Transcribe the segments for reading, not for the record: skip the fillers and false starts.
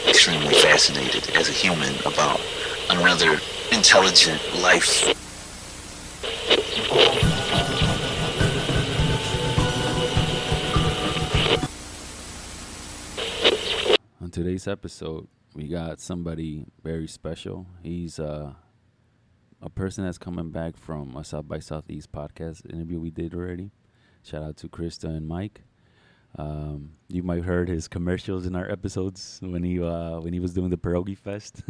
extremely fascinated as a human about another intelligent life. On today's episode, we got somebody very special. He's a person that's coming back from a South by Southeast podcast interview we did already. Shout out to Krista and Mike. You might have heard his commercials in our episodes when he was doing the Pierogi Fest.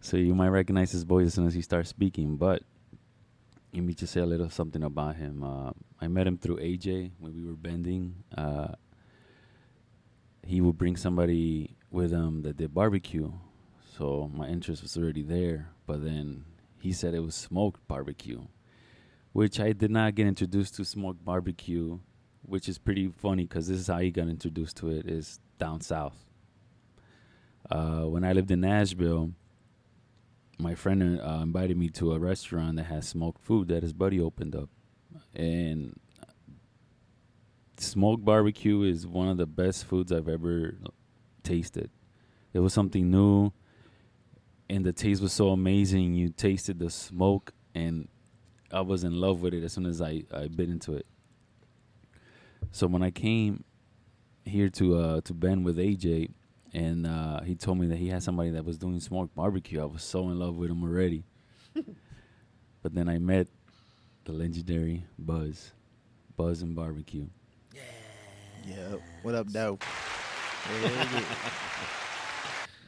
So you might recognize his voice as soon as he starts speaking. But let me just say a little something about him. I met him through AJ when we were bending. He would bring somebody with him that did barbecue. So my interest was already there. But then he said it was smoked barbecue, which I did not get introduced to smoked barbecue, which is pretty funny because this is how he got introduced to it, is down south. When I lived in Nashville, my friend invited me to a restaurant that has smoked food that his buddy opened up. And smoked barbecue is one of the best foods I've ever tasted. It was something new, and the taste was so amazing. You tasted the smoke, and I was in love with it as soon as I bit into it. So when I came here to Bend with AJ, and he told me that he had somebody that was doing smoked barbecue, I was so in love with him already. But then I met the legendary Buzz and Barbecue. Yeah. What up, dope?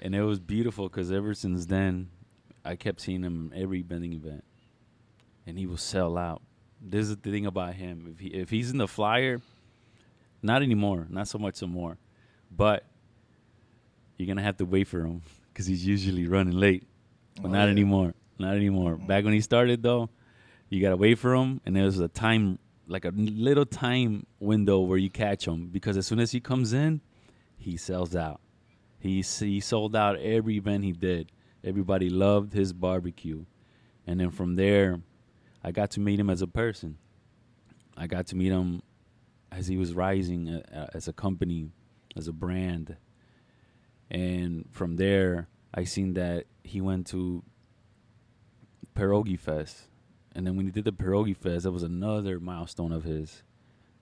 And it was beautiful because ever since then, I kept seeing him every bending event, and he will sell out. This is the thing about him. If he's in the flyer, not anymore, not so much more, but you're gonna have to wait for him because he's usually running late. But not anymore. Not anymore. Mm-hmm. Back when he started, though, you gotta wait for him, and there was a time, like a little time window where you catch him, because as soon as he comes in, he sells out. He sold out every event he did. Everybody loved his barbecue. And then from there, I got to meet him as a person. I got to meet him as he was rising as a company, as a brand. And from there, I seen that he went to Pierogi Fest. And then when he did the Pierogi Fest, that was another milestone of his,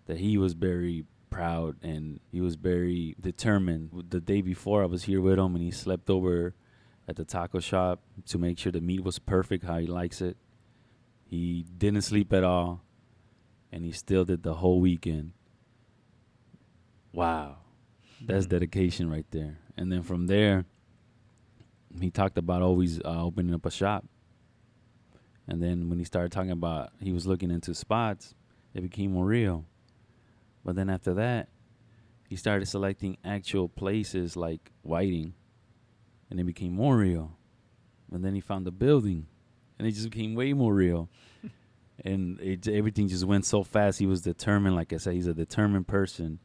that he was very proud and he was very determined. The day before, I was here with him, and he slept over at the taco shop to make sure the meat was perfect how he likes it. He didn't sleep at all, and he still did the whole weekend. Wow. That's dedication right there. And then from there, he talked about always opening up a shop. And then when he started talking about he was looking into spots, it became more real. But then after that, he started selecting actual places like Whiting, and it became more real. And then he found the building, and it just became way more real. And everything just went so fast. He was determined. Like I said, he's a determined person.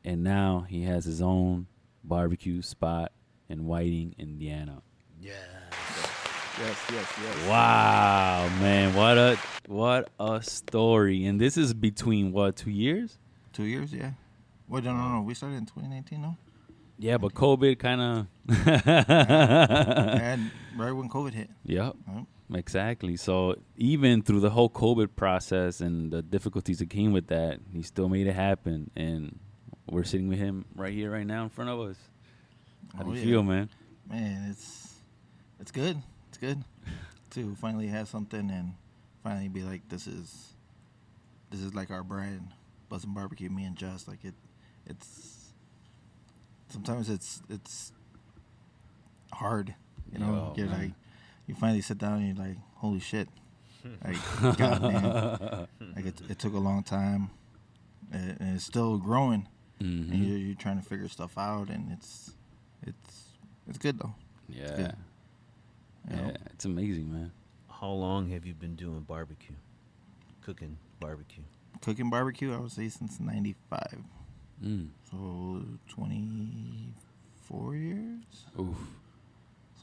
And now he has his own barbecue spot in Whiting, Indiana. Yeah. Yes. Wow, man, what a story. And this is between what, 2 years? 2 years, yeah. Well, no. We started in 2019, no? Yeah, but COVID kind of. And right when COVID hit. Yep. Exactly. So even through the whole COVID process and the difficulties that came with that, he still made it happen. And we're sitting with him right here, right now, in front of us. How do you feel, man? Man, it's good. It's good to finally have something and finally be like, this is like our brand, Buzz and Barbecue. Me and Just, like it's sometimes it's hard, you know. You're like, you finally sit down and you're like, holy shit, like, God, man, like it took a long time, and it's still growing. Mm-hmm. And you're trying to figure stuff out, and it's good though. Yeah. It's good. Yeah, it's amazing, man. How long have you been doing barbecue? Cooking barbecue? Cooking barbecue, I would say since 95. So 24 years? Oof.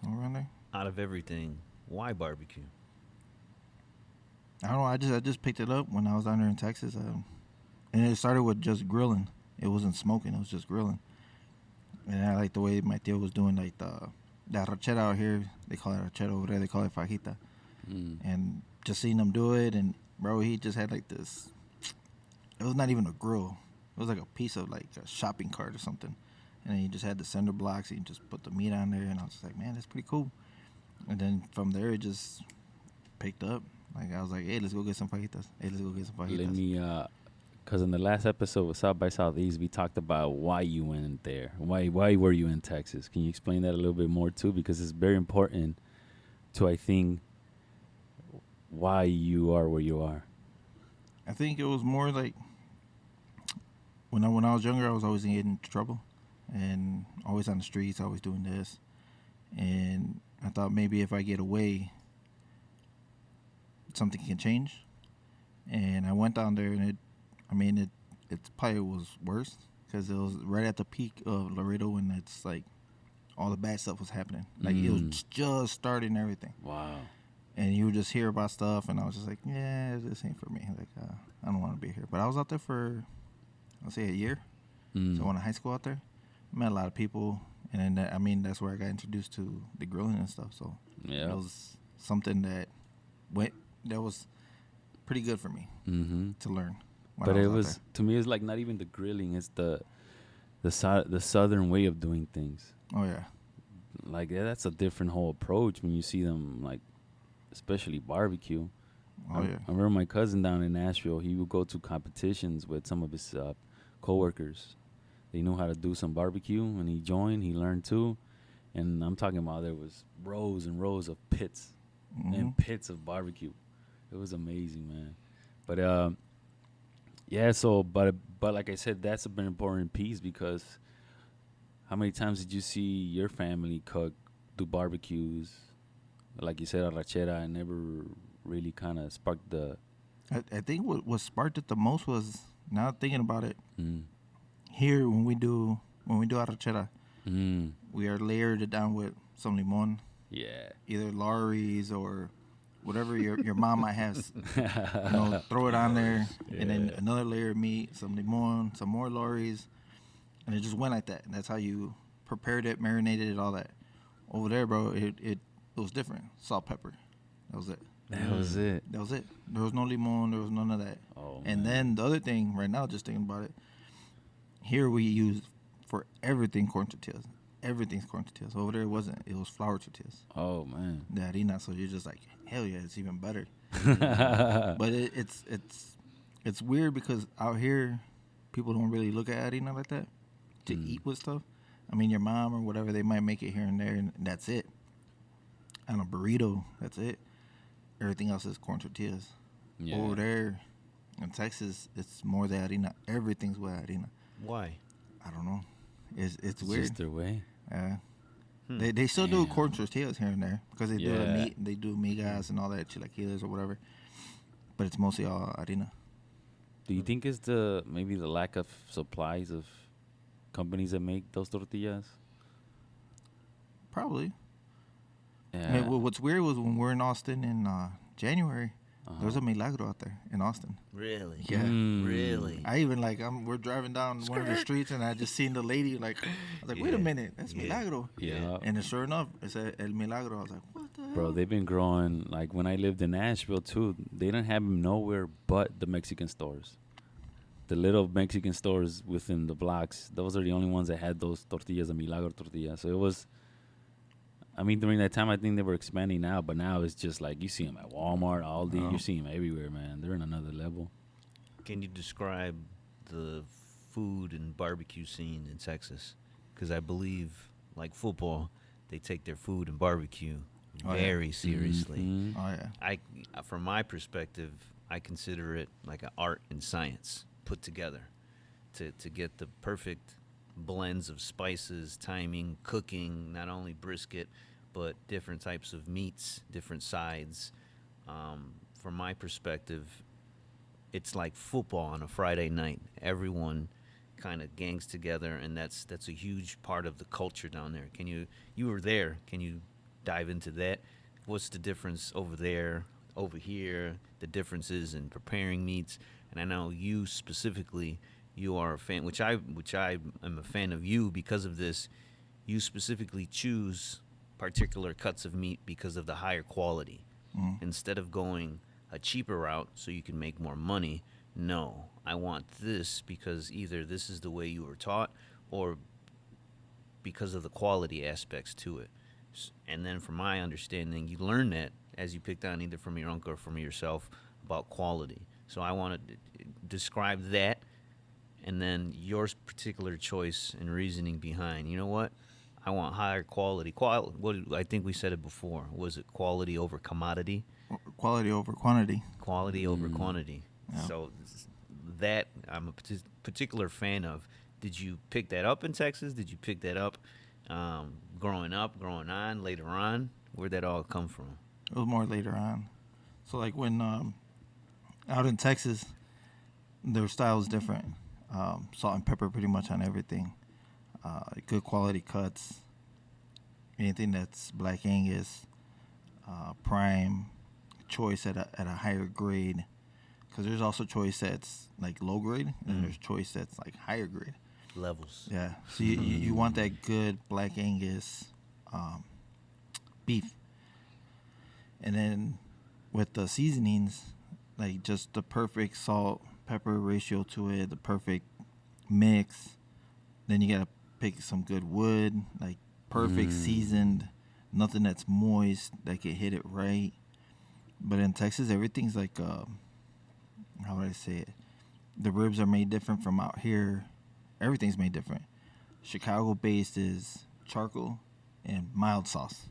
Somewhere around there. Out of everything, why barbecue? I don't know. I just picked it up when I was down there in Texas. And it started with just grilling. It wasn't smoking. It was just grilling. And I like the way my tío was doing like the arrachera out here. They call it arrachera over there. They call it fajita. Mm. And just seeing him do it, and bro, he just had like this. It was not even a grill. It was like a piece of like a shopping cart or something. And then he just had the cinder blocks. He just put the meat on there, and I was just like, man, that's pretty cool. And then from there, it just picked up. Like I was like, hey, let's go get some fajitas. Hey, let's go get some fajitas. Let me, because in the last episode with South by Southeast, we talked about why you went there. Why were you in Texas? Can you explain that a little bit more too? Because it's very important to, I think, why you are where you are. I think it was more like when I was younger, I was always getting into trouble, and always on the streets, always doing this. And I thought maybe if I get away, something can change. And I went down there, and it probably was worse because it was right at the peak of Laredo when it's like all the bad stuff was happening. Like it was just starting everything. Wow. And you would just hear about stuff, and I was just like, yeah, this ain't for me. Like, I don't want to be here. But I was out there for, I'll say, a year. So I went to high school out there. Met a lot of people, and then that's where I got introduced to the grilling and stuff. So Yeah. it was something that was pretty good for me to learn. when But I it out was, there. to me, it's like not even the grilling. It's the southern way of doing things. Oh yeah. Like that's a different whole approach when you see them, like, especially barbecue. Oh I yeah. remember my cousin down in Nashville. He would go to competitions with some of his coworkers. They knew how to do some barbecue, and he joined. He learned too, and I'm talking about there was rows and rows of pits and pits of barbecue. It was amazing, man. But yeah. So, but like I said, that's an important piece because how many times did you see your family cook, do barbecues? Like you said, arrachera, and never really kind of sparked the. I think what sparked it the most was, now thinking about it, Mm, here when we do arrachera, mm, we are layered it down with some limon, yeah. either Laurie's or whatever your mom might have. Throw it on there, and then Yeah. another layer of meat, some limon, some more Laurie's, and it just went like that. And that's how you prepared it, marinated it, all that. Over there, bro, it was different. Salt, pepper, that was it. That was it. That was it. There was no limon. There was none of that. Oh, And man. then the other thing, right now, just thinking about it, here we use for everything corn tortillas. Everything's corn tortillas. Over there, it wasn't. It was flour tortillas. Oh man. The harina. So you're just like, hell yeah, it's even better. But it's weird because out here, people don't really look at harina like that to eat with stuff. I mean, your mom or whatever, they might make it here and there, and that's it. On a burrito, that's it. Everything else is corn tortillas. Yeah. Over there in Texas, it's more the harina. Everything's with harina. Why? I don't know. It's It's weird. just their way. Yeah. They still do Damn. corn tortillas here and there because they do the Yeah. meat. They do migas and all that chilaquiles or whatever. But it's mostly all harina. Do you think it's maybe the lack of supplies of companies that make those tortillas? Probably. Yeah. I mean, what's weird was when we're in Austin in January, there was a Milagro out there in Austin. Really? Yeah. Really? I even we're driving down one of the streets and I just seen the lady I was like, wait a Yeah. minute, that's Yeah. Milagro. Yeah. And then sure enough, it said El Milagro. I was like, what the Bro, hell? they've been growing. Like when I lived in Nashville too, they don't have them nowhere but the Mexican stores. The little Mexican stores within the blocks, those are the only ones that had those tortillas, the Milagro tortillas. So it was, I mean, during that time, I think they were expanding now, but now it's just like you see them at Walmart, Aldi, Oh. you see them everywhere, man. They're in another level. Can you describe the food and barbecue scene in Texas? Because I believe, like football, they take their food and barbecue Oh, yeah. very seriously. Mhm. Oh, yeah. From my perspective, I consider it like an art and science put together to get the perfect blends of spices, timing, cooking, not only brisket, but different types of meats, different sides. From my perspective, it's like football on a Friday night. Everyone kind of gangs together, and that's a huge part of the culture down there. You were there. Can you dive into that? What's the difference over there, over here? The differences in preparing meats, and I know you specifically, you are a fan, which I am a fan of you because of this. You specifically choose particular cuts of meat because of the higher quality. Instead of going a cheaper route so you can make more money, no, I want this because either this is the way you were taught or because of the quality aspects to it. And then from my understanding, you learn that as you picked on either from your uncle or from yourself about quality. So I want to describe that and then your particular choice and reasoning behind, you know what? I want higher quality. What I think we said it before. Was it quality over commodity? Quality over quantity. Quality over quantity. Yeah. So that I'm a particular fan of. Did you pick that up in Texas? Did you pick that up growing on, later on? Where'd that all come from? It was more later on. So like when out in Texas, their style is different. Salt and pepper pretty much on everything. Good quality cuts. Anything that's Black Angus, prime, choice at a higher grade. Because there's also choice that's like low grade, and there's choice that's like higher grade. Levels. Yeah. So you want that good Black Angus beef. And then with the seasonings, like just the perfect salt pepper ratio to it, the perfect mix. Then you gotta pick some good wood, like perfect seasoned, nothing that's moist that can hit it right. But in Texas, everything's like how would I say it? The ribs are made different from out here. Everything's made different. Chicago based is charcoal and mild sauce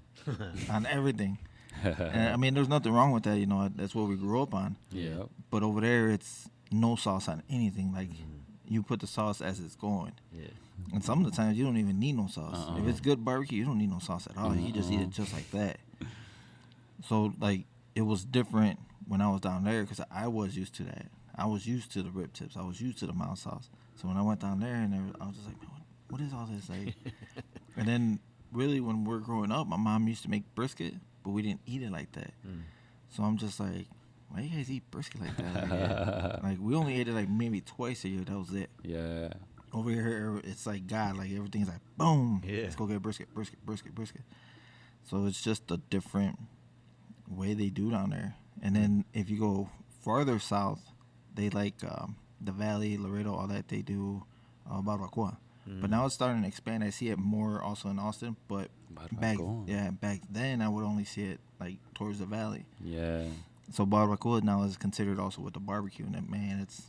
on everything. And, I mean, there's nothing wrong with that. You know, that's what we grew up on. Yeah. But over there, it's no sauce on anything. Like you put the sauce as it's going. Yeah. And some of the times you don't even need no sauce. If it's good barbecue, you don't need no sauce at all. You just eat it just like that. So like it was different when I was down there because I was used to that. I was used to the rib tips. I was used to the mild sauce. So when I went down there and I was just like, what is all this? Like, and then really when we're growing up, my mom used to make brisket, but we didn't eat it like that. So I'm just like, why you guys eat brisket like that? Like we only ate it like maybe twice a year. That was it. Yeah. Over here, it's like God. Like everything's like boom. Yeah. Let's go get brisket. So it's just a different way they do down there. And then if you go farther south, they like the Valley, Laredo, all that. They do barbacoa. But now it's starting to expand. I see it more also in Austin. But back then I would only see it like towards the Valley. Yeah. So barbacoa now is considered also with the barbecue, and man, it's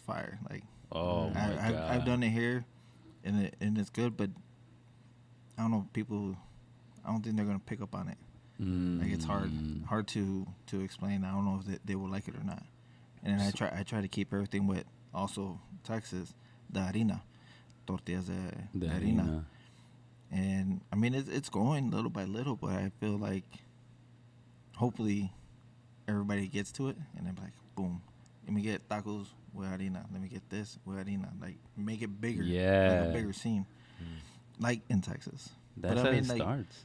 fire. Like Oh my God. I've done it here, and it's good. But I don't know, people. I don't think they're gonna pick up on it. Like it's hard to explain. I don't know if they will like it or not. And then I try to keep everything with also Texas, the harina, tortillas de harina. And I mean it's going little by little, but I feel like hopefully everybody gets to it and they're like, boom, let me get tacos with harina. Let me get this with harina. Like make it bigger, Yeah. like a bigger scene, like in Texas. That's but how I mean, it like, starts.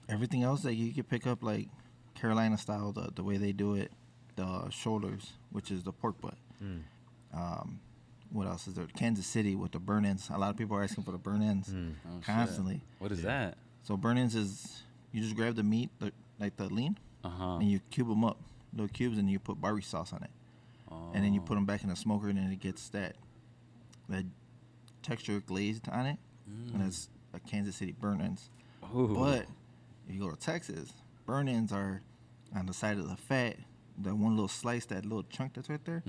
everything else that you could pick up, like Carolina style, the way they do it, the shoulders, which is the pork butt. What else is there? Kansas City with the burn ends. A lot of people are asking for the burn ends constantly. What is that? So burn ends is you just grab the meat, like the lean, and you cube them up, little cubes, and you put barbecue sauce on it, and then you put them back in the smoker, and then it gets that texture glazed on it, and it's a Kansas City burn ends. Ooh. But if you go to Texas, burn ends are on the side of the fat, that one little slice, that little chunk that's right there.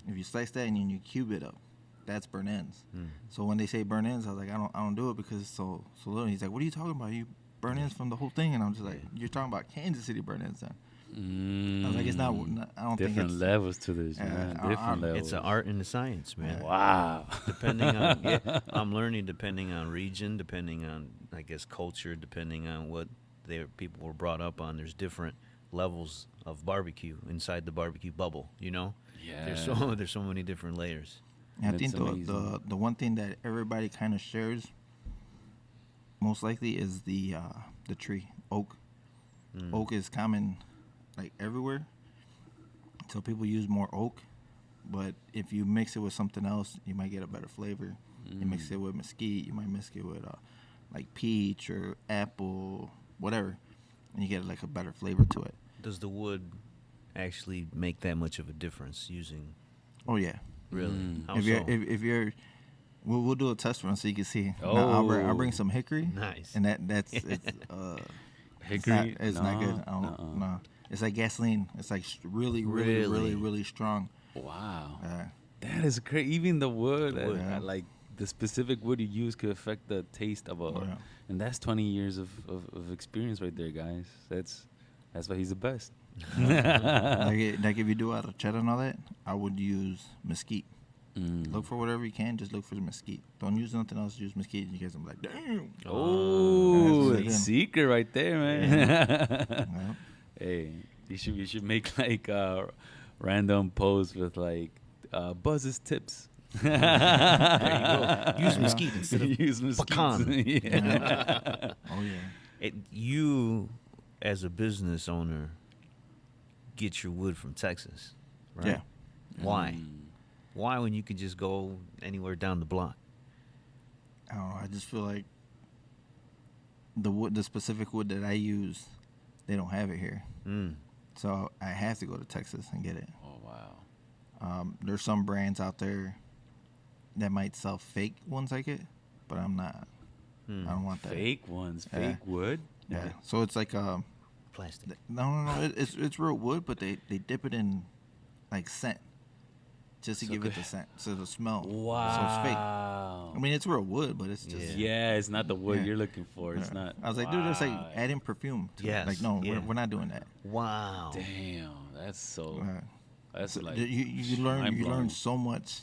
If you slice that and then you cube it up, that's burn ends. So when they say burn ends, I was like, I don't do it because it's so little. He's like, what are you talking about? You burn ends from the whole thing? And I'm just like, you're talking about Kansas City burn ends then. I was like, it's not. I don't think Different it's levels to this, man. Different levels. It's an art and a science, man. Wow. Depending on, I'm learning depending on region, depending on, I guess, culture, depending on what people were brought up on. There's different levels of barbecue inside the barbecue bubble. You know, Yeah. There's so many different layers. And I think It's amazing. the one thing that everybody kind of shares most likely is the tree, oak. Oak is common like everywhere. So people use more oak. But if you mix it with something else, you might get a better flavor. You mix it with mesquite, you might mix it with like peach or apple, whatever, and you get like a better flavor to it. Does the wood actually make that much of a difference using? Oh yeah. Really? How If so? you're if you're we'll do a test run so you can see. Oh. Now, I'll bring some hickory. Nice. And that's it's Hickory? It's not good. No, I don't nuh-uh. no. It's like gasoline. It's like really Really? strong. Wow. Uh, That is crazy. Even the wood, The wood. like the specific wood you use could affect the taste of a. Oh, yeah. And that's 20 years of experience right there, guys. That's why he's the best. like if you do out of cheddar and all that, I would use mesquite. Mm. Look for whatever you can. Just look for the mesquite. Don't use nothing else. Use mesquite. You guys will be like, damn. Oh, That's that's good. secret right there, man. Yeah. Hey, you should make like random posts with like Buzz's tips. There you go. Use Yeah. mesquite instead of Use mesquite. pecan. Yeah. Oh yeah. You, as a business owner, get your wood from Texas, right? Yeah. Why? Mm. Why when you could just go anywhere down the block? I don't know. I just feel like the specific wood that I use, they don't have it here. Mm. So I have to go to Texas and get it. Oh wow. There's some brands out there that might sell fake ones like it, but I'm not. Hmm. I don't want that. Fake ones, Yeah. fake wood. Yeah. So it's like Plastic. no. It's real wood, but they dip it in like scent, just to So give it good. the scent, so the smell. Wow. So it's fake. I mean, it's real wood, but it's just. Yeah, it's not the wood Yeah. you're looking for. It's Yeah. not. I was like, dude, that's like Wow. adding perfume. To Yes, it. Like, no, yeah. we're not doing that. Wow. Damn, that's so. Uh, That's so like you learn mind-blowing. so much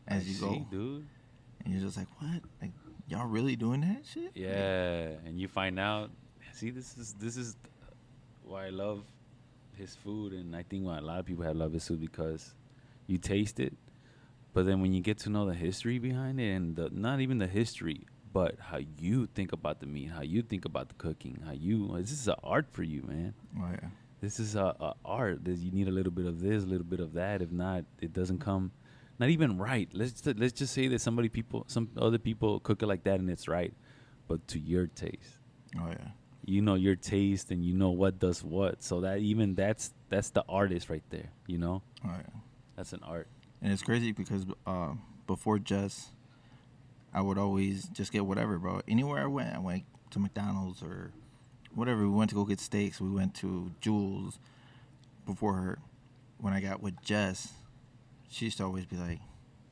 as you go, dude. and you're just like, what? Like, y'all really doing that shit? Yeah, and you find out. See, this is why I love his food, and I think why a lot of people have love his food because you taste it, but then when you get to know the history behind it, and not even the history, but how you think about the meat, how you think about the cooking, this is an art for you, man. Oh yeah. This is a art. You need a little bit of this, a little bit of that. If not, it doesn't come, not even right. Let's just say that some other people cook it like that and it's right, but to your taste, Oh yeah. you know your taste and you know what does what. So that's the artist right there. You know, Oh yeah. that's an art. And it's crazy because before Jess, I would always just get whatever, bro. Anywhere I went to McDonald's or whatever. We went to go get steaks. We went to Jules before her. When I got with Jess, she used to always be like,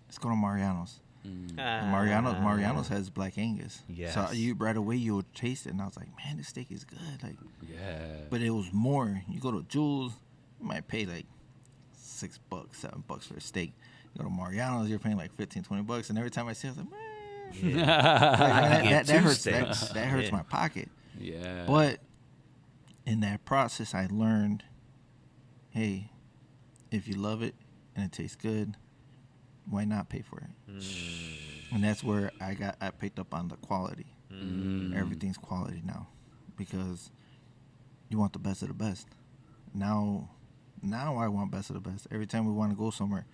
let's go to Mariano's. Mm. And Mariano's has Black Angus. Yes. So right away you would taste it, and I was like, man, this steak is good. Like, Yeah. but it was more. You go to Jules, you might pay like $6, $7 for a steak. You go to Mariano's, you're paying like $15, $20. And every time I see it, I was like, man, I could get that two hurts. steaks. That hurts Yeah. my pocket. Yeah. But in that process, I learned, hey, if you love it and it tastes good, why not pay for it? And that's where I picked up on the quality. Everything's quality now, because you want the best of the best. Now I want best of the best. Every time we want to go somewhere,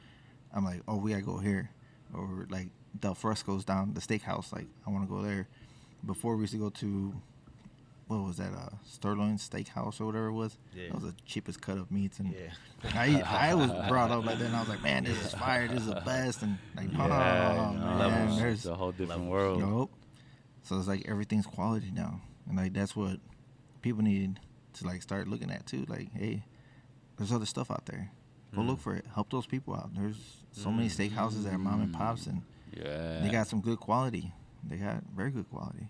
I'm like, oh, we gotta go here, or like Del Fresco's down the steakhouse. Like, I want to go there. Before we used to go to, what was that? Sterling Steakhouse or whatever it was. Yeah. That was the cheapest cut of meats, and Yeah. I was brought up like that. And I was like, man, this is fire. This is the best. And like, Yeah, oh, no, man, it's there's a whole different world. Nope. So it's like everything's quality now, and like that's what people need to like start looking at too. Like, hey, there's other stuff out there. Go look for it. Help those people out. There's so many steakhouses that are mom and pops, and Yeah. they got some good quality. They got very good quality.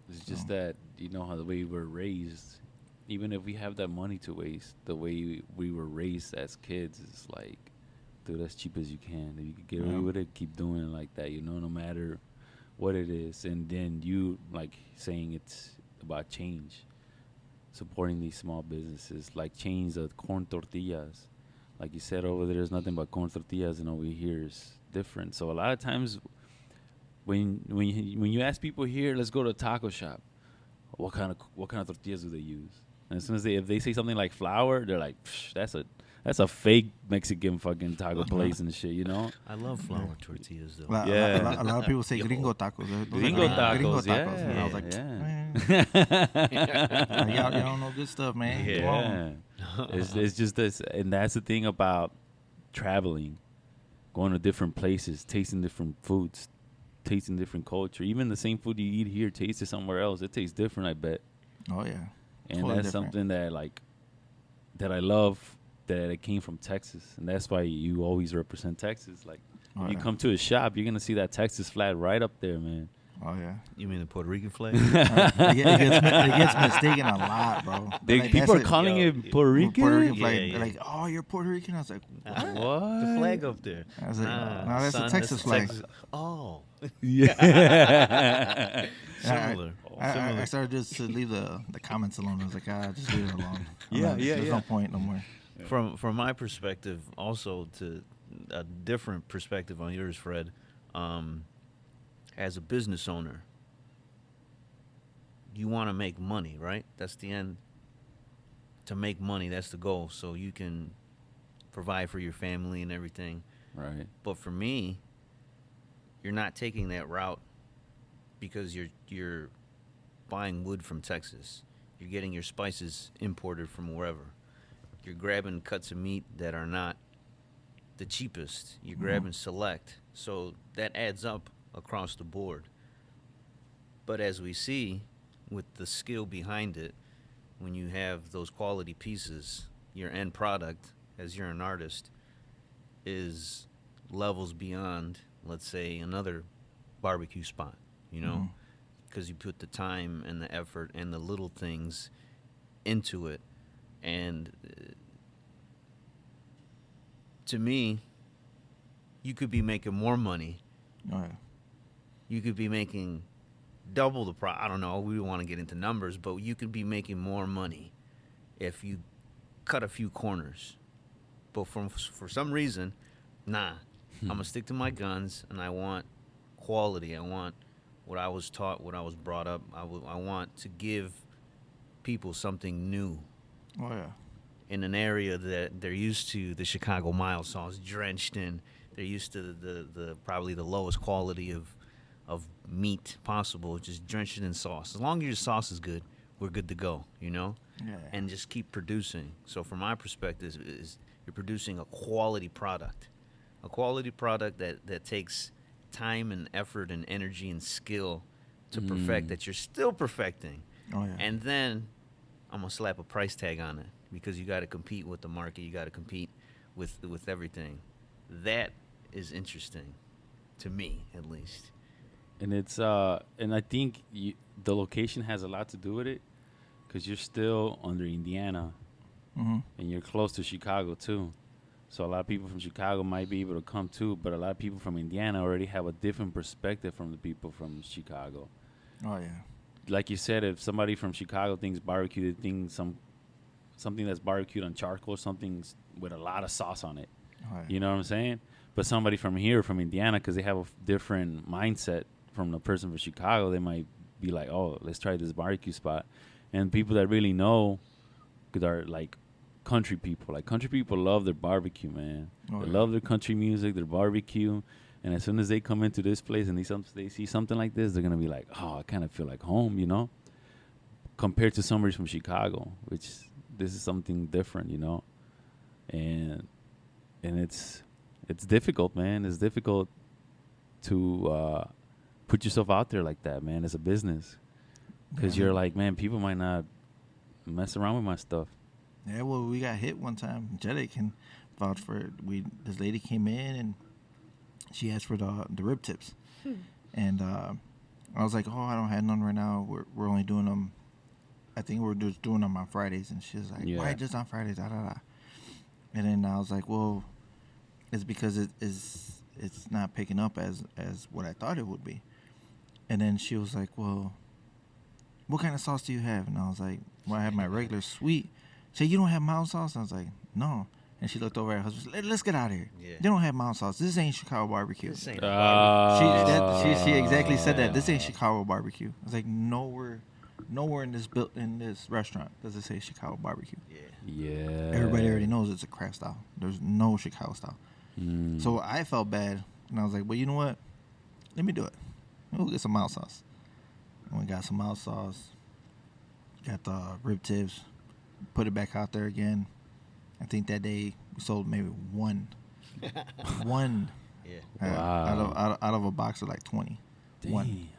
It's just that, you know, how the way we were raised, even if we have that money to waste, the way we were raised as kids is like, do it as cheap as you can. If you could get away Yeah. with it, keep doing it like that, you know, no matter what it is. And then you, like, saying it's about change, supporting these small businesses, like change the corn tortillas. Like you said, over there's nothing but corn tortillas, and over here is different. So a lot of times, when you ask people here, let's go to a taco shop, what kind of tortillas do they use? And as soon as if they say something like flour, they're like, that's a That's a fake Mexican fucking taco place and shit, you know? I love flour tortillas though. Yeah. A lot of people say gringo tacos. Those are Gringo gringo tacos, tacos. And I was like, yeah. y'all don't know good stuff, man. Come on. Yeah. It's just this, and that's the thing about traveling, going to different places, tasting different foods, tasting different culture. Even the same food you eat here, taste it somewhere else. It tastes different, I bet. Oh yeah. And Totally that's different. something that I love, that it came from Texas, and that's why you always represent Texas. Like, Oh, if you yeah. come to a shop, you're gonna see that Texas flag right up there, man. Oh yeah. You mean the Puerto Rican flag? It gets mistaken a lot, bro. They're like, People are that's it. calling Yo, it Puerto Rican. Puerto Rican Yeah, flag. yeah. They're like, oh, you're Puerto Rican. I was like, what? What? The flag up there. I was like, Nah, no, that's a son, Texas flag. Texas. Oh, Yeah. similar. I started just to leave the comments alone. I was like, just leave it alone. There's Yeah. no point no more. From my perspective, also to a different perspective on yours, Fred. As a business owner, you want to make money, right? That's the end. To make money, that's the goal. So you can provide for your family and everything. Right. But for me, you're not taking that route because you're buying wood from Texas. You're getting your spices imported from wherever. You're grabbing cuts of meat that are not the cheapest. You're grabbing select. So that adds up across the board. But as we see, with the skill behind it, when you have those quality pieces, your end product, as you're an artist, is levels beyond, let's say, another barbecue spot, you know? Because you put the time and the effort and the little things into it. And to me, you could be making more money. Oh yeah. You could be making double the price. I don't know. We don't want to get into numbers, but you could be making more money if you cut a few corners. But for some reason, nah. I'm going to stick to my guns, and I want quality. I want what I was taught, what I was brought up. I want to give people something new. Oh yeah. In an area that they're used to the Chicago mild sauce drenched in. They're used to the probably the lowest quality of meat possible, just drenched in sauce. As long as your sauce is good, we're good to go, you know? Yeah. And just keep producing. So from my perspective, is you're producing a quality product. A quality product that takes time and effort and energy and skill to perfect, that you're still perfecting. Oh yeah. And then I'm going to slap a price tag on it because you got to compete with the market. You got to compete with everything. That is interesting to me, at least. And it's and I think the location has a lot to do with it, because you're still under Indiana, and you're close to Chicago too. So a lot of people from Chicago might be able to come too, but a lot of people from Indiana already have a different perspective from the people from Chicago. Oh yeah. Like you said, if somebody from Chicago thinks barbecue, they think something that's barbecued on charcoal, something with a lot of sauce on it. Oh, yeah. You know what I'm saying? But somebody from here, from Indiana, because they have a different mindset from the person from Chicago, they might be like, oh, let's try this barbecue spot. And people that really know, because are like country people. Like, country people love their barbecue, man. Oh, They yeah. love their country music, their barbecue. And as soon as they come into this place and they see something like this, they're going to be like, oh, I kind of feel like home, you know? Compared to somebody from Chicago, which this is something different, you know? And it's difficult, man. It's difficult to put yourself out there like that, man, as a business. Because you're like, man, people might not mess around with my stuff. Yeah, well, we got hit one time. Jedi can vouch for it. This lady came in and she asked for the rib tips, and I was like, oh, I don't have none right now. We're only doing them. I think we're just doing them on Fridays. And she was like, Yeah. why just on Fridays? Da da da. And then I was like, well, it's because it's not picking up as what I thought it would be. And then she was like, well, what kind of sauce do you have? And I was like, well, I have my regular sweet. She said, you don't have mild sauce? I was like, no. And she looked over at her husband. Let's get out of here. Yeah. You don't have mild sauce. This ain't Chicago barbecue. This ain't She exactly said that. This ain't Chicago barbecue. I was like, no, nowhere in this restaurant does it say Chicago barbecue. Yeah. Yeah. Everybody already knows it's a craft style. There's no Chicago style. Mm. So I felt bad, and I was like, well, you know what? Let me do it. We'll get some mild sauce. And we got some mild sauce. Got the rib tips. Put it back out there again. I think that day we sold maybe one. One. Yeah. Wow. Out of a box of like 20. One. Damn.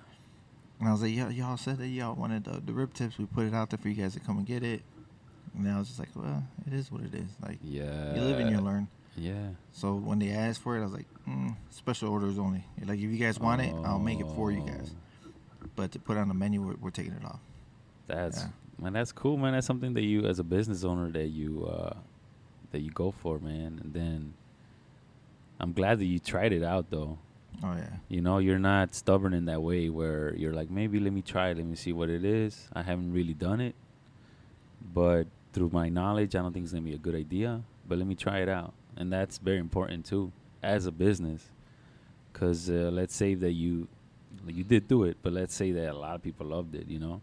And I was like, y'all said that y'all wanted the rib tips. We put it out there for you guys to come and get it. And I was just like, well, it is what it is. Like, Yeah. you live and you learn. Yeah. So when they asked for it, I was like, special orders only. Like, if you guys want it, I'll make it for you guys. But to put on the menu, we're taking it off. That's Yeah. man. That's cool, man. That's something that you, as a business owner, that you go for, man. And then I'm glad that you tried it out, though. Oh, yeah. You know, you're not stubborn in that way where you're like, maybe let me try it, let me see what it is. I haven't really done it, but through my knowledge, I don't think it's gonna be a good idea. But let me try it out, and that's very important too, as a business. Cause let's say that you did do it, but let's say that a lot of people loved it, you know.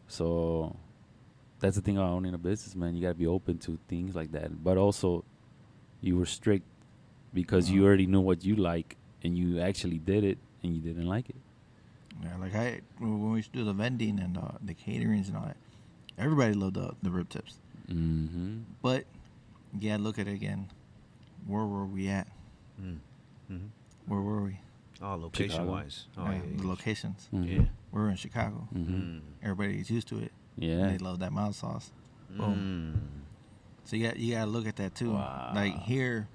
So that's the thing about owning a business, man. You gotta be open to things like that, but also you were strict because you already knew what you like, and you actually did it, and you didn't like it. Yeah, like when we used to do the vending and the caterings and all that, everybody loved the rib tips. Mm-hmm. But, yeah, look at it again. Where were we at? Mm-hmm. Where were we? Oh, location-wise. Oh, Yeah, yeah. the locations. Mm-hmm. Yeah. We were in Chicago. Mm-hmm. Everybody's used to it. Yeah. They love that mild sauce. Boom. So you got to look at that too. Wow. Like here,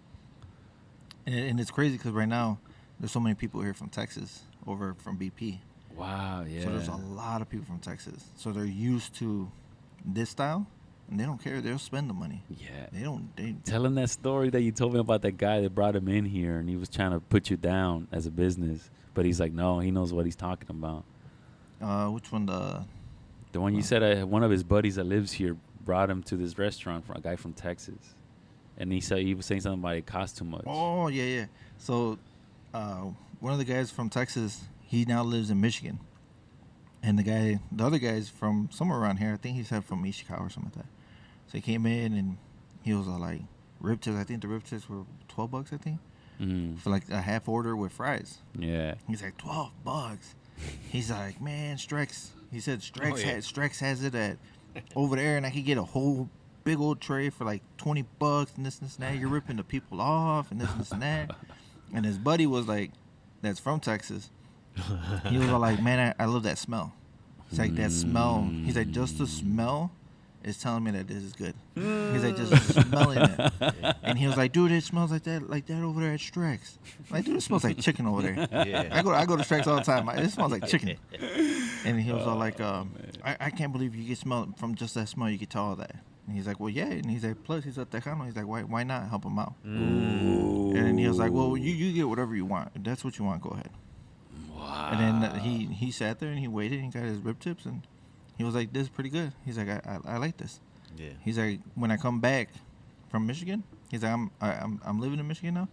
and it's crazy because right now there's so many people here from Texas over from BP. Wow. Yeah. So there's a lot of people from Texas. So they're used to this style, and they don't care. They'll spend the money. Yeah. They don't. They Tell him that story that you told me about that guy that brought him in here, and he was trying to put you down as a business, but he's like, no, he knows what he's talking about. which one The one you said one of his buddies that lives here brought him to this restaurant for a guy from Texas, and he was saying something about it cost too much. Oh yeah. So one of the guys from Texas, he now lives in Michigan, and the other guy's from somewhere around here. I think he's from East Chicago or something like that. So he came in and he was like rib tips. I think the rib tips were $12, I think, for like a half order with fries. Yeah. He's like $12. He's like, man, Strex. He said Strex has it at over there, and I could get a whole big old tray for like $20 and this and that. You're ripping the people off and this and that. And his buddy was like, that's from Texas. He was all like, man, I love that smell. He's like, that smell. He's like, just the smell is telling me that this is good. He's like, just smelling it. And he was like, dude, it smells like that over there at Strex. Like, dude, it smells like chicken over there. Yeah. I go to Strex all the time. It smells like chicken. And he was all like, I can't believe you can smell it. From just that smell, you can tell all that. And he's like, well, yeah. And he's like, plus he's a Tejano. He's like, why not help him out? Ooh. And then he was like, well, you get whatever you want. If that's what you want, go ahead. Wow. And then he sat there and he waited and got his rib tips, and he was like, this is pretty good. He's like, I like this. Yeah. He's like, when I come back from Michigan, he's like, I'm living in Michigan now.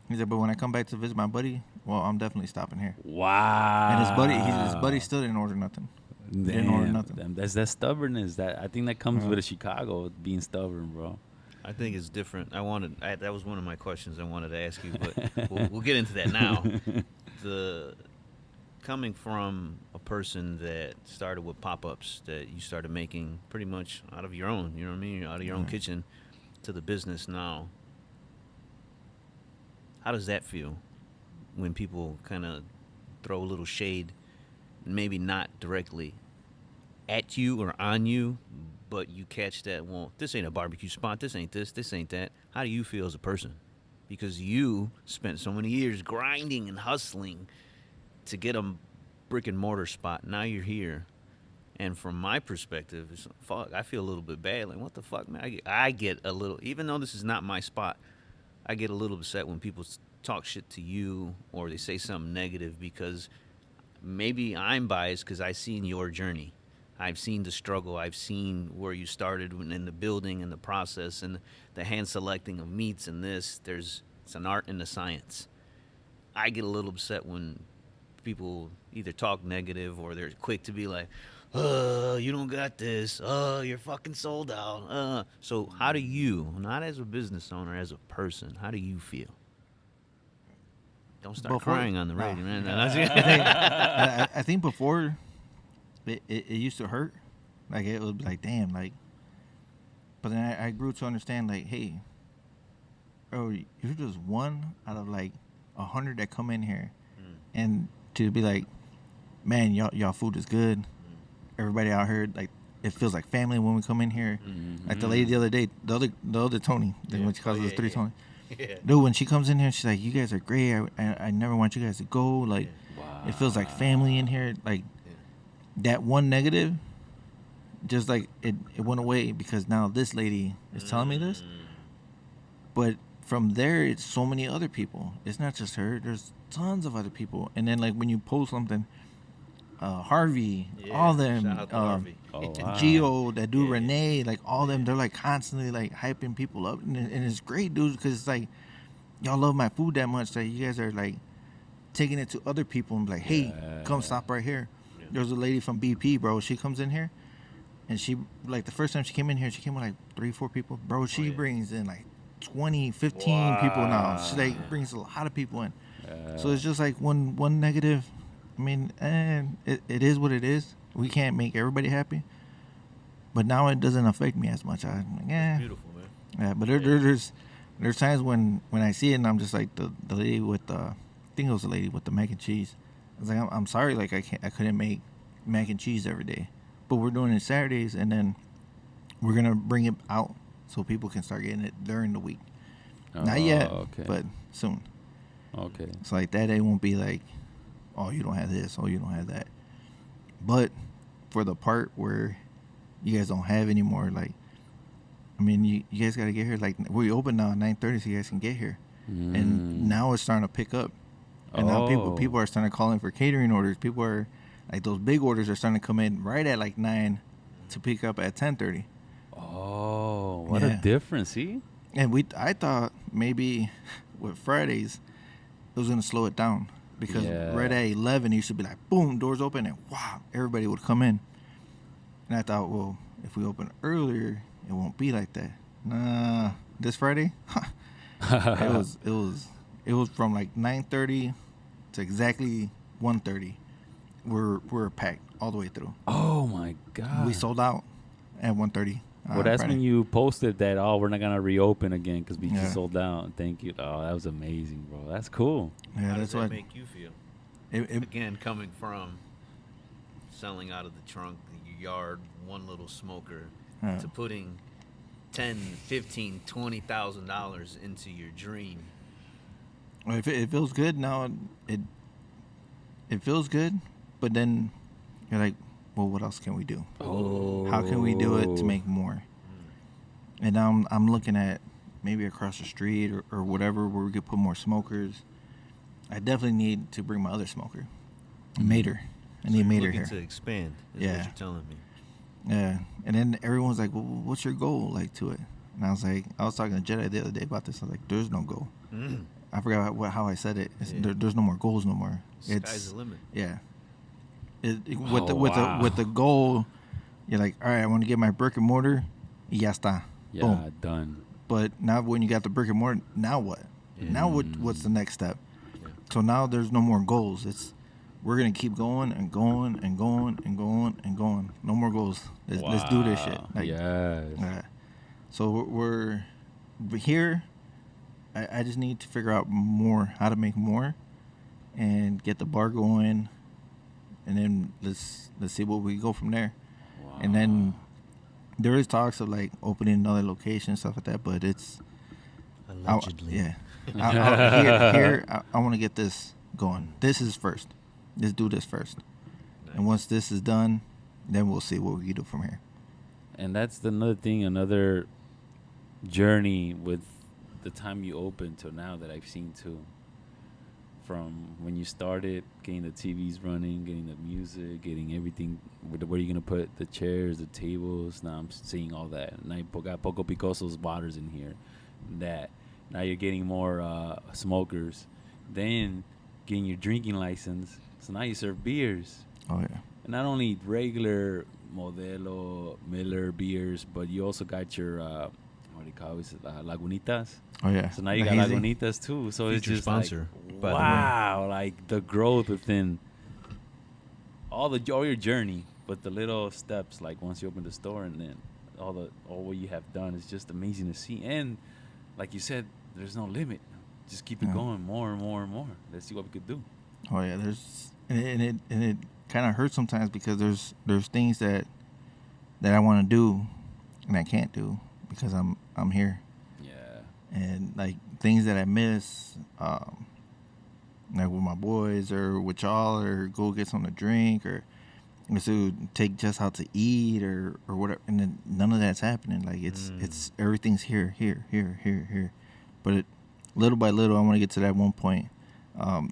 He's like, but when I come back to visit my buddy, well, I'm definitely stopping here. Wow. And his buddy still didn't order nothing. Didn't order nothing. Damn, that's that stubbornness. I think that comes with a Chicago, being stubborn, bro. I think it's different. That was one of my questions I wanted to ask you, but we'll get into that now. Coming from a person that started with pop-ups that you started making pretty much out of your own, you know what I mean, out of your own kitchen, to the business now. How does that feel when people kind of throw a little shade, maybe not directly at you or on you, but you catch that, well, this ain't a barbecue spot, this ain't this ain't that. How do you feel as a person? Because you spent so many years grinding and hustling to get a brick and mortar spot. Now you're here. And from my perspective, it's, fuck, I feel a little bit bad. Like, what the fuck, man? I get a little, even though this is not my spot, I get a little upset when people talk shit to you or they say something negative, because maybe I'm biased because I've seen your journey. I've seen the struggle. I've seen where you started in the building and the process and the hand selecting of meats and this. It's an art and a science. I get a little upset when people either talk negative or they're quick to be like, You don't got this. You're fucking sold out. So how do you, not as a business owner, as a person, how do you feel? Don't start Before- crying on the nah. radio, man. I think before it used to hurt. Like it would be like, damn, like. But then I grew to understand, like, hey, bro, you're just one out of like 100 that come in here, and to be like, man, y'all food is good. Everybody out here, like, it feels like family when we come in here. Like the lady the other day, the other Tony, when she calls us three Tony. Yeah. Dude, when she comes in here, she's like, you guys are great. I never want you guys to go. Like, it feels like family in here. Like, that one negative, just like it went away because now this lady is telling me this. But from there, it's so many other people. It's not just her. There's tons of other people. And then, like, when you post something, Harvey, all them, Shout out to Harvey. Oh, wow. Gio, that dude Renee, like all them, they're like constantly like hyping people up, and it's great, dude, because it's like y'all love my food that much that you guys are like taking it to other people and be like, hey, come stop right here. There's a lady from BP, bro. She comes in here, and she, like, the first time she came in here, she came with like 3-4 people, bro. She brings in like 20, 15 people now. She like brings a lot of people in. So it's just like one negative. I mean, it is what it is. We can't make everybody happy, but now it doesn't affect me as much. I'm like, It's beautiful, man. yeah. But there's times when I see it and I'm just like the lady with the, I think it was the lady with the mac and cheese. I was like, I'm sorry, like I couldn't make mac and cheese every day, but we're doing it Saturdays, and then we're gonna bring it out so people can start getting it during the week. Not yet, but soon. Okay. It's like that day won't be like, oh, you don't have this, oh, you don't have that. But for the part where you guys don't have anymore, like, I mean, you guys got to get here. Like, we open now at 9:30 so you guys can get here. And now it's starting to pick up. And now people are starting to call in for catering orders. People are, like, those big orders are starting to come in right at, like, 9 to pick up at 10:30. Oh, what a difference, see? And I thought maybe with Fridays, it was going to slow it down. Because right at 11, you should be like, boom, doors open, and wow, everybody would come in. And I thought, well, if we open earlier, it won't be like that. Nah, this Friday, it was from like 9:30 to exactly 1:30. We're packed all the way through. Oh my God! We sold out at 1:30. Well, that's Friday. when you posted that. Oh, we're not gonna reopen again because we Yeah. just sold out. Thank you. Oh, that was amazing, bro. That's cool. Yeah, How that's does that what. make you feel? It, Again, coming from selling out of the trunk, your yard, one little smoker, to putting $10,000, $15,000, $20,000 into your dream. If it feels good now, it feels good, but then you're like, well, what else can we do? Oh, How can we do it to make more? And now I'm looking at maybe across the street or whatever where we could put more smokers. I definitely need to bring my other smoker, Mater. I need Mater looking here. to expand, is Yeah. what you're telling me. Yeah, and then everyone's like, well, what's your goal like to it? And I was talking to Jedi the other day about this. I was like, there's no goal. I forgot how I said it. There's no more goals no more. Sky's the limit. Yeah. Wow. With the goal, you're like, all right, I want to get my brick and mortar. Ya está. Yeah, Boom. done. But now when you got the brick and mortar, now what? Now what's the next step? So now there's no more goals. We're gonna keep going and going and going and going and going. No more goals. Let's do this shit. Wow. Yes. So we're here. I just need to figure out more how to make more, and get the bar going, and then let's see what we go from there. Wow. And then there is talks of like opening another location and stuff like that, but it's Allegedly. here I want to get this going. This is first. Let's do this first. Nice. And once this is done, then we'll see what we can do from here. And that's another thing, another journey with the time you opened till now that I've seen too. From when you started, getting the TVs running, getting the music, getting everything, where you're going to put the chairs, the tables. Now I'm seeing all that. Now you got Poco Picoso's waters in here. That. Now you're getting more smokers. Then getting your drinking license. So now you serve beers. Oh yeah. not only regular Modelo Miller beers, but you also got your what do you call it? Lagunitas. Oh yeah. So now you The got hazy. Lagunitas too. So it's Future just sponsor, like, by the way. wow, like the growth within all your journey, but the little steps, like once you open the store, and then all what you have done is just amazing to see. And like you said, there's no limit. Just keep it Yeah. going, more and more and more. Let's see what we could do. Oh yeah. There's and it kind of hurts sometimes because there's things that I want to do and I can't do because I'm here. Yeah. And like things that I miss, like with my boys or with y'all, or go get something to drink, or to take just out to eat, or whatever. And then none of that's happening. Like it's everything's here. But little by little, I want to get to that one point.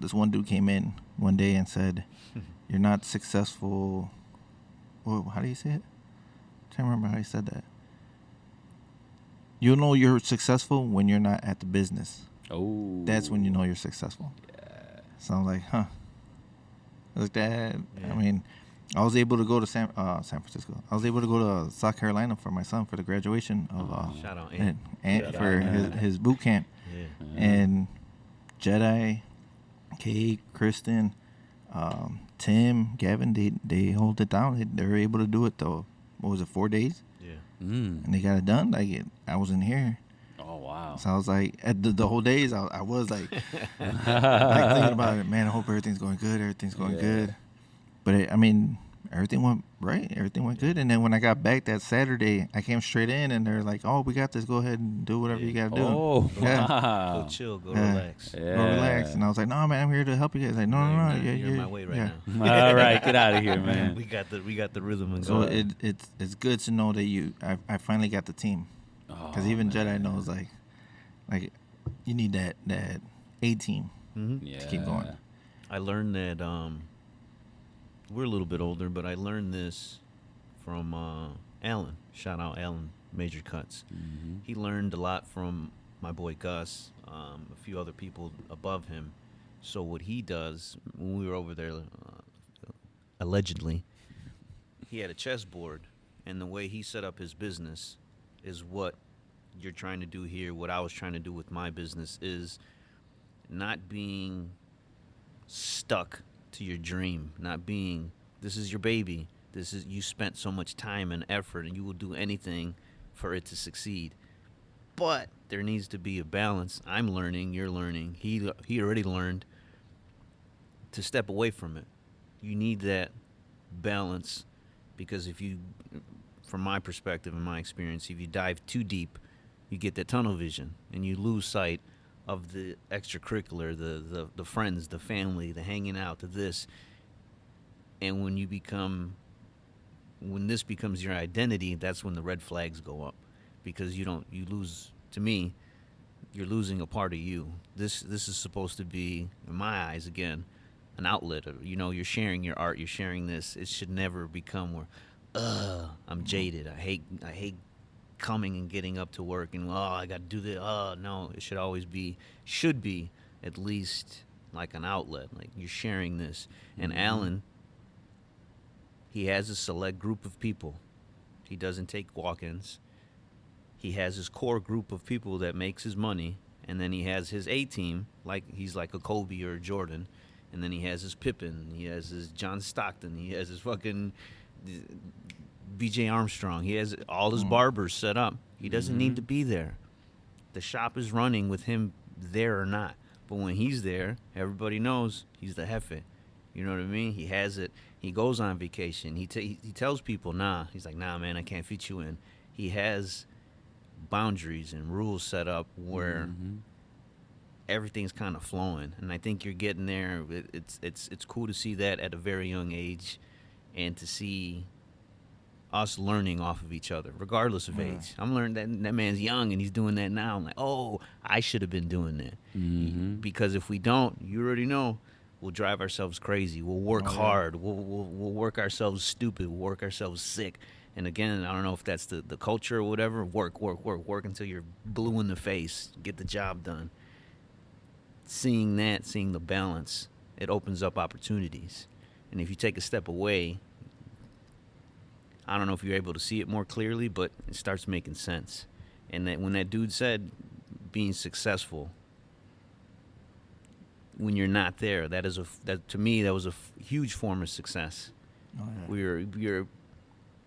This one dude came in one day and said, "You're not successful." Well, how do you say it? I can't remember how he said that. You'll know you're successful when you're not at the business. Oh. That's when you know you're successful. Yeah. So I'm like, huh. Like that. Yeah. I mean, I was able to go to San Francisco. I was able to go to South Carolina for my son for the graduation of Shout out, Ant. Ant Shout for out, his boot camp. Yeah. And Jedi, Kate, Kristen, Tim, Gavin, they hold it down. They were able to do it though. What was it, 4 days? Yeah. And they got it done. Like I wasn't here. Oh wow. So I was like, at the whole days, I was like, like thinking about it. Man, I hope everything's going good. Everything's going Yeah. good. But I mean, everything went right. Everything went good. And then when I got back that Saturday, I came straight in, and they're like, "Oh, we got this. Go ahead and do whatever you got to do. Oh Yeah. wow. Go chill. Go Yeah. relax. Yeah. Go relax." And I was like, "No, man, I'm here to help you guys." Like, no, you're no, not. yeah, You're in my way right yeah. now. All right, get out of here, man. we got the rhythm and So go. it's good to know that I finally got the team, because Oh, even man. Jedi knows like you need that A team Mm-hmm. to keep going. I learned that we're a little bit older, but I learned this from Alan. Shout out Alan, Major Cuts. Mhm. He learned a lot from my boy Gus, a few other people above him. So what he does when we were over there, allegedly, he had a chessboard, and the way he set up his business is what you're trying to do here. What I was trying to do with my business is not being stuck to your dream, not being, this is your baby, this is, you spent so much time and effort and you will do anything for it to succeed. But there needs to be a balance. I'm learning, you're learning, he already learned to step away from it. You need that balance, because if you, from my perspective and my experience, if you dive too deep, you get that tunnel vision and you lose sight of the extracurricular, the friends, the family, the hanging out, the this. And when this becomes your identity, that's when the red flags go up, because you lose, to me, you're losing a part of you. This is supposed to be, in my eyes, again, an outlet. You're sharing your art, you're sharing this. It should never become where, I'm jaded. I hate coming and getting up to work and I got to do this. No, it should be at least like an outlet. Like you're sharing this. And Alan, he has a select group of people. He doesn't take walk-ins. He has his core group of people that makes his money, and then he has his A team, like he's like a Kobe or a Jordan, and then he has his Pippen, he has his John Stockton, he has his fucking BJ Armstrong. He has all his barbers set up. He doesn't need to be there. The shop is running with him there or not. But when he's there, everybody knows he's the jefe. You know what I mean? He has it. He goes on vacation. He tells people, nah. He's like, nah, man, I can't fit you in. He has boundaries and rules set up where everything's kind of flowing. And I think you're getting there. It's cool to see that at a very young age, and to see us learning off of each other, regardless of age. I'm learning that man's young and he's doing that now. I'm like, oh, I should have been doing that. Because if we don't, you already know, we'll drive ourselves crazy. We'll work hard. We'll work ourselves stupid. We'll work ourselves sick. And again, I don't know if that's the culture or whatever. Work until you're blue in the face. Get the job done. Seeing the balance, it opens up opportunities. And if you take a step away, I don't know if you're able to see it more clearly, but it starts making sense. And that when that dude said being successful when you're not there, that to me that was a huge form of success. Oh, yeah. We're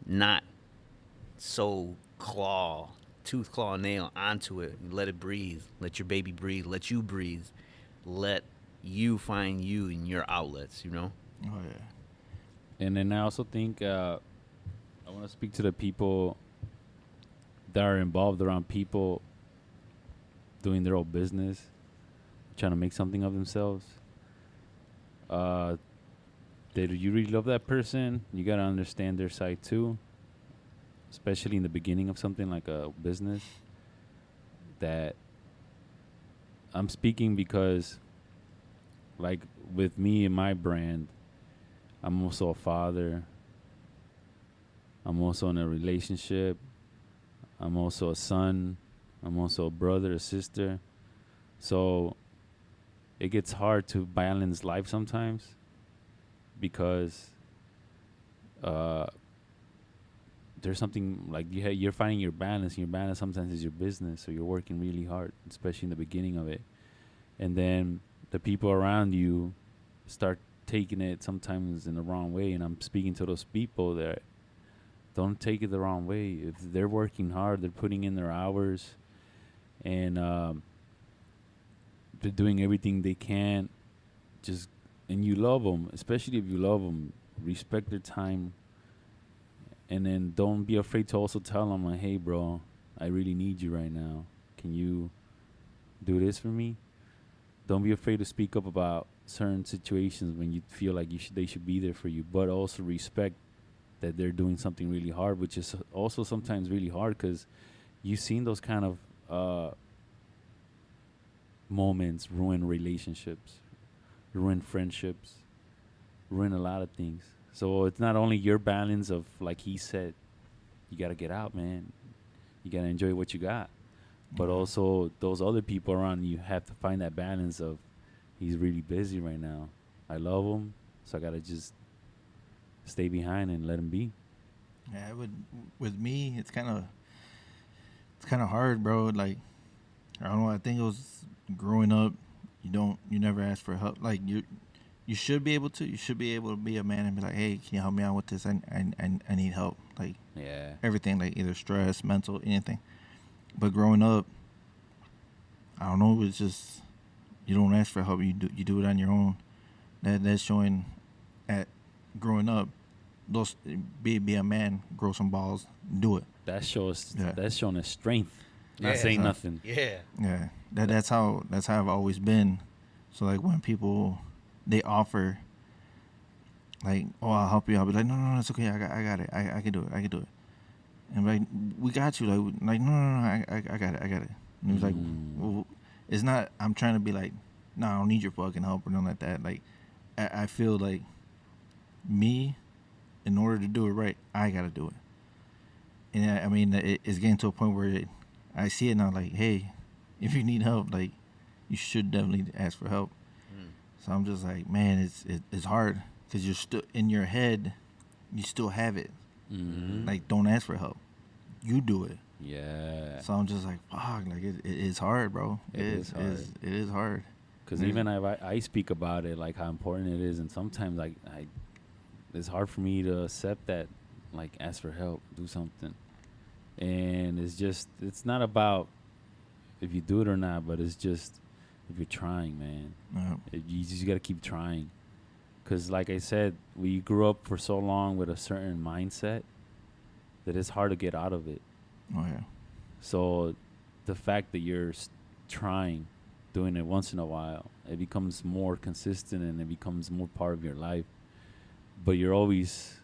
not so tooth claw nail onto it. Let it breathe. Let your baby breathe. Let you breathe. Let you find you in your outlets. You know. Oh yeah. And then I also think I want to speak to the people that are involved around people doing their own business, trying to make something of themselves. That you really love that person, you gotta understand their side too, especially in the beginning of something like a business. That I'm speaking because, like with me and my brand, I'm also a father. I'm also in a relationship. I'm also a son. I'm also a brother, a sister. So it gets hard to balance life sometimes because there's something like you're finding your balance, and your balance sometimes is your business. So you're working really hard, especially in the beginning of it. And then the people around you start taking it sometimes in the wrong way. And I'm speaking to those people that don't take it the wrong way. If they're working hard, they're putting in their hours, and they're doing everything they can. And you love them, especially if you love them, respect their time. And then don't be afraid to also tell them, like, hey, bro, I really need you right now. Can you do this for me? Don't be afraid to speak up about certain situations when you feel like they should be there for you, but also respect that they're doing something really hard, which is also sometimes really hard because you've seen those kind of moments ruin relationships, ruin friendships, ruin a lot of things. So it's not only your balance of, like he said, you got to get out, man. You got to enjoy what you got. But also those other people around you have to find that balance of, he's really busy right now. I love him, so I got to just stay behind and let him be. Yeah, with me, it's kind of hard, bro. Like, I don't know. I think it was growing up. You never ask for help. Like you should be able to. You should be able to be a man and be like, hey, can you help me out with this? I need help. Like, Yeah. everything, like either stress, mental, anything. But growing up, I don't know. It's just you don't ask for help. You do it on your own. That's showing at growing up. Those be a man, grow some balls, do it. That shows. Yeah. That's showing his strength. Not Yeah. saying nothing. Yeah. Yeah, that's how I've always been. So like when people they offer, like, oh, I'll help you, I'll be like, no, it's okay, I got it, I can do it, and like, we got you, like no, I got it. And it was like, well, it's not. I'm trying to be like, no, I don't need your fucking help or nothing like that. Like, I feel like me, in order to do it right, I gotta do it. And I mean, it's getting to a point where I see it now, like, hey, if you need help, like, you should definitely ask for help. So I'm just like, man, it's hard because you're still in your head, you still have it. Like, don't ask for help, you do it. Yeah. So I'm just like, fuck, like it's hard, bro. It is hard. It is hard. Because even I speak about it, like how important it is, and sometimes like it's hard for me to accept that, like, ask for help, do something. And it's not about if you do it or not, but it's just if you're trying, man. You just got to keep trying. Because like I said, we grew up for so long with a certain mindset that it's hard to get out of it. Oh, yeah. So the fact that you're trying, doing it once in a while, it becomes more consistent and it becomes more part of your life. But you're always...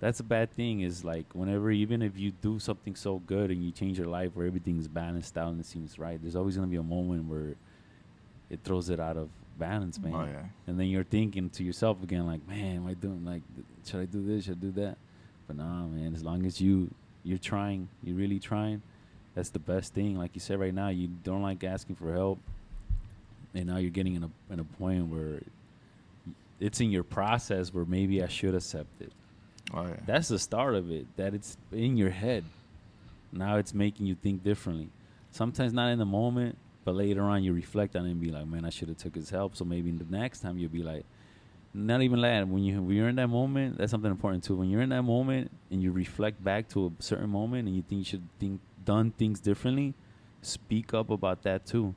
That's a bad thing, is like whenever, even if you do something so good and you change your life where everything's balanced out and it seems right, there's always going to be a moment where it throws it out of balance, man. Oh, yeah. And then you're thinking to yourself again, like, man, am I doing, like, should I do this? Should I do that? But nah, man, as long as you're trying, you're really trying, that's the best thing. Like you said right now, you don't like asking for help. And now you're getting in a point where it's in your process where maybe I should accept it. Oh yeah. That's the start of it. That it's in your head. Now it's making you think differently. Sometimes not in the moment, but later on you reflect on it and be like, man, I should have took his help. So maybe the next time you'll be like, not even that. When you're in that moment, that's something important too. When you're in that moment and you reflect back to a certain moment and you think you should think done things differently, speak up about that too.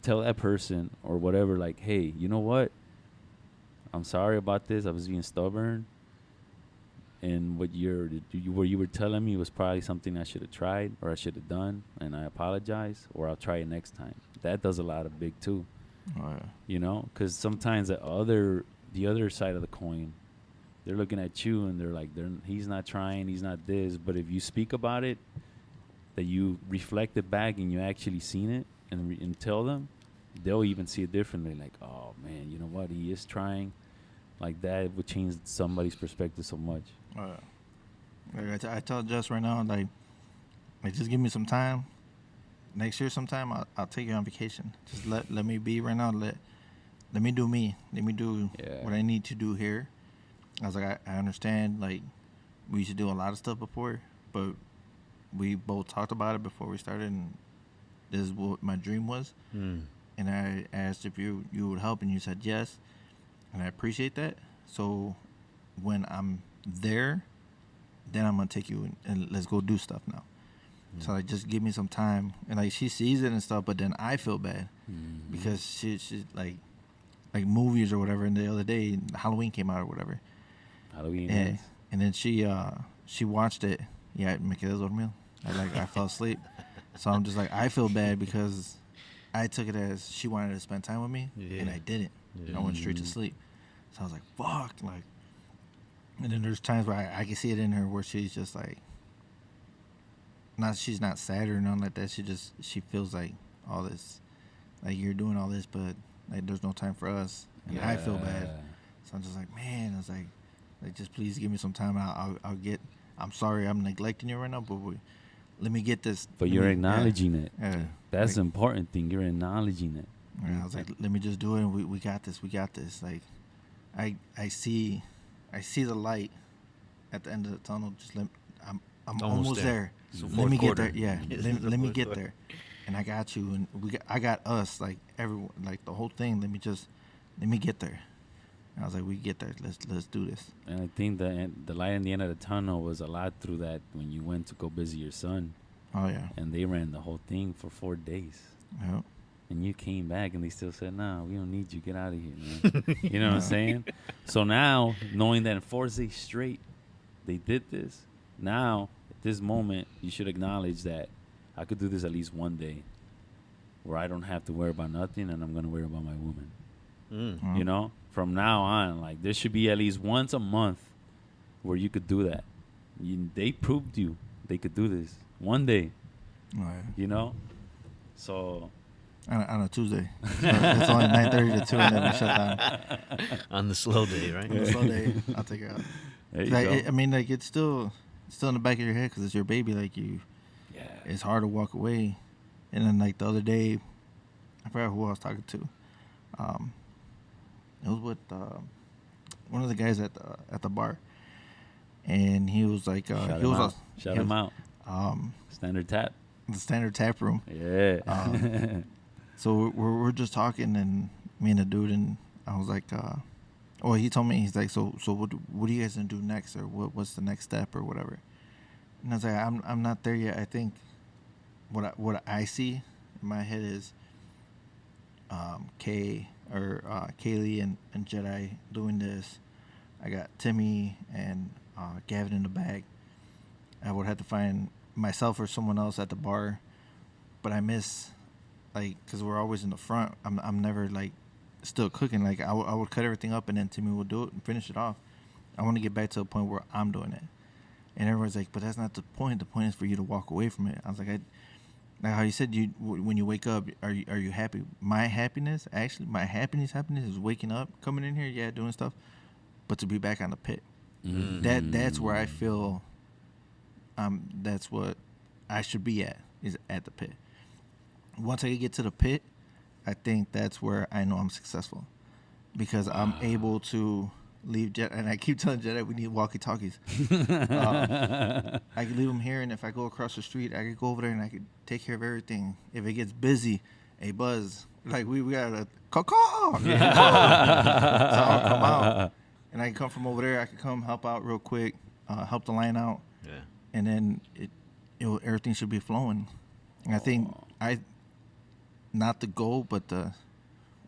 Tell that person or whatever, like, hey, you know what? I'm sorry about this. I was being stubborn. And what you were telling me was probably something I should have tried or I should have done, and I apologize, or I'll try it next time. That does a lot of big too, Oh yeah. you know, because sometimes the other side of the coin, they're looking at you and they're like, he's not trying, he's not this. But if you speak about it, that you reflect it back and you actually seen it and tell them, they'll even see it differently. Like, oh man, you know what, he is trying. Like that would change somebody's perspective so much. Oh yeah. Like I tell Jess right now, like just give me some time. Next year sometime I'll take you on vacation. Just let me be right now. Let me do me. Let me do what I need to do here. I was like, I understand, like, we used to do a lot of stuff before, but we both talked about it before we started, and this is what my dream was. And I asked if you would help, and you said yes, and I appreciate that. So when I'm there, then I'm going to take you and let's go do stuff now. So like, just give me some time. And like, she sees it and stuff, but then I feel bad because she's like movies or whatever. And the other day, Halloween came out or whatever. Halloween. And then she watched it. Yeah, me quedé dormido. I fell asleep. So I'm just like, I feel bad because I took it as she wanted to spend time with me, and I didn't. I went straight to sleep. So I was like, fuck. Like, and then there's times where I can see it in her where she's just like, she's not sad or nothing like that. She feels like all this, like, you're doing all this, but like there's no time for us, and I feel bad. So I'm just like, man, I was like just please give me some time. I'll get. I'm sorry, I'm neglecting you right now, but let me get this. But you're acknowledging it. Yeah, that's the important thing. You're acknowledging it. I was like, let me just do it. And we got this. We got this. Like, I see the light at the end of the tunnel. Just I'm almost there. So let me quarter. get there. Yeah, let me get there. And I got you. And I got us. Like everyone. Like the whole thing. Let me get there. And I was like, we get there. Let's do this. And I think the light in the end of the tunnel was a lot through that when you went to go visit your son. Oh yeah. And they ran the whole thing for 4 days. Yep. And you came back and they still said, "No, we don't need you. Get out of here, man." You know what I'm saying? So now, knowing that in 4 days straight, they did this. Now, at this moment, you should acknowledge that I could do this at least one day, where I don't have to worry about nothing, and I'm gonna worry about my woman. Mm-hmm. You know, from now on, like there should be at least once a month where you could do that. They proved you they could do this one day. Oh, yeah. You know, so. On a Tuesday. It's only 9:30 to 2, and then we shut down. On the slow day, right? On the slow day, I'll take her out. There you Like, go. I mean, like, it's still in the back of your head because it's your baby. Like, Yeah. it's hard to walk away. And then, like, the other day, I forgot who I was talking to. It was with one of the guys at the bar, and he was like, Shout him out. Standard tap. The Standard Tap Room. Yeah. So we're just talking, and me and the dude, and I was like, he told me, he's like, so what are you guys gonna do next, or what's the next step, or whatever? And I was like, I'm not there yet. I think what I see in my head is Kaylee and Jedi doing this. I got Timmy and Gavin in the back. I would have to find myself or someone else at the bar, but I miss, like, because we're always in the front. I'm never like still cooking. Like I would cut everything up and then Timmy would do it and finish it off. I want to get back to a point where I'm doing it, and everyone's like, but that's not the point. The point is for you to walk away from it. I was like, like how you said, when you wake up, are you happy? My happiness is waking up, coming in here, doing stuff, but to be back on the pit. Mm-hmm. That's where I feel. That's what I should be at, is at the pit. Once I get to the pit, I think that's where I know I'm successful, because I'm able to leave Jedi, and I keep telling Jedi we need walkie-talkies. I could leave them here, and if I go across the street, I could go over there and I could take care of everything. If it gets busy, hey Buzz, like we got a caw. So I'll come out, and I can come from over there. I can come help out real quick, help the line out, and then everything should be flowing. And I think not the goal, but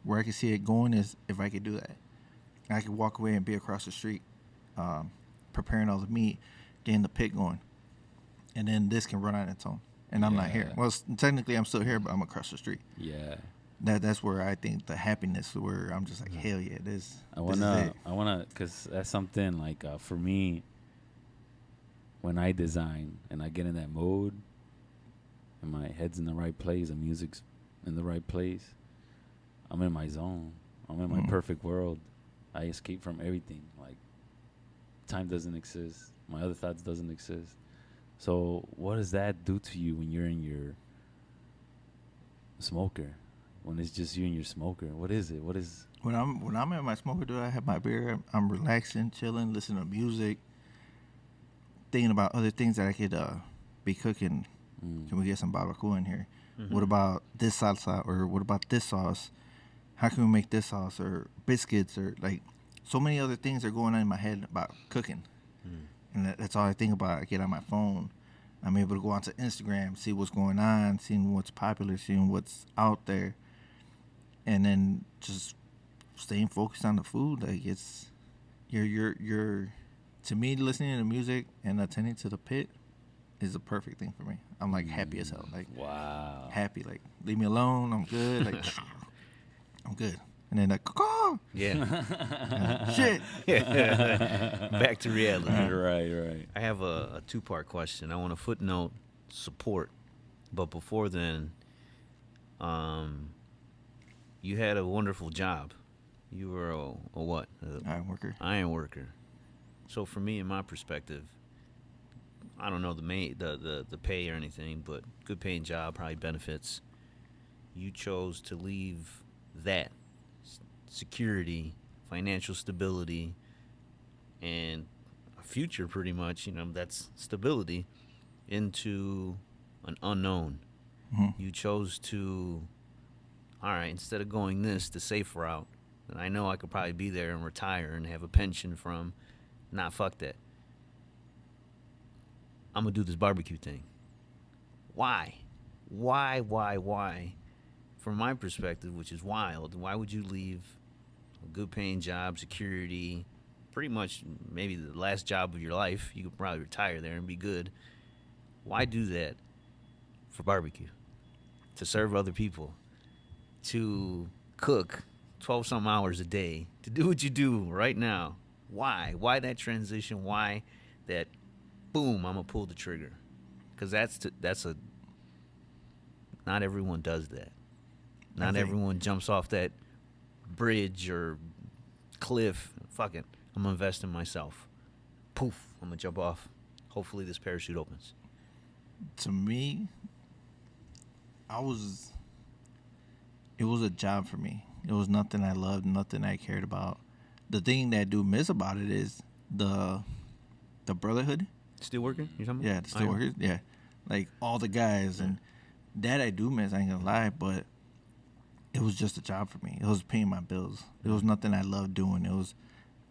where I can see it going is if I could do that. I could walk away and be across the street, preparing all the meat, getting the pit going, and then this can run on its own. And I'm not here. Well, technically I'm still here, but I'm across the street. Yeah. That's where I think the happiness, where I'm just like, hell yeah, this. I wanna, cause that's something like for me. When I design and I get in that mode, and my head's in the right place, the music's in the right place, I'm in my zone. I'm in my perfect world. I escape from everything. Like, time doesn't exist. My other thoughts doesn't exist. So what does that do to you when you're in your smoker? When it's just you and your smoker? What is it? What is... When I'm in my smoker, dude, I have my beer. I'm relaxing, chilling, listening to music, thinking about other things that I could be cooking. Can we get some BBQ in here? What about this salsa? Or what about this sauce? How can we make this sauce? Or biscuits? Or like so many other things are going on in my head about cooking. And that's all I think about. I get on my phone. I'm able to go onto Instagram, see what's going on, seeing what's popular, seeing what's out there. And then just staying focused on the food. Like it's you're to me, listening to music and attending to the pit is the perfect thing for me. I'm like happy as hell. Like wow. Happy. Like leave me alone. I'm good. Like I'm good. And then like caw. Shit. Back to reality. Right. I have a two-part question. I want to footnote support, but before then, you had a wonderful job. You were a what? Iron worker. So for me, in my perspective, I don't know the pay or anything, but good paying job, probably benefits. You chose to leave that security, financial stability, and a future, pretty much. That's stability into an unknown. You chose to, all right, instead of going the safe route, and I know I could probably be there and retire and have a pension from. Nah, fuck that. I'm going to do this barbecue thing. Why? From my perspective, which is wild, why would you leave a good paying job, security, pretty much maybe the last job of your life? You could probably retire there and be good. Why do that for barbecue? To serve other people. To cook 12-some hours a day. To do what you do right now. Why? Why that transition? Why that, boom, I'm going to pull the trigger? Because not everyone does that. Not everyone jumps off that bridge or cliff. Fuck it. I'm going to invest in myself. Poof, I'm going to jump off. Hopefully this parachute opens. To me, it was a job for me. It was nothing I loved, nothing I cared about. The thing that I do miss about it is the brotherhood. Still working? You talking about? Yeah, the still workers. Yeah, like all the guys, and that I do miss. I ain't gonna lie, but it was just a job for me. It was paying my bills. It was nothing I loved doing.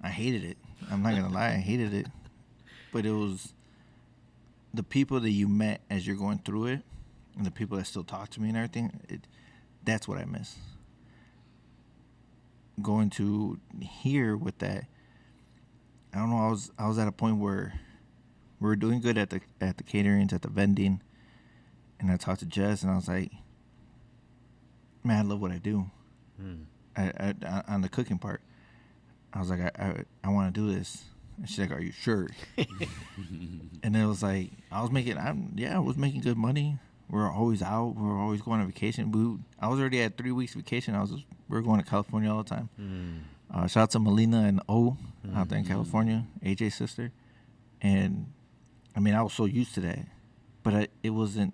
I hated it. I'm not gonna lie, I hated it. But it was the people that you met as you're going through it, and the people that still talk to me and everything. That's what I miss. Going to here with that, I don't know. I was at a point where we were doing good at the caterings, at the vending, and I talked to Jess, and I was like, "Man, I love what I do." I on the cooking part, I was like, "I want to do this." And she's like, "Are you sure?" And it was like I was making good money. We were always out. We were always going on vacation. I was already at 3 weeks vacation. We were going to California all the time. Shout out to Melina and O out there in California, AJ's sister. And I mean, I was so used to that, but it wasn't.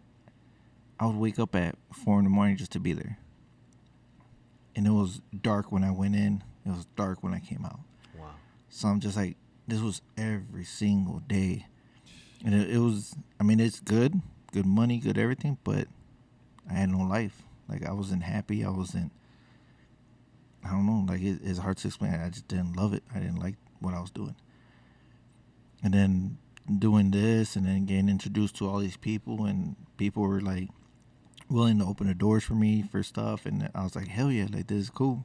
I would wake up at 4 a.m. just to be there. And it was dark when I went in. It was dark when I came out. Wow. So I'm just like, this was every single day, and it was. I mean, it's good money, good everything, but I had no life. Like I wasn't happy. I wasn't. I don't know. Like it's hard to explain. I just didn't love it. I didn't like what I was doing. And then doing this, and then getting introduced to all these people, and people were like willing to open the doors for me for stuff, and I was like, hell yeah, like this is cool.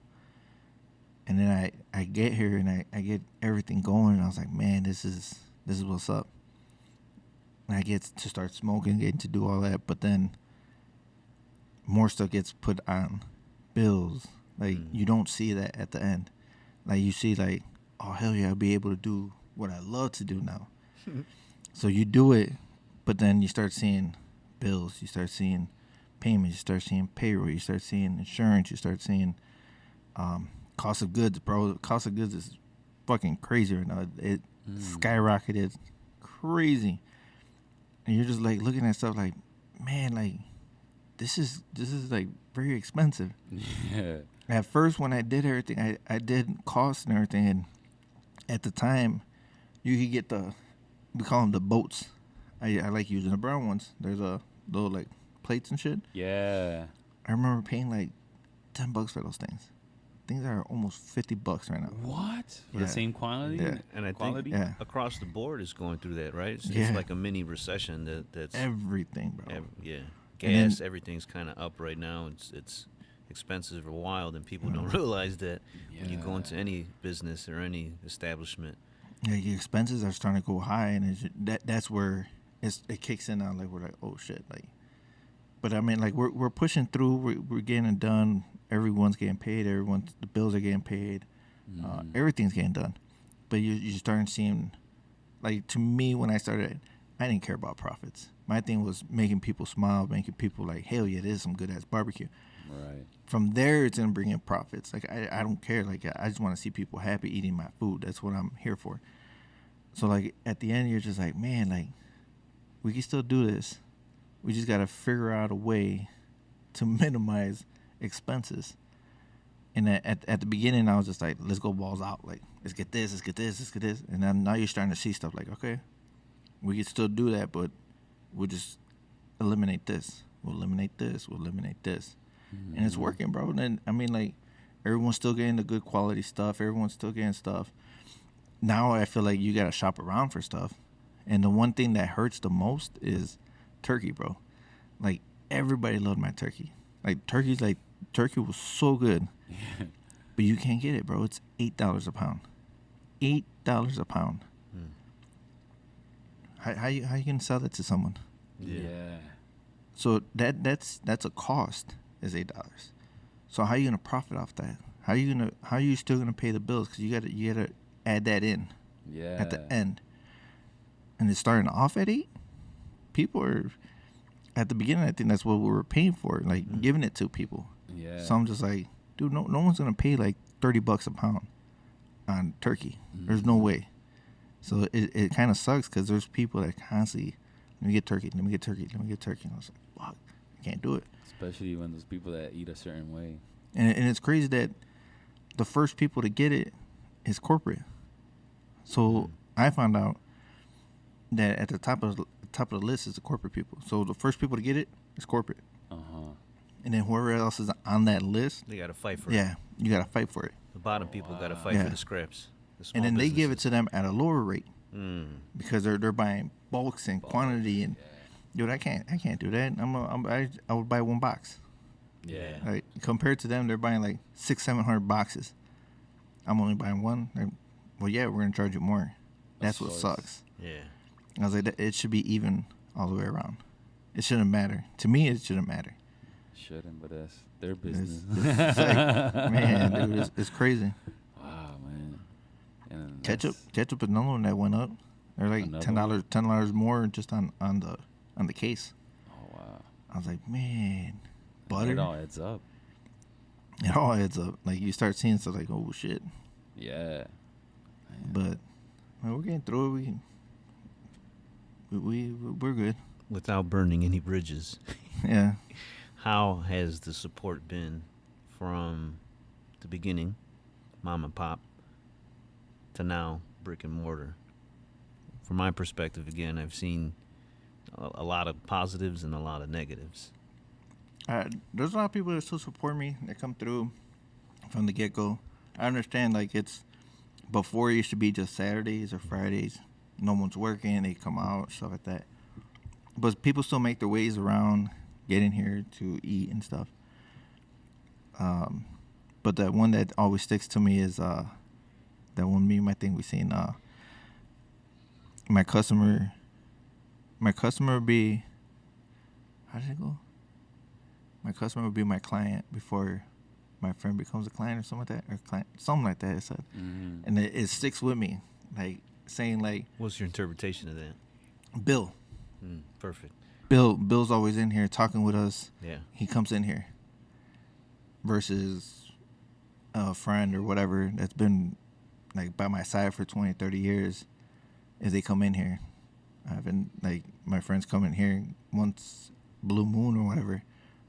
And then I get here and I get everything going, and I was like, man, this is what's up. And I get to start smoking, getting to do all that, but then more stuff gets put on, bills. Like you don't see that at the end. Like you see like, oh hell yeah, I'll be able to do what I love to do now. So you do it, but then you start seeing bills, you start seeing payments, you start seeing payroll, you start seeing insurance, you start seeing cost of goods, bro. Cost of goods is fucking crazy right now. It skyrocketed crazy. And you're just like looking at stuff like, man, like this is like very expensive. Yeah. At first when I did everything, I did costs and everything, and at the time you could get we call them the boats. I like using the brown ones. There's a little like plates and shit. Yeah. I remember paying like $10 for those things. Things are almost $50 right now. What? For Yeah. the same quantity? Yeah. And I Quality? think Yeah. across the board is going through that, right? It's Yeah. like a mini recession that's Everything, bro. yeah. And then- Gas, everything's kind of up right now. It's expensive for a while, and people don't realize that when you go into any business or any establishment. Yeah, your expenses are starting to go high, and that's where it kicks in. Now, like we're like, oh shit, like. But I mean, like we're pushing through. We're getting it done. Everyone's getting paid. The bills are getting paid. Everything's getting done. But you're starting seeing, like to me when I started, I didn't care about profits. My thing was making people smile, making people like, hell yeah, this is some good ass barbecue. Right. From there, it's gonna bring in profits. Like I don't care. Like I just want to see people happy eating my food. That's what I'm here for. So like at the end, you're just like, man, like we can still do this. We just gotta figure out a way to minimize expenses. And at the beginning, I was just like, let's go balls out. Like let's get this, let's get this, let's get this. And then now you're starting to see stuff like, okay, we can still do that, but we'll just eliminate this. We'll eliminate this. We'll eliminate this. And it's working, bro. And I mean, like, everyone's still getting the good quality stuff. Everyone's still getting stuff. Now I feel like you got to shop around for stuff. And the one thing that hurts the most is turkey, bro. Like, everybody loved my turkey. Like, turkey was so good. But you can't get it, bro. It's $8 a pound. $8 a pound. How you going to sell that to someone? Yeah. So that's a cost. Is $8. So how are you gonna profit off that? How are you still gonna pay the bills? Because you gotta add that in. Yeah. At the end. And it's starting off at 8. People are at the beginning. I think that's what we were paying for, like giving it to people. Yeah. So I'm just like, dude, no one's gonna pay like $30 a pound on turkey. There's no way. So it kind of sucks because there's people that constantly, let me get turkey. And I was like, fuck, I can't do it. Especially when there's people that eat a certain way. And it's crazy that the first people to get it is corporate. So I found out that at the top of the list is the corporate people. So the first people to get it is corporate. And then whoever else is on that list, They got to fight for it. yeah, you got to fight for it. The bottom people got to fight Yeah. for the scraps. The And then small they give it businesses. to them at a lower rate Mm. because they're buying bulks and quantity. And dude, I can't do that. I would buy one box. Yeah. Like compared to them, they're buying like 600-700 boxes. I'm only buying one. Like, well, yeah, we're gonna charge you more. That's what sucks. Yeah. I was like, it should be even all the way around. It shouldn't matter. To me, it shouldn't matter. Shouldn't, but that's their It's, business. it's like, man, dude, it's crazy. Wow, man. And Ketchup that's- is another one that went up. They're like Another $10 more just on the case. Oh wow. I was like, man, And butter. it all adds up. It all adds up. Like you start seeing stuff like, oh shit. Yeah. But man, we're getting through it. We're good. Without burning any bridges. Yeah. How has the support been from the beginning, mom and pop, to now brick and mortar. From my perspective, again, I've seen a lot of positives and a lot of negatives. There's a lot of people that still support me that come through from the get-go. I understand, like, it's before it used to be just Saturdays or Fridays. No one's working, they come out, stuff like that. But people still make their ways around, get in here to eat and stuff. But the one that always sticks to me is that one meme I think we seen. My customer would be, how did it go? My customer would be my client before my friend becomes a client or something like that, or client, something like that. It said, and it sticks with me, like saying like, What's your interpretation of that? Bill. Perfect. Bill's always in here talking with us. Yeah. He comes in here. Versus a friend or whatever that's been like by my side for 20, 30 years. If they come in here, I've been like my friends come in here once blue moon or whatever,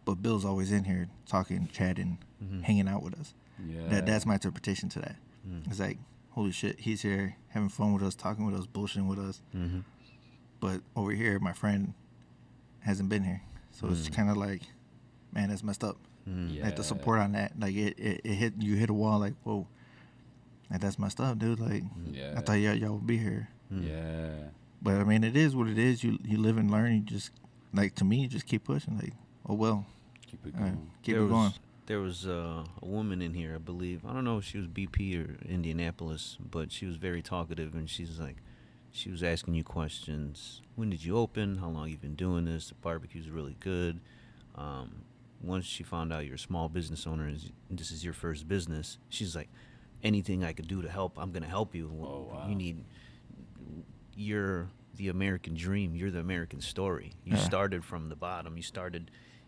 but Bill's always in here talking, chatting, hanging out with us. Yeah. That's my interpretation to that. It's like, holy shit, he's here having fun with us, talking with us, bullshitting with us. But over here, my friend hasn't been here, so it's kind of like, man, that's messed up. Yeah. Like the support on that, like it hit a wall. Like, whoa, like that's messed up, dude. Like, I thought y'all would be here. Yeah. But I mean, it is what it is. You live and learn. You just, like, to me, you just keep pushing. Like, oh well, Keep it going. keep it going. There was a woman in here, I believe. I don't know if she was BP or Indianapolis, but she was very talkative, and she's like, she was asking you questions. When did you open? How long you been doing this? The barbecue's really good. Once she found out you're a small business owner and this is your first business, she's like, anything I could do to help, I'm gonna help you. Oh, wow. You're the American dream. You're the American story. You started from the bottom.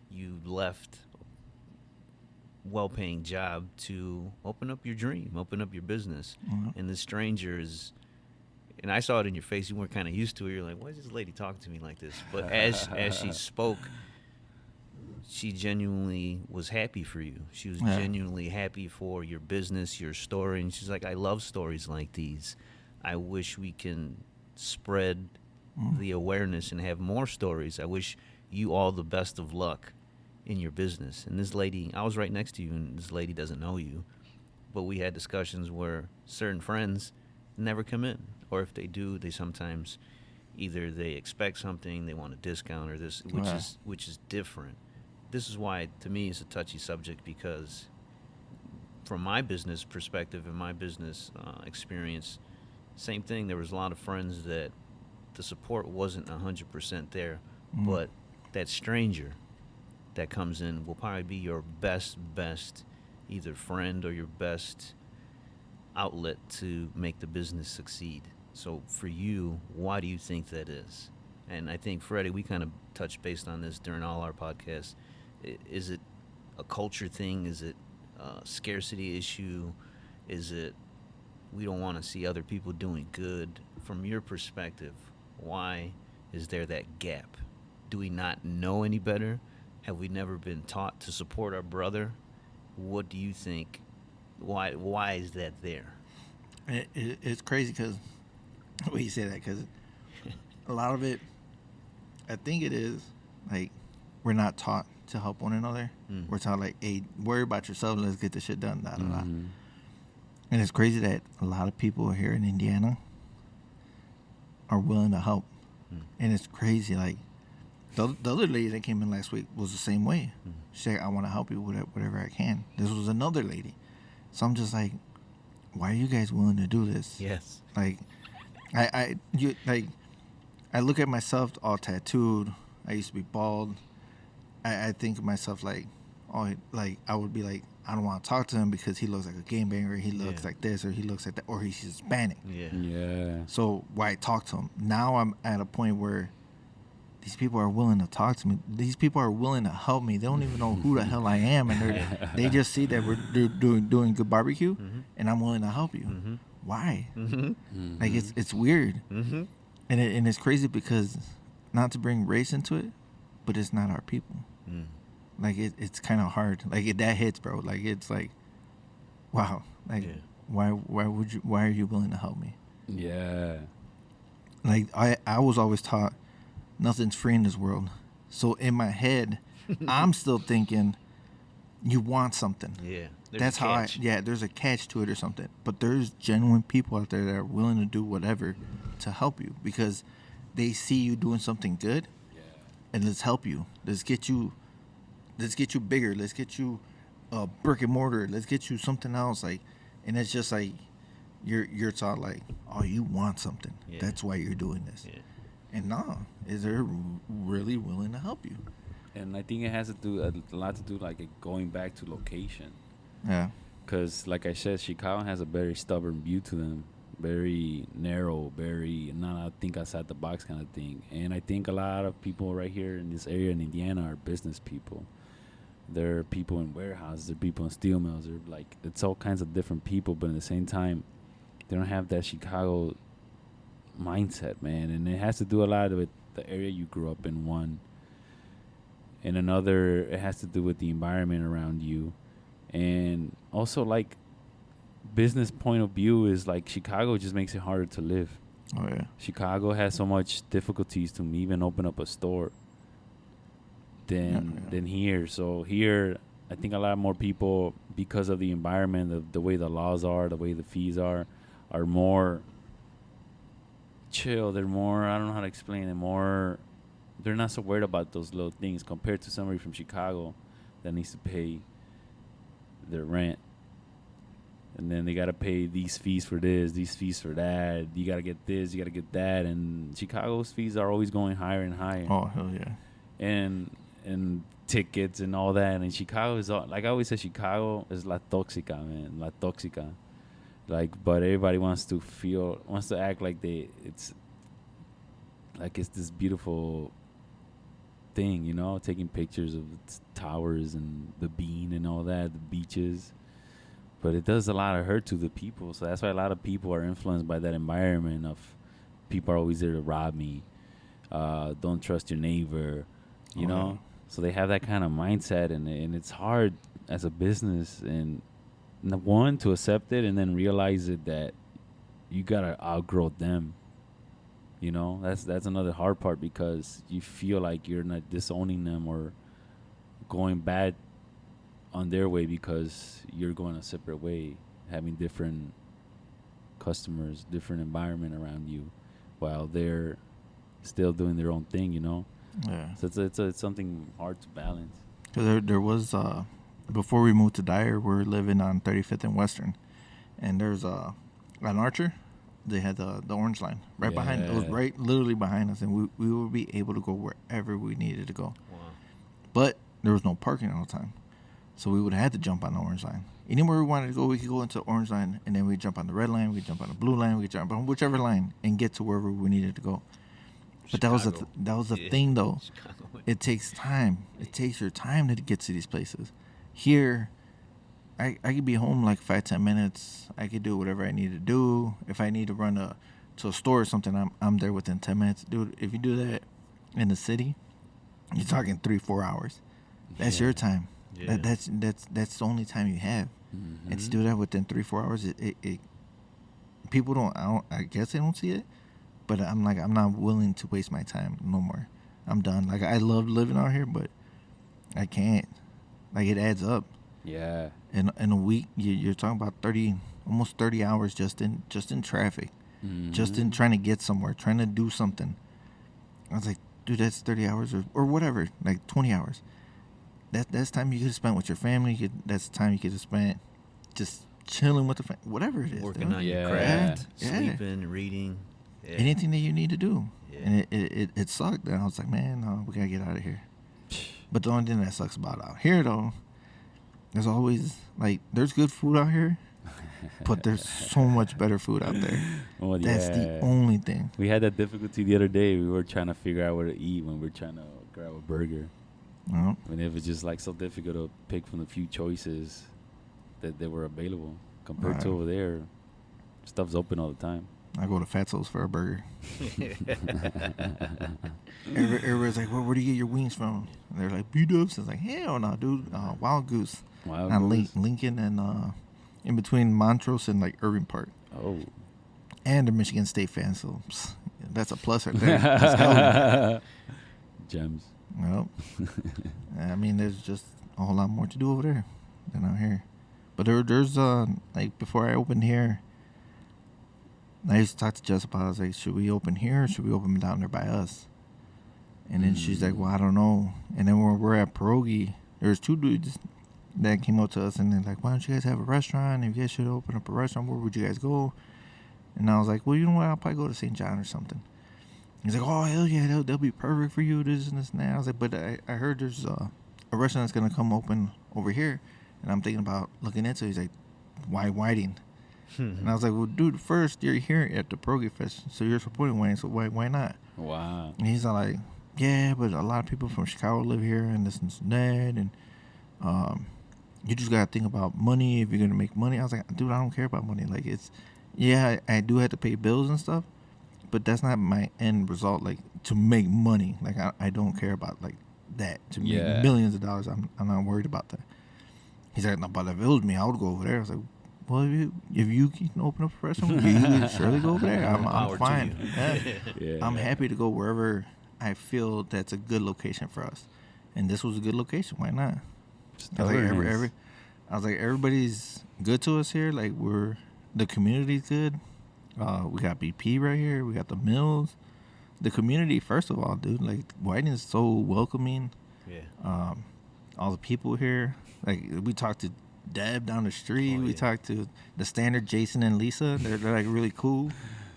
You left well-paying job to open up your dream, open up your business. And the stranger is, and I saw it in your face, you weren't kind of used to it. You're like, why is this lady talking to me like this? But as she spoke, she genuinely was happy for you. She was genuinely happy for your business, your story. And she's like, I love stories like these. I wish we can spread the awareness and have more stories. I wish you all the best of luck in your business. And this lady, I was right next to you, and this lady doesn't know you. But we had discussions where certain friends never come in. Or if they do, they sometimes either they expect something, they want a discount or this, which is different. This is why, to me, it's a touchy subject, because from my business perspective and my business experience, same thing. There was a lot of friends that the support wasn't 100% there, but that stranger that comes in will probably be your best either friend or your best outlet to make the business succeed. So for you, why do you think that is? And I think, Freddie, we kind of touched based on this during all our podcasts. Is it a culture thing? Is it a scarcity issue? Is it we don't want to see other people doing good? From your perspective, why is there that gap? Do we not know any better? Have we never been taught to support our brother? What do you think? Why is that there? It's crazy because when you say that, because a lot of it, I think it is like we're not taught to help one another. We're taught like, hey, worry about yourself, let's get this shit done. And it's crazy that a lot of people here in Indiana are willing to help. And it's crazy. Like the other lady that came in last week was the same way. She said, I want to help you with whatever I can. This was another lady. So I'm just like, why are you guys willing to do this? Yes. Like, I look at myself all tattooed. I used to be bald. I think of myself like, oh, like I would be like, I don't want to talk to him because he looks like a gangbanger. He looks like this, or he looks like that, or he's Hispanic. Yeah. So why talk to him? Now I'm at a point where these people are willing to talk to me. These people are willing to help me. They don't even know who the hell I am, and they just see that we're doing good barbecue, and I'm willing to help you. Why? Like it's weird, and it's crazy because, not to bring race into it, but it's not our people. Like it's kind of hard. Like that hits, bro. Like it's like, wow. Like why are you willing to help me? Yeah. Like I was always taught nothing's free in this world. So in my head, I'm still thinking you want something. Yeah. That's how there's a catch to it or something. But there's genuine people out there that are willing to do whatever to help you because they see you doing something good and let's help you. Let's get you bigger. Let's get you a brick and mortar. Let's get you something else. Like, and it's just like you're taught like, oh, you want something. Yeah. That's why you're doing this. Yeah. And no, is they're really willing to help you. And I think it has to do a lot to do like going back to location. Yeah. Because, like I said, Chicago has a very stubborn view to them, very narrow, very not think outside the box kind of thing. And I think a lot of people right here in this area in Indiana are business people. There are people in warehouses, there are people in steel mills. They're like, it's all kinds of different people, but at the same time, they don't have that Chicago mindset, man. And it has to do a lot with the area you grew up in, one. And another, it has to do with the environment around you. And also, like, business point of view is like Chicago just makes it harder to live. Oh yeah. Chicago has so much difficulties to even open up a store than here. So here, I think a lot more people, because of the environment, the way the laws are, the way the fees are more chill. They're more, I don't know how to explain it, more, they're not so worried about those little things compared to somebody from Chicago that needs to pay their rent. And then they got to pay these fees for this, these fees for that. You got to get this, you got to get that. And Chicago's fees are always going higher and higher. Oh, hell yeah. And tickets and all that. And Chicago is, like I always say, Chicago is la tóxica, man. La tóxica. Like, but everybody wants to act like it's this beautiful thing, you know, taking pictures of towers and the bean and all that, the beaches. But it does a lot of hurt to the people. So that's why a lot of people are influenced by that environment of people are always there to rob me. Don't trust your neighbor, you know? So they have that kind of mindset, and it's hard as a business, and one, to accept it and then realize it that you got to outgrow them. You know, that's another hard part because you feel like you're not disowning them or going bad on their way because you're going a separate way, having different customers, different environment around you, while they're still doing their own thing, you know? Yeah. So it's something hard to balance. Because there was, before we moved to Dyer, we're living on 35th and Western. And there's an Archer. They had the orange line right behind. It was literally behind us. And we would be able to go wherever we needed to go. Wow. But there was no parking all the time. So we would have had to jump on the orange line. Anywhere we wanted to go, we could go into the orange line, and then we'd jump on the red line, we'd jump on the blue line, we'd jump on whichever line and get to wherever we needed to go. But that was the thing, though. Chicago. It takes time. It takes your time to get to these places. Here, I could be home like 5-10 minutes. I could do whatever I need to do. If I need to run to a store or something, I'm there within 10 minutes. Dude, if you do that in the city, you're talking 3-4 hours. That's your time. Yeah. That's the only time you have. Mm-hmm. And to do that within 3-4 hours, it people don't. I guess they don't see it, but I'm not willing to waste my time no more. I'm done. Like, I love living out here, but I can't. Like, it adds up. Yeah. In a week, you're talking about almost 30 hours just in traffic, just in trying to get somewhere, trying to do something. I was like, dude, that's 30 hours or whatever, like 20 hours. That's time you could have spent with your family. That's time you could have spent just chilling with the family, whatever it is. Working on your craft, sleeping, reading. Yeah. Anything that you need to do. Yeah. And it sucked. And I was like, man, no, we got to get out of here. But the only thing that sucks about out here, though, there's always, like, there's good food out here, but there's so much better food out there. Well, that's the only thing. We had that difficulty the other day. We were trying to figure out where to eat when we were trying to grab a burger. Oh. And it was just like so difficult to pick from the few choices that were available compared to over there. Stuff's open all the time. I go to Fatso's for a burger. Everybody's like, where do you get your wings from? And they're like, B-dubs. I was like, hell no, dude. Wild Goose. Lincoln in between Montrose and like Irving Park. Oh. And a Michigan State fan, so that's a plus right there. Let's go. Gems. Well, I mean, there's just a whole lot more to do over there than out here. But there's like before I opened here, I used to talk to Jess about it. I was like, should we open here or should we open down there by us? And then she's like, well, I don't know. And then when we're at Pierogi, there's two dudes that came up to us and they're like, why don't you guys have a restaurant? If you guys should open up a restaurant, where would you guys go? And I was like, well, you know what? I'll probably go to St. John or something. He's like, oh, hell yeah, that'll be perfect for you, this and this and that. I was like, but I heard there's a restaurant that's going to come open over here. And I'm thinking about looking into it. He's like, why Whiting? And I was like, well, dude, first, you're here at the Pierogi Fest, so you're supporting Whiting, so why not? Wow. And he's like, yeah, but a lot of people from Chicago live here and this and that, and you just got to think about money if you're going to make money. I was like, dude, I don't care about money. Like, it's, yeah, I do have to pay bills and stuff, but that's not my end result, like, to make money. Like, I don't care about, like, that. To make millions of dollars, I'm not worried about that. He's like, no, but if it was me, I would go over there. I was like, well, if you can open up a restaurant, you can surely go over there. I'm fine. Yeah. I'm happy to go wherever I feel that's a good location for us. And this was a good location. Why not? I was like, everybody's good to us here. Like, the community's good. We got BP right here. We got the mills. The community, first of all, dude. Like, Whiting is so welcoming. Yeah. All the people here. Like, we talked to Deb down the street. We talked to the standard Jason and Lisa. They're like really cool.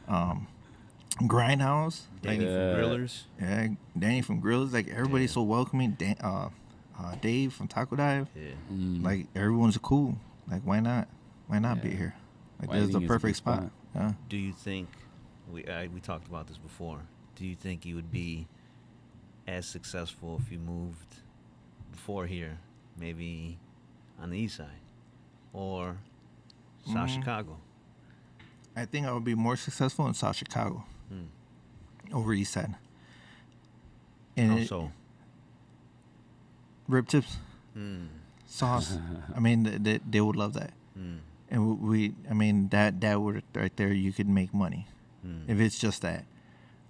Grindhouse. Danny from Grillers. Yeah, Danny from Grillers. Like, everybody's so welcoming. Dave from Taco Dive. Yeah. Like, everyone's cool. Like, why not? Why not be here? Like, this is the perfect spot. Yeah. Do you think we talked about this before? Do you think you would be as successful if you moved before here, maybe on the east side or South Chicago? I think I would be more successful in South Chicago over east side. And How so? Rib tips, sauce. I mean, they would love that. And I mean, that would right there, you could make money if it's just that.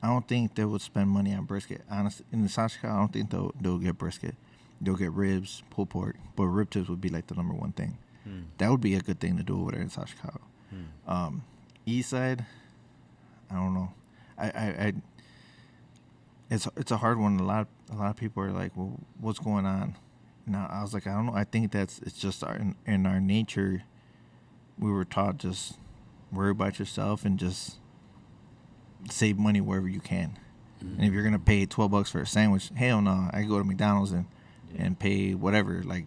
I don't think they would spend money on brisket. Honestly, in the South Chicago, I don't think they'll get brisket. They'll get ribs, pulled pork, but rib tips would be like the number one thing. That would be a good thing to do over there in South Chicago. East side, I don't know. It's a hard one. A lot of people are like, well, what's going on? Now I was like, I don't know. I think it's just in our nature. We were taught just worry about yourself and just save money wherever you can. And if you're gonna pay $12 for a sandwich, hell no. I go to McDonald's and pay whatever. Like,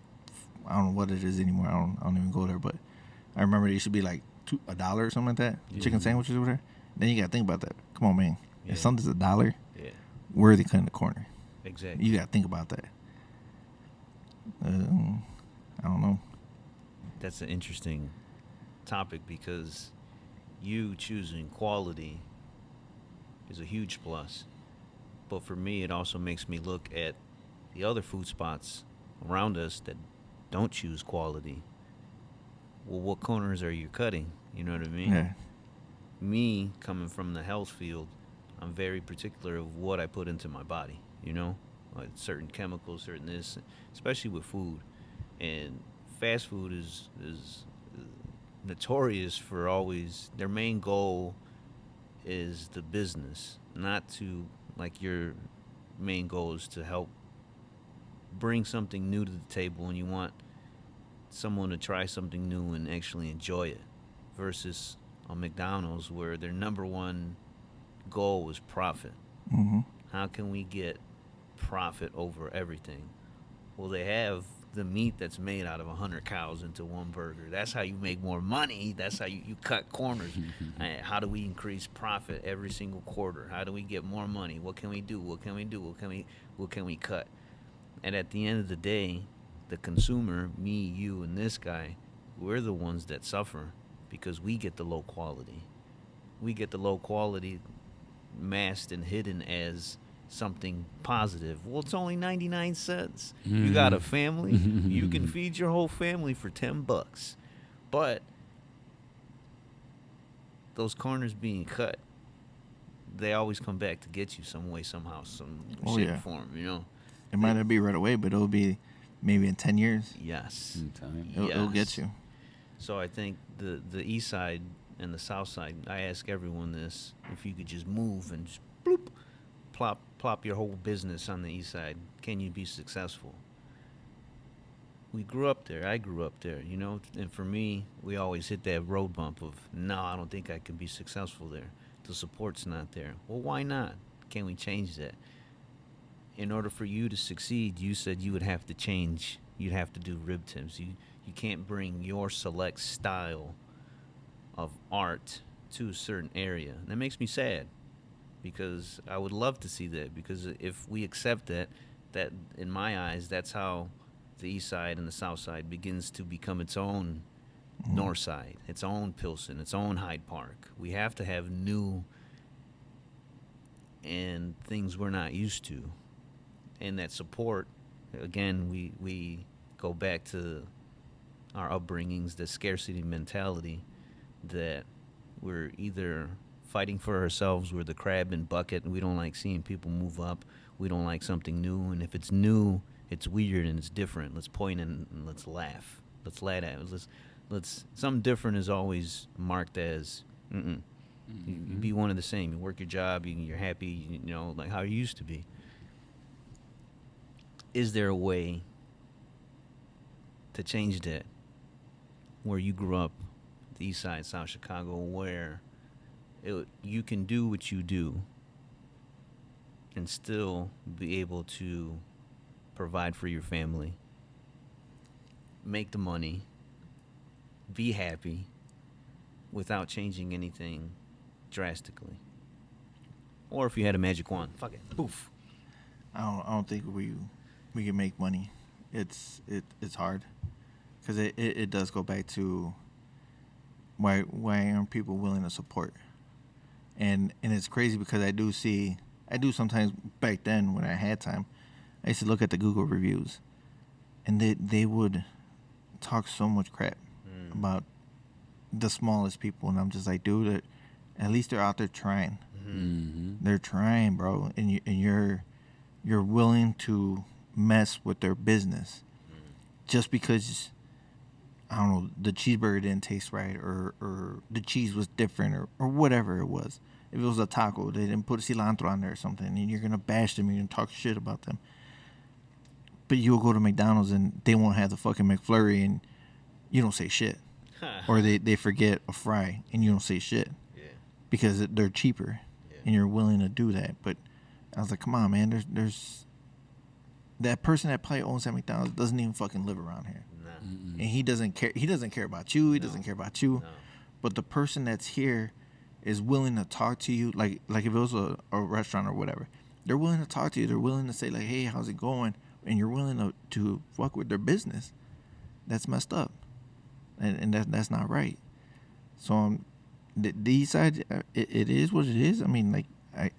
I don't know what it is anymore. I don't even go there. But I remember it used to be like $1 or something like that. Chicken sandwiches over there. Then you gotta think about that. Come on, man. If something's $1, where are they cutting the corner? Exactly. You gotta think about that. I don't know. That's an interesting topic because you choosing quality is a huge plus. But for me, it also makes me look at the other food spots around us that don't choose quality. Well, what corners are you cutting? You know what I mean? Yeah. Me, coming from the health field, I'm very particular of what I put into my body, you know? Like certain chemicals, certain this, especially with food. And fast food is notorious for always, their main goal is the business, not to, like, your main goal is to help bring something new to the table, and you want someone to try something new and actually enjoy it, versus a McDonald's where their number one goal is profit. How can we get profit over everything? Well, they have the meat that's made out of 100 cows into one burger. That's how you make more money. That's how you cut corners. How do we increase profit every single quarter? How do we get more money? What can we do? What can we do? What can we cut? And at the end of the day, the consumer, me, you, and this guy, we're the ones that suffer because we get the low quality. We get the low quality masked and hidden as something positive. Well, it's only 99 cents. You got a family, you can feed your whole family for $10. But those corners being cut, they always come back to get you some way, somehow, some Oh, shape, yeah. form. You know. It might not be right away, but it'll be maybe in 10 years. Yes. In time. It'll get you. So I think the east side and the south side, I ask everyone this: if you could just move and just bloop, plop your whole business on the east side, can you be successful? We grew up there. I grew up there, you know. And for me, we always hit that road bump of, no, I don't think I can be successful there. The support's not there. Well, why not? Can we change that? In order for you to succeed, you said you would have to change. You'd have to do rib tips. You can't bring your select style of art to a certain area. And that makes me sad, because I would love to see that. Because if we accept that in my eyes, that's how the east side and the south side begins to become its own north side, its own Pilsen, its own Hyde Park. We have to have new and things we're not used to. And that support, again, we go back to our upbringings, the scarcity mentality, that we're either fighting for ourselves, we're the crab in bucket, and we don't like seeing people move up. We don't like something new, and if it's new, it's weird and it's different. Let's point and let's laugh. Let's laugh at it. Let's something different is always marked as You be one of the same. You work your job, you're happy, you know, like how you used to be. Is there a way to change that, where you grew up, the east side, South Chicago, where you can do what you do and still be able to provide for your family, make the money, be happy, without changing anything drastically? Or if you had a magic wand, fuck it, poof. I don't think we can make money. It's hard, because it does go back to why aren't people willing to support? And it's crazy, because I do sometimes, back then when I had time, I used to look at the Google reviews, and they would talk so much crap about the smallest people, and I'm just like, dude, at least they're out there trying. They're trying, bro, and you're willing to mess with their business just because, I don't know, the cheeseburger didn't taste right, or the cheese was different, or whatever it was. If it was a taco, they didn't put cilantro on there or something, and you're gonna bash them, you're gonna talk shit about them. But you'll go to McDonald's and they won't have the fucking McFlurry, and you don't say shit. Or they forget a fry and you don't say shit. Yeah. Because they're cheaper, and you're willing to do that. But I was like, come on, man. There's that person that probably owns that McDonald's doesn't even fucking live around here. Nah. And he doesn't care. He doesn't care about you. He doesn't care about you. No. But the person that's here is willing to talk to you, like if it was a restaurant or whatever. They're willing to talk to you. They're willing to say, like, hey, how's it going? And you're willing to fuck with their business. That's messed up. And that's not right. So the east side, it is what it is. I mean, like,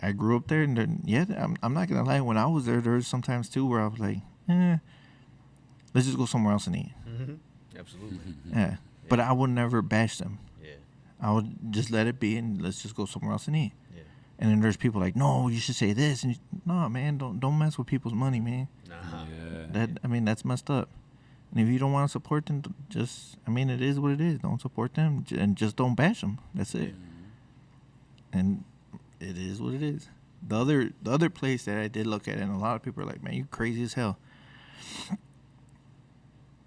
I grew up there, and I'm not gonna lie. When I was there was sometimes too where I was like, let's just go somewhere else and eat. Absolutely. Yeah. But I would never bash them. Yeah. I would just let it be, and let's just go somewhere else and eat. Yeah. And then there's people like, no, you should say this, and no, man, don't mess with people's money, man. Nah. Yeah. That's messed up. And if you don't want to support them, it is what it is. Don't support them, and just don't bash them. That's it. And it is what it is. The other place that I did look at, and a lot of people are like, man, you crazy as hell.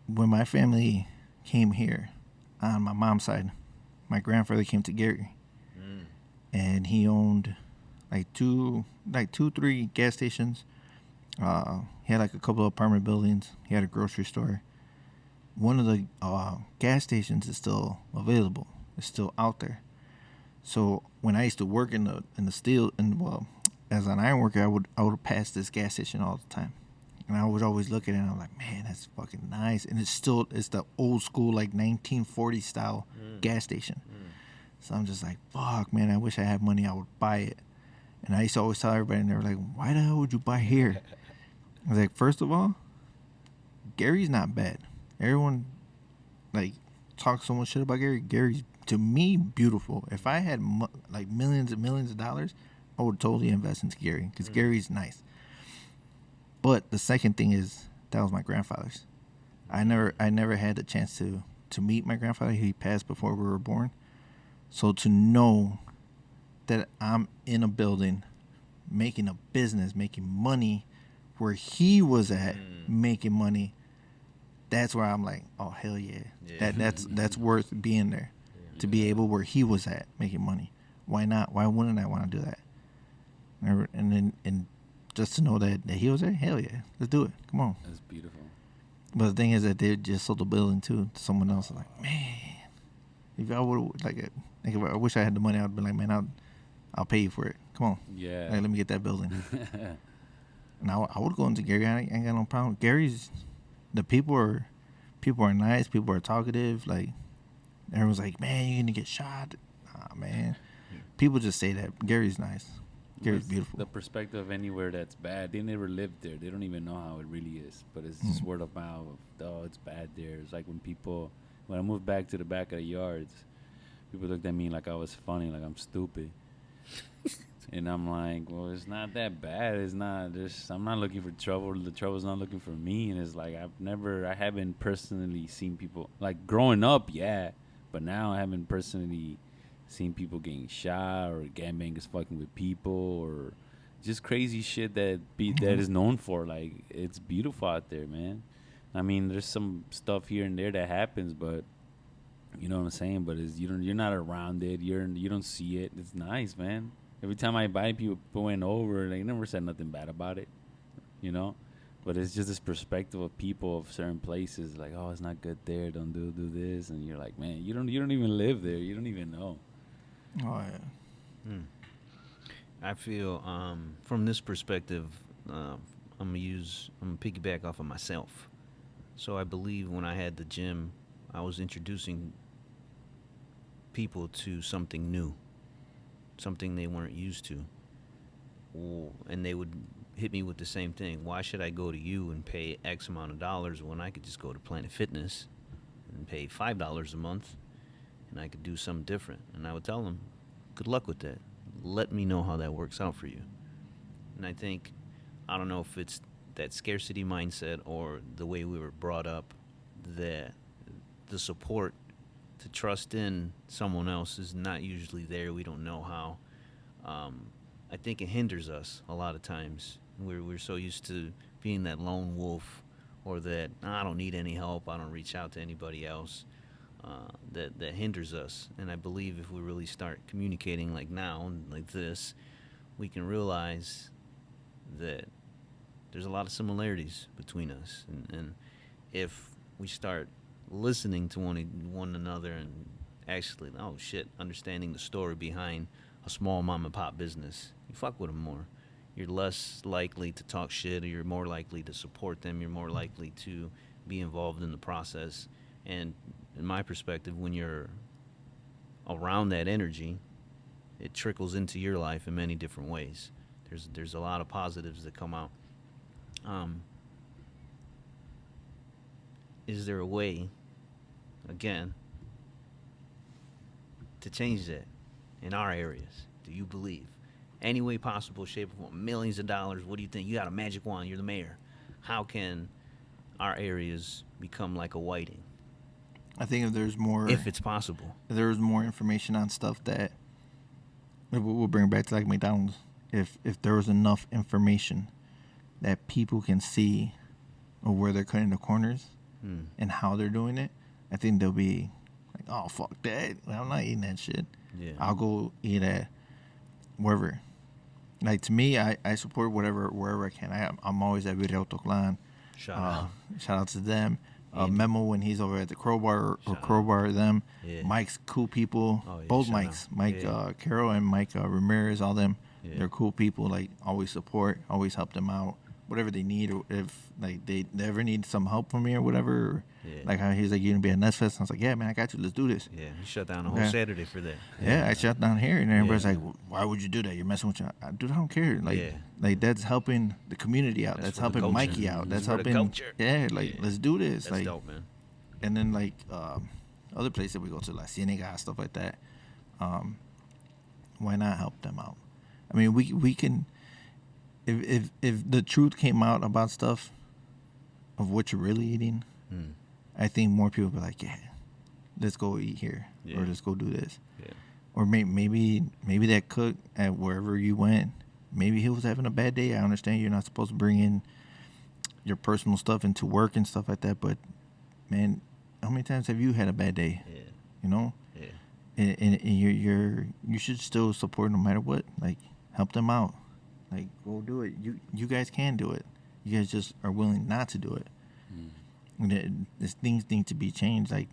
When my family came here, on my mom's side, my grandfather came to Gary, and he owned like two, 3 gas stations. He had like a couple of apartment buildings. He had a grocery store. One of the gas stations is still available. It's still out there. So when I used to work in the steel, as an iron worker, I would pass this gas station all the time, and I would always look at it and I'm like, man, that's fucking nice. And it's the old school, like 1940 style gas station. So I'm just like, fuck, man, I wish I had money, I would buy it. And I used to always tell everybody, and they were like, why the hell would you buy here? I was like, first of all, Gary's not bad. Everyone like talks so much shit about Gary. Gary's to me, beautiful. If I had like millions and millions of dollars, I would totally invest into Gary because Gary's nice. But the second thing is that was my grandfather's. I never had the chance to meet my grandfather. He passed before we were born. So to know that I'm in a building making a business, making money where he was at making money, that's where I'm like, oh hell yeah. That's worth being there. To be able where he was at making money. Why not? Why wouldn't I want to do that? And just to know that he was there, hell yeah. Let's do it. Come on. That's beautiful. But the thing is that they just sold the building to someone else. Like, man, if I would if I wish I had the money, I'd be like, man, I'll pay you for it. Come on. Yeah. Like, let me get that building. And I would go into Gary. I ain't got no problem. Gary's, the people are nice. People are talkative. Like, everyone's like, man, you're gonna get shot. Nah, man. People just say that. Gary's nice. Gary's beautiful. The perspective of anywhere that's bad, they never lived there. They don't even know how it really is. But it's just word of mouth. Oh, it's bad there. It's like when I moved back to the back of the yards, people looked at me like I was funny, like I'm stupid. And I'm like, well, it's not that bad. It's not. I'm not looking for trouble. The trouble's not looking for me. And it's like I haven't personally seen people like growing up, yeah. But now I haven't personally seen people getting shot or gangbangers fucking with people or just crazy shit that is known for. Like, it's beautiful out there, man. I mean, there's some stuff here and there that happens, but you know what I'm saying. But you're not around it. You don't see it. It's nice, man. Every time I buy people went over, they never said nothing bad about it, you know. But it's just this perspective of people of certain places, like, oh, it's not good there. Don't do this, and you're like, man, you don't even live there. You don't even know. Oh yeah. I feel from this perspective, I'm gonna piggyback off of myself. So I believe when I had the gym, I was introducing people to something new, something they weren't used to, and they would hit me with the same thing. Why should I go to you and pay X amount of dollars when I could just go to Planet Fitness and pay $5 a month and I could do something different? And I would tell them, good luck with that. Let me know how that works out for you. And I think, I don't know if it's that scarcity mindset or the way we were brought up, that the support to trust in someone else is not usually there. We don't know how. I think it hinders us a lot of times. We're so used to being that lone wolf, or that I don't need any help, I don't reach out to anybody else. That hinders us. And I believe if we really start communicating like now and like this, we can realize that there's a lot of similarities between us. And if we start listening to one another and actually, understanding the story behind a small mom and pop business, you fuck with them more. You're less likely to talk shit, or you're more likely to support them. You're more likely to be involved in the process. And in my perspective, when you're around that energy, it trickles into your life in many different ways. There's a lot of positives that come out. Is there a way, again, to change that in our areas? Do you believe? Any way possible, shape, or form, millions of dollars, what do you think? You got a magic wand, you're the mayor. How can our areas become like a Whiting? I think if there's more, if it's possible, if there's more information on stuff that we'll bring it back to like McDonald's. If there was enough information that people can see of where they're cutting the corners and how they're doing it, I think they'll be like, oh fuck that, I'm not eating that shit. Yeah. I'll go eat at wherever. Like, to me, I support wherever I can. I'm always at Video Toclan. Shout out to them. Memo when he's over at the Crowbar them. Yeah. Mike's cool people. Oh, yeah, Both shout Mikes. out. Mike Yeah. Carroll and Mike Ramirez, all them. Yeah. They're cool people. Like, always support, always help them out. Whatever they need, or if like they ever need some help from me or whatever. Yeah. Like how he's like, you gonna be at Nest Fest? I was like, yeah, man, I got you. Let's do this. Yeah, he shut down the whole Yeah. Saturday for that. Yeah, I shut down here, and everybody's Yeah. like, "Why would you do that? You're messing with your dude. I don't care. Like, Yeah. like that's helping the community out. That's That's for the helping culture. Mikey out. That's That's for the helping. culture. Yeah, like Yeah. let's do this. That's like, dope, man. and then like other places we go to, like Cienega, stuff like that. Why not help them out? I mean, we can. If the truth came out about stuff of what you're really eating, I think more people would be like, yeah, let's go eat here, or let's go do this. Yeah. Or maybe that cook at wherever you went, maybe he was having a bad day. I understand you're not supposed to bring in your personal stuff into work and stuff like that, but man, how many times have you had a bad day? Yeah. You know? Yeah. And you should still support no matter what. Like, help them out. Like, go do it. You guys can do it. You guys just are willing not to do it. These things need to be changed. Like,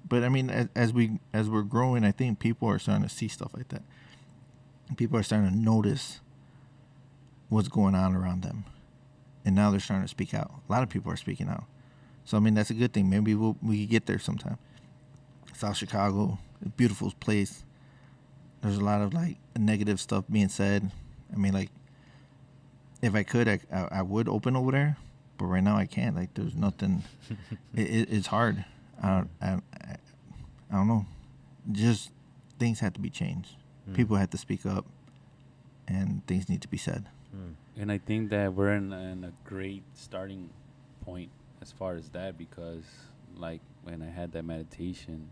but I mean, as we're growing, I think people are starting to see stuff like that. People are starting to notice what's going on around them, and now they're starting to speak out. A lot of people are speaking out. So I mean, that's a good thing. Maybe we could get there sometime. South Chicago, a beautiful place. There's a lot of like negative stuff being said. I mean, like, if I could, I would open over there, but right now I can't. Like, there's nothing. It's hard. I don't know. Just things have to be changed. People have to speak up, and things need to be said. And I think that we're in a great starting point as far as that, because like when I had that meditation,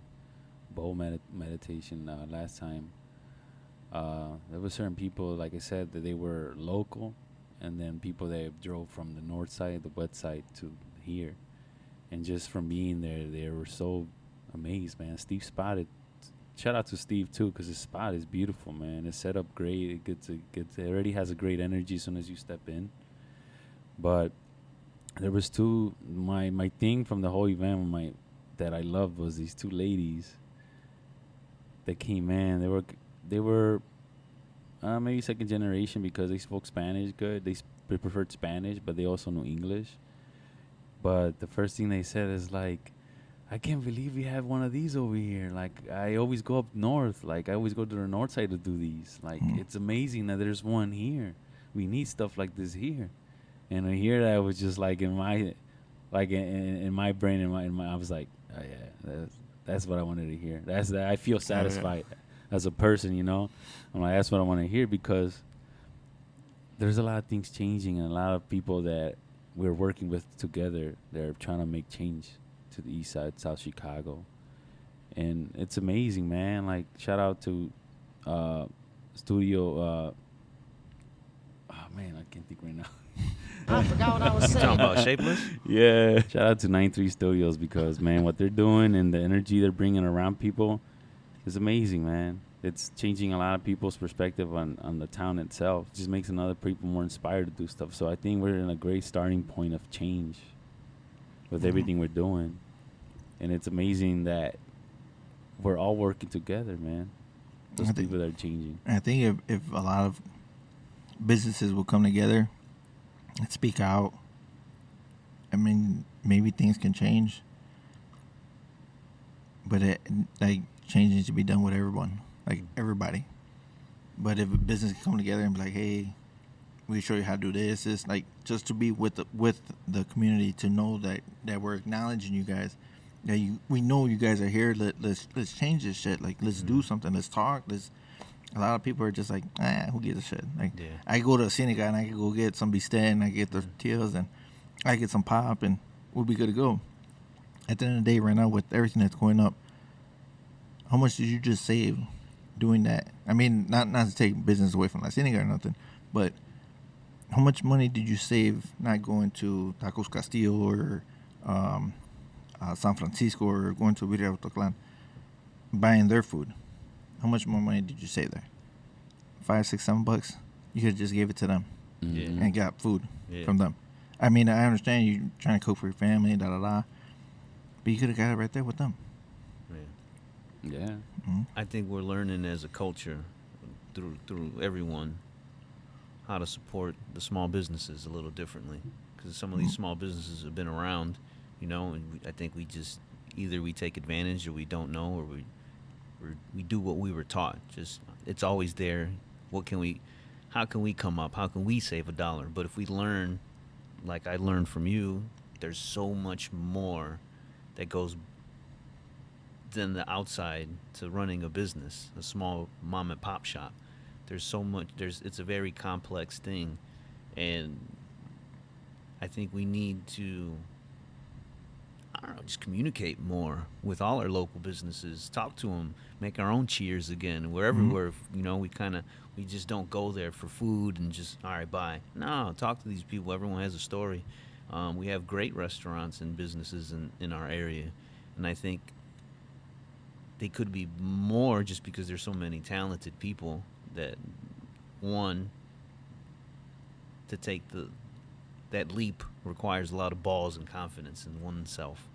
bowl meditation last time, there were certain people, like I said, that they were local, and then people that drove from the north side, the west side to here. And just from being there, they were so amazed, man. Steve spotted. Shout out to Steve, too, because his spot is beautiful, man. It's set up great. It already has a great energy as soon as you step in. But there was my thing from the whole event that I loved was these two ladies that came in. They were maybe second generation because they spoke Spanish good. They preferred Spanish, but they also knew English. But the first thing they said is like, I can't believe we have one of these over here. Like, I always go up north. Like, I always go to the north side to do these. Like, it's amazing that there's one here. We need stuff like this here. And I hear that, was just like in my, in my brain, in my, I was like, oh yeah, that's what I wanted to hear. I feel satisfied as a person, you know. I'm like, that's what I want to hear, because there's a lot of things changing, and a lot of people that we're working with together, they're trying to make change to the east side, South Chicago. And it's amazing, man. Like, shout out to Studio, oh man, I can't think right now. I forgot what I was saying. Talking about Shapeless? Yeah. Shout out to 93 Studios, because, man, what they're doing and the energy they're bringing around people is amazing, man. It's changing a lot of people's perspective on the town itself. It just makes another people more inspired to do stuff. So I think we're in a great starting point of change with everything we're doing. And it's amazing that we're all working together, man. Those people that are changing. I think if a lot of businesses will come together and speak out, I mean, maybe things can change. But change needs to be done with everyone, like everybody. But if a business can come together and be like, hey, we show you how to do this, like, just to be with the community, to know that we're acknowledging you guys, that we know you guys are here. Let's change this shit. Like, let's do something. Let's talk. A lot of people are just like, who gives a shit? Like, I go to a Cienega and I can go get some bistec and I get the tortillas and I get some pop and we'll be good to go. At the end of the day, right now, with everything that's going up, how much did you just save doing that? I mean, not to take business away from La Cienega or nothing, but how much money did you save not going to Tacos Castillo or San Francisco or going to Birria Autoclan, buying their food? How much more money did you save there? $5, $6, $7? You could have just gave it to them and got food from them. I mean, I understand you trying to cook for your family, but you could have got it right there with them. Yeah. I think we're learning as a culture through everyone how to support the small businesses a little differently, because some of these small businesses have been around, you know, and I think we just either we take advantage or we don't know, or we do what we were taught. Just, it's always there. How can we come up? How can we save $1? But if we learn, like I learned from you, there's so much more that goes than the outside to running a business, a small mom and pop shop. There's so much. It's a very complex thing, and I think we need to, I don't know, just communicate more with all our local businesses. Talk to them, make our own cheers again. We're everywhere. You know, we just don't go there for food and just all right, bye. No, talk to these people. Everyone has a story. We have great restaurants and businesses in our area, and I think they could be more just because there's so many talented people that one to take that leap requires a lot of balls and confidence in oneself,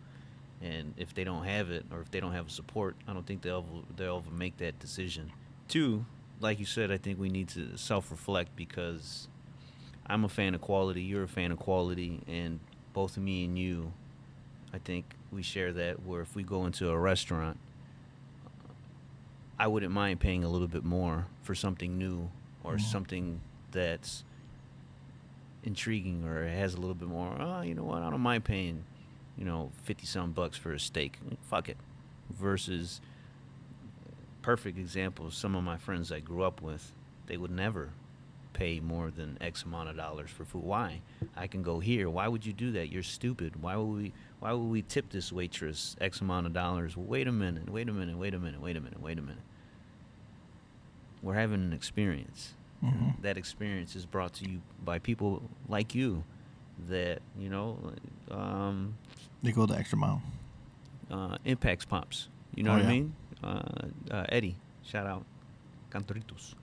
and if they don't have it or if they don't have support, I don't think they'll ever make that decision. Two, like you said, I think we need to self-reflect because I'm a fan of quality, you're a fan of quality, and both me and you, I think we share that, where if we go into a restaurant, I wouldn't mind paying a little bit more for something new or something that's intriguing or has a little bit more, oh, you know what, I don't mind paying, 50-some bucks for a steak. Fuck it. Versus, perfect example, some of my friends I grew up with, they would never pay more than X amount of dollars for food. Why? I can go here. Why would you do that? You're stupid. Why would we tip this waitress X amount of dollars? Well, wait a minute. We're having an experience. Mm-hmm. That experience is brought to you by people like you that, They go the extra mile. impacts pops. You know Oh, what I yeah. mean? Eddie, shout out. Cantoritos.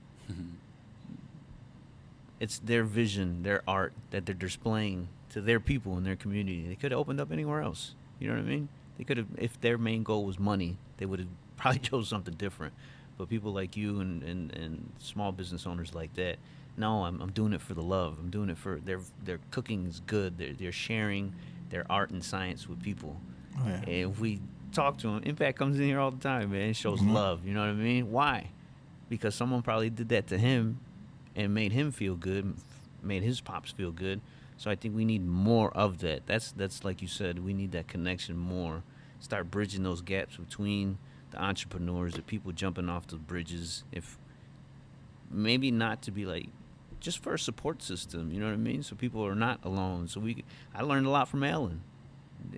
It's their vision, their art that they're displaying to their people in their community. They could have opened up anywhere else. You know what I mean? They could have, if their main goal was money, they would have probably chose something different. But people like you and small business owners like that, no, I'm doing it for the love. I'm doing it for their cooking is good. They're sharing their art and science with people. Oh, yeah. And if we talk to them, Impact comes in here all the time, man. It shows Mhm. love. You know what I mean? Why? Because someone probably did that to him and made him feel good, made his pops feel good. So I think we need more of that. That's like you said, we need that connection more. Start bridging those gaps between the entrepreneurs, the people jumping off the bridges. If maybe not to be like, just for a support system, you know what I mean? So people are not alone. So I learned a lot from Alan.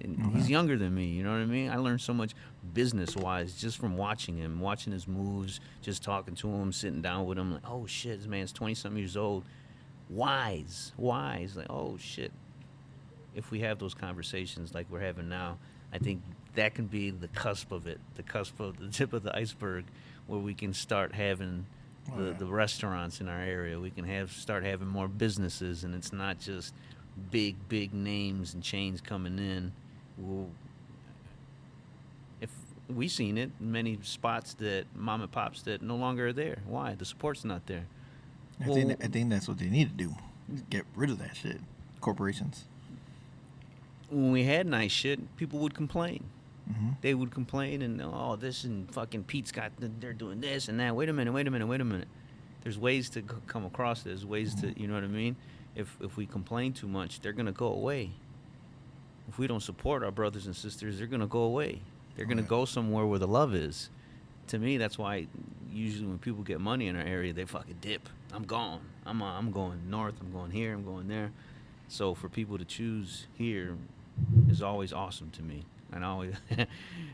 And he's younger than me, you know what I mean? I learned so much business-wise just from watching him, watching his moves, just talking to him, sitting down with him. Like, oh, shit, this man's 20-something years old. Wise. Like, oh, shit. If we have those conversations like we're having now, I think that can be the cusp of it, the tip of the iceberg, where we can start having the restaurants in our area. We can start having more businesses, and it's not just big names and chains coming in. If we seen it in many spots that mom and pops that no longer are there. Why? The support's not there. I think that's what they need to do. Get rid of that shit. Corporations. When we had nice shit, people would complain. Mm-hmm. They would complain and, oh, this and fucking Pete's they're doing this and that. Wait a minute. There's ways to come across. There's ways to, you know what I mean? If we complain too much, they're going to go away. If we don't support our brothers and sisters, they're going to go away. They're going to go somewhere where the love is. To me, that's why usually when people get money in our area, they fucking dip. I'm gone. I'm going north. I'm going here. I'm going there. So for people to choose here is always awesome to me. And always,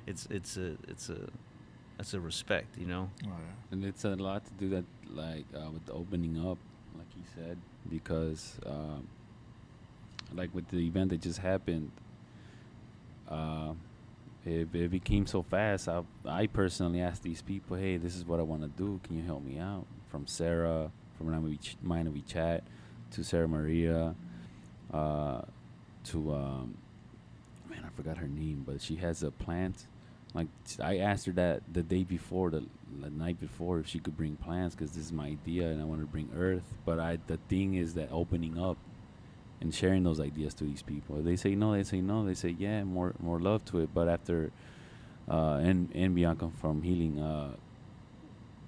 it's a respect, you know. Oh, yeah. And it's a lot to do that, like with the opening up, like he said, because like with the event that just happened, it became so fast. I personally asked these people, hey, this is what I want to do. Can you help me out? From Sarah, from Mind of Chat, to Sarah Maria, to man, I forgot her name, but she has a plant. Like, I asked her that the day before, the night before, if she could bring plants, because this is my idea and I want to bring earth. But the thing is that opening up and sharing those ideas to these people. They say no, they say no, they say yeah, more love to it. But after, and Bianca from Healing,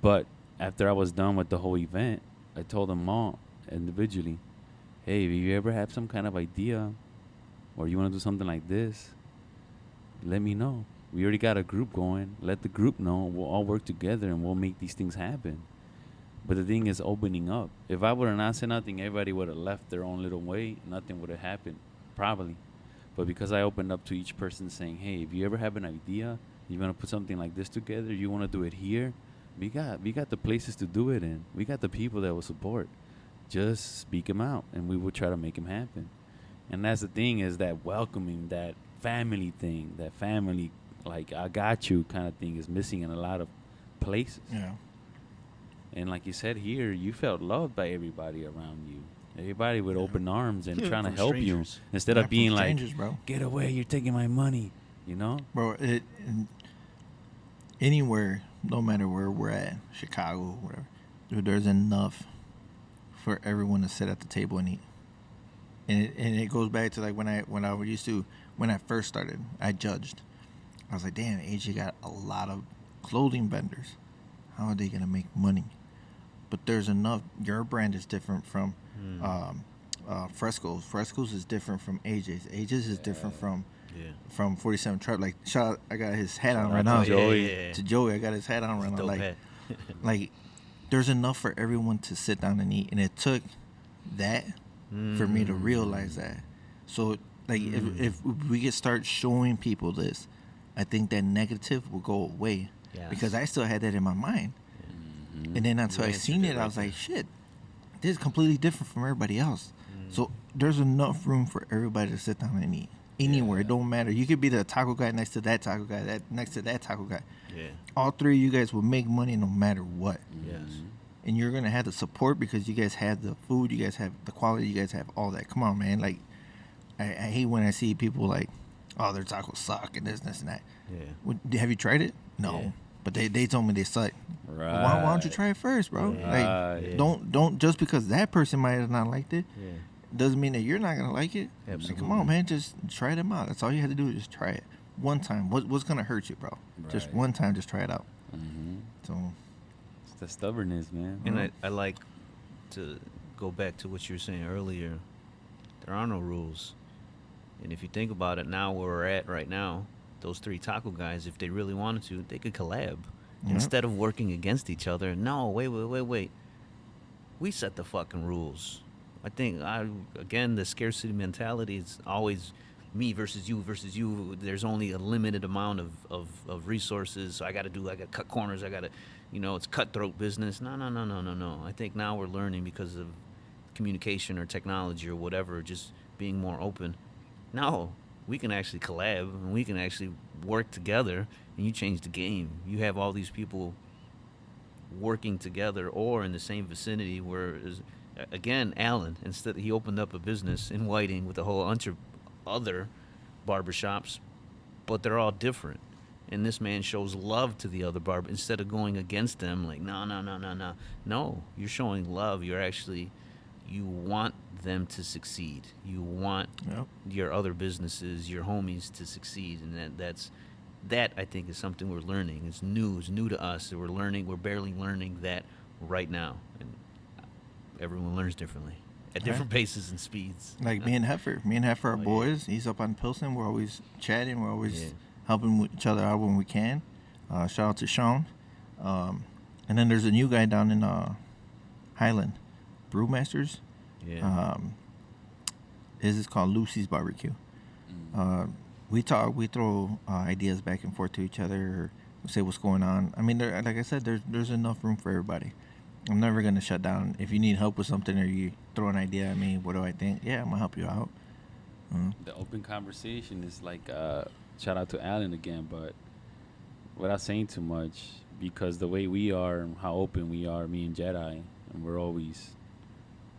but after I was done with the whole event, I told them all individually, hey, if you ever have some kind of idea or you want to do something like this, let me know. We already got a group going. Let the group know. We'll all work together and we'll make these things happen. But the thing is opening up. If I would have not said nothing, everybody would have left their own little way. Nothing would have happened, probably. But because I opened up to each person saying, hey, if you ever have an idea, you want to put something like this together, you want to do it here, we got the places to do it in. We got the people that will support. Just speak them out, and we will try to make them happen. And that's the thing, is that welcoming, that family thing, that family, like, I got you kind of thing is missing in a lot of places. Yeah. And like you said here, you felt loved by everybody around you. Everybody with open arms and trying to From help strangers. you instead Yeah, of being from like, strangers, bro. get away, you're taking my money, you know? Bro, anywhere, no matter where we're at, Chicago, whatever, dude, there's enough for everyone to sit at the table and eat. And it goes back to like when I first started, I judged. I was like, damn, AJ got a lot of clothing vendors. How are they gonna make money? But there's enough. Your brand is different from Fresco's. Fresco's is different from AJ's. AJ's is different from 47 Tribe. Like, shout out, I got his hat on right now. To Joey, I got his hat on right now. Dope Like, hat. like, there's enough for everyone to sit down and eat, and it took that for me to realize that. So, like, if we could start showing people this, I think that negative will go away. Yes. Because I still had that in my mind. And then until I answered seen it it, I right was there. like, shit, this is completely different from everybody else. So there's enough room for everybody to sit down and eat. Anywhere, it don't matter. You could be the taco guy next to that taco guy, that next to that taco guy. Yeah. All three of you guys will make money no matter what. Yes. And you're going to have the support because you guys have the food, you guys have the quality, you guys have all that. Come on, man. Like, I hate when I see people like, oh, their tacos suck and this and that. Yeah. Have you tried it? No. Yeah. But they told me they suck. Right. Why don't you try it first, bro? Right. Like, don't just because that person might have not liked it, Yeah. doesn't mean that you're not gonna like it. Like, Absolutely. come on, man, just try them out. That's all you have to do is just try it one time. What's gonna hurt you, bro? Just Right. one time, just try it out. Mm-hmm. So It's the stubbornness, man. And I like to go back to what you were saying earlier. There are no rules. And if you think about it, now where we're at right now, those three taco guys, if they really wanted to, they could collab. Yeah. Instead of working against each other. No, wait. We set the fucking rules. I think, again, the scarcity mentality is always me versus you versus you. There's only a limited amount of resources. So I got to cut corners. It's cutthroat business. No. I think now we're learning because of communication or technology or whatever, just being more open. No, we can actually collab and we can actually work together, and you change the game. You have all these people working together or in the same vicinity where, again, Alan, instead he opened up a business in Whiting with a whole bunch of other barbershops, but they're all different. And this man shows love to the other barber instead of going against them like, no. No, you're showing love. You want them to succeed. You want your other businesses, your homies to succeed. And that I think is something we're learning. It's new to us. We're barely learning that right now. And everyone learns differently at different paces and speeds. like me and Heifer are Oh, boys. He's up on Pilsen. We're always chatting. We're always helping each other out when we can. Shout out to Sean. And then there's a new guy down in Highland, Brewmasters. Yeah. His is called Lucy's Barbecue. We talk, we throw ideas back and forth to each other, or say what's going on. I mean, like I said, there's enough room for everybody. I'm never gonna shut down. If you need help with something or you throw an idea at me, what do I think? Yeah, I'm gonna help you out. The open conversation is like, shout out to Alan again, but without saying too much, because the way we are and how open we are, me and Jedi, and we're always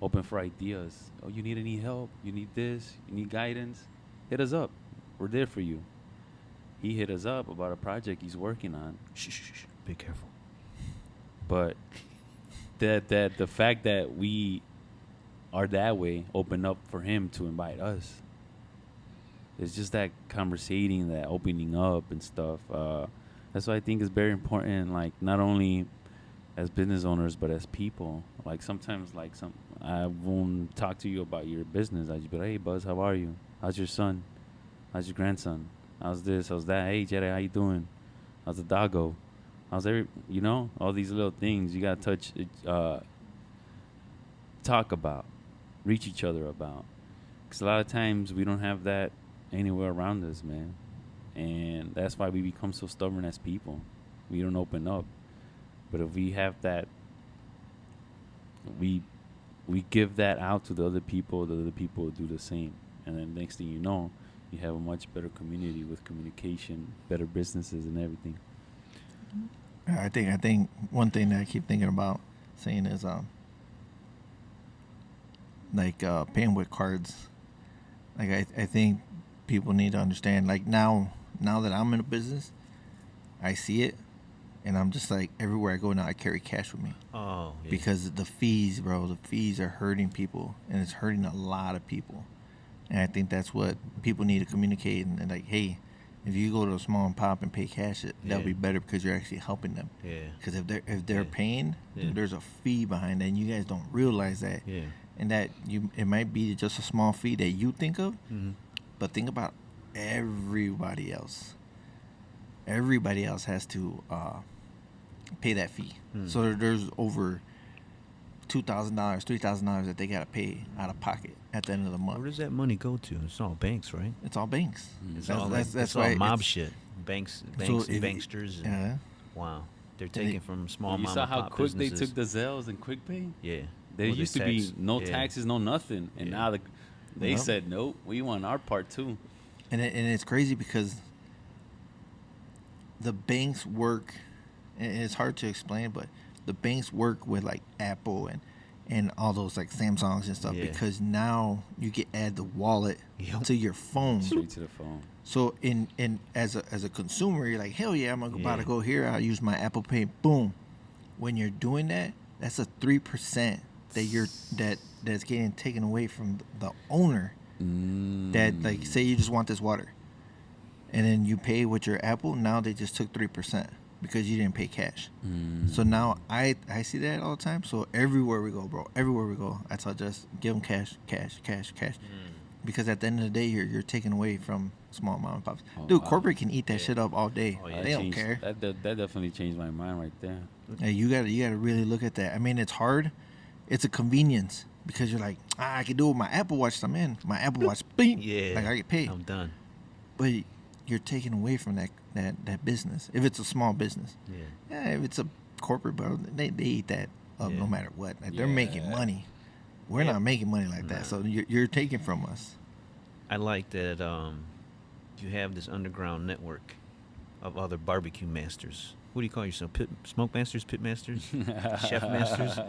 open for ideas. Oh, you need any help? You need this? You need guidance? Hit us up. We're there for you. He hit us up about a project he's working on. Shh. Be careful. But that the fact that we are that way opened up for him to invite us. It's just that conversating, that opening up and stuff. That's what I think is very important. Like, not only as business owners, but as people. Like, sometimes, I won't talk to you about your business. I just be like, hey, Buzz, how are you? How's your son? How's your grandson? How's this? How's that? Hey, Jedi, how you doing? How's the doggo? How's every, all these little things you gotta touch, talk about, reach each other about. Because a lot of times we don't have that anywhere around us, man. And that's why we become so stubborn as people. We don't open up. But if we have that, we give that out to the other people will do the same. And then next thing you know, you have a much better community with communication, better businesses and everything. I think one thing that I keep thinking about saying is paying with cards. Like I think people need to understand. Like now that I'm in a business, I see it, and I'm just like everywhere I go now, I carry cash with me. Oh, yeah. Because the fees, bro, the fees are hurting people, and it's hurting a lot of people. And I think that's what people need to communicate. And like, hey, if you go to a small and pop and pay cash, that'll be better because you're actually helping them. Yeah. Because if they're paying, there's a fee behind that, and you guys don't realize that. Yeah. And that it might be just a small fee that you think of, but think about everybody else. Everybody else has to pay that fee. So there's over $2,000, $3,000 that they gotta pay out of pocket at the end of the month. Where does that money go to? It's all banks, right? It's all banks. It's That's all why mob shit. Banks, So and banksters. And, Yeah. wow. They're taking from small You mom saw and how pop quick businesses. they took the Zelles and QuickPay? Yeah. There Well, the used to be tax- no yeah. taxes, no nothing, and Yeah. now they Yep. said nope. We want our part too. And it's crazy because the banks work, and it's hard to explain, but the banks work with like Apple and all those like Samsungs and stuff, Yeah. because now you can add the wallet Yep. to your phone. Straight to the phone. So in as a consumer, you're like, hell yeah, I'm about to Yeah. go here. I'll use my Apple Pay. Boom. When you're doing that, that's a 3% that's getting taken away from the owner. That like, say you just want this water, and then you pay with your Apple. Now they just took 3% because you didn't pay cash. So now I see that all the time. So everywhere we go, bro, everywhere we go, I tell just give them cash. Because at the end of the day, you're taking away from small mom and pops. Dude, corporate can eat that shit up all day. Oh, yeah. They don't Changed- care. That definitely changed my mind right there. Yeah, you gotta really look at that. I mean, it's hard. It's a convenience because you're like, I can do it with my Apple Watch. I'm in my Apple Watch. Bing. Yeah. Like I get paid. I'm done. But you're taking away from that business. If it's a small business. Yeah. Yeah. If it's a corporate, bro, they eat that up Yeah. no matter what. Like, they're making money. We're not making money like that. So you're taking from us. I like that you have this underground network of other barbecue masters. What do you call yourself? Smoke masters, pit masters, chef masters.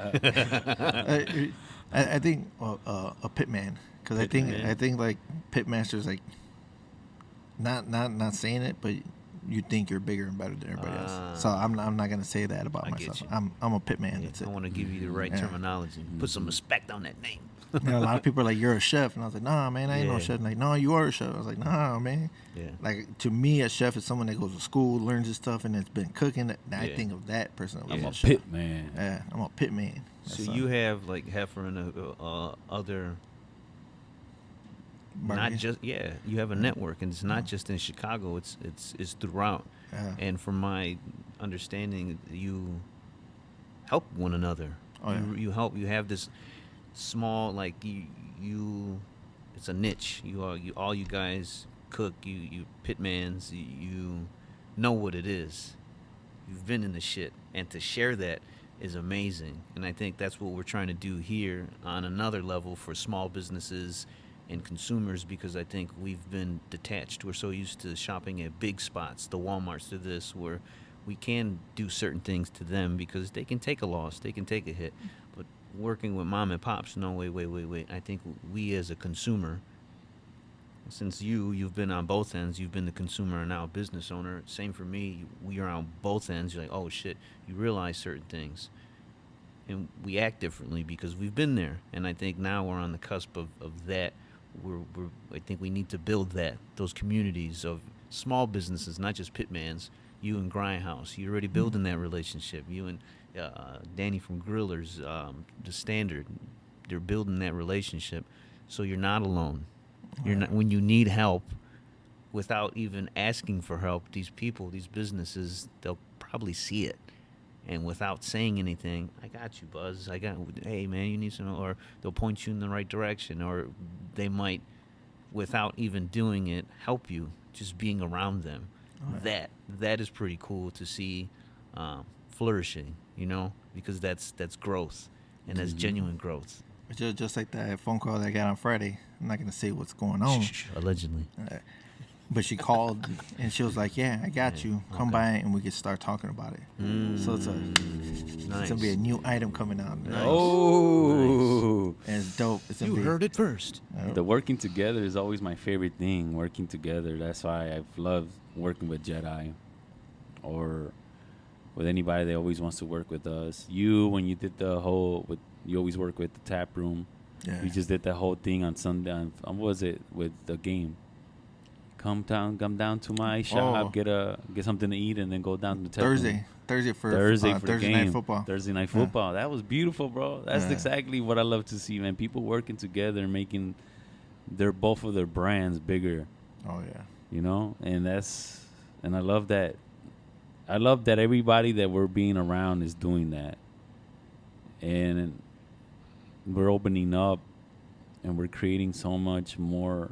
I think a pitman, because I Pitman. think like pitmasters, like not saying it, but you think you're bigger and better than everybody else. So I'm not gonna say that about I get myself. you. I'm a pitman. That's I it. want to give you the right Yeah. terminology. Put some respect on that name. You know, a lot of people are like, you're a chef, and I was like, nah, man, I ain't no Yeah. chef. Like, no, you are a chef. I was like, nah, man. Yeah. Like, to me, a chef is someone that goes to school, learns this stuff, and has been cooking. I Yeah. think of that person. I'm as a chef. pit man. Yeah, I'm a pit man. So you have like heifer and other. Not Barbecue. just you have a network, and it's not just in Chicago. It's throughout. Yeah. And from my understanding, you help one another. Oh, yeah. You help. You have this small like you. It's a niche. All you guys cook. You pitmans. You know what it is. You've been in the shit, and to share that is amazing. And I think that's what we're trying to do here on another level for small businesses and consumers, because I think we've been detached. We're so used to shopping at big spots, the Walmarts, to this, where we can do certain things to them because they can take a loss, they can take a hit. But working with mom and pops, no, wait. I think we as a consumer, since you've been on both ends, you've been the consumer and now a business owner. Same for me. We are on both ends. You're like, oh shit, you realize certain things, and we act differently because we've been there. And I think now we're on the cusp of that. I think we need to build those communities of small businesses, not just pitmans. You and Grindhouse, you're already building that relationship. You and Danny from Grillers, the Standard, they're building that relationship. So you're not alone. You're not, when you need help without even asking for help, these people, these businesses, they'll probably see it. And without saying anything, I got you, Buzz. Hey, man, you need some, or they'll point you in the right direction, or they might, without even doing it, help you, just being around them. That is pretty cool to see flourishing, because that's growth, and that's genuine growth. Just like that phone call that I got on Friday. I'm not gonna say what's going on. Allegedly. But she called and she was like, "Yeah, I got you. Come by and we can start talking about it." So it's gonna be a new item coming out. Nice. Oh, And it's dope. It's gonna You be, heard it first. the working together is always my favorite thing. Working together. That's why I've loved working with Jedi, or with anybody that always wants to work with us. You, when you did you always work with the tap room. Yeah. We just did that whole thing on Sunday. What was it with the game? Come down to my shop, get something to eat, and then go down to the tap room. Thursday for Thursday the game. night football. Thursday night football. That was beautiful, bro. That's exactly what I love to see, man. People working together, making both of their brands bigger. Oh yeah. And I love that. I love that everybody that we're being around is doing that, and we're opening up, and we're creating so much more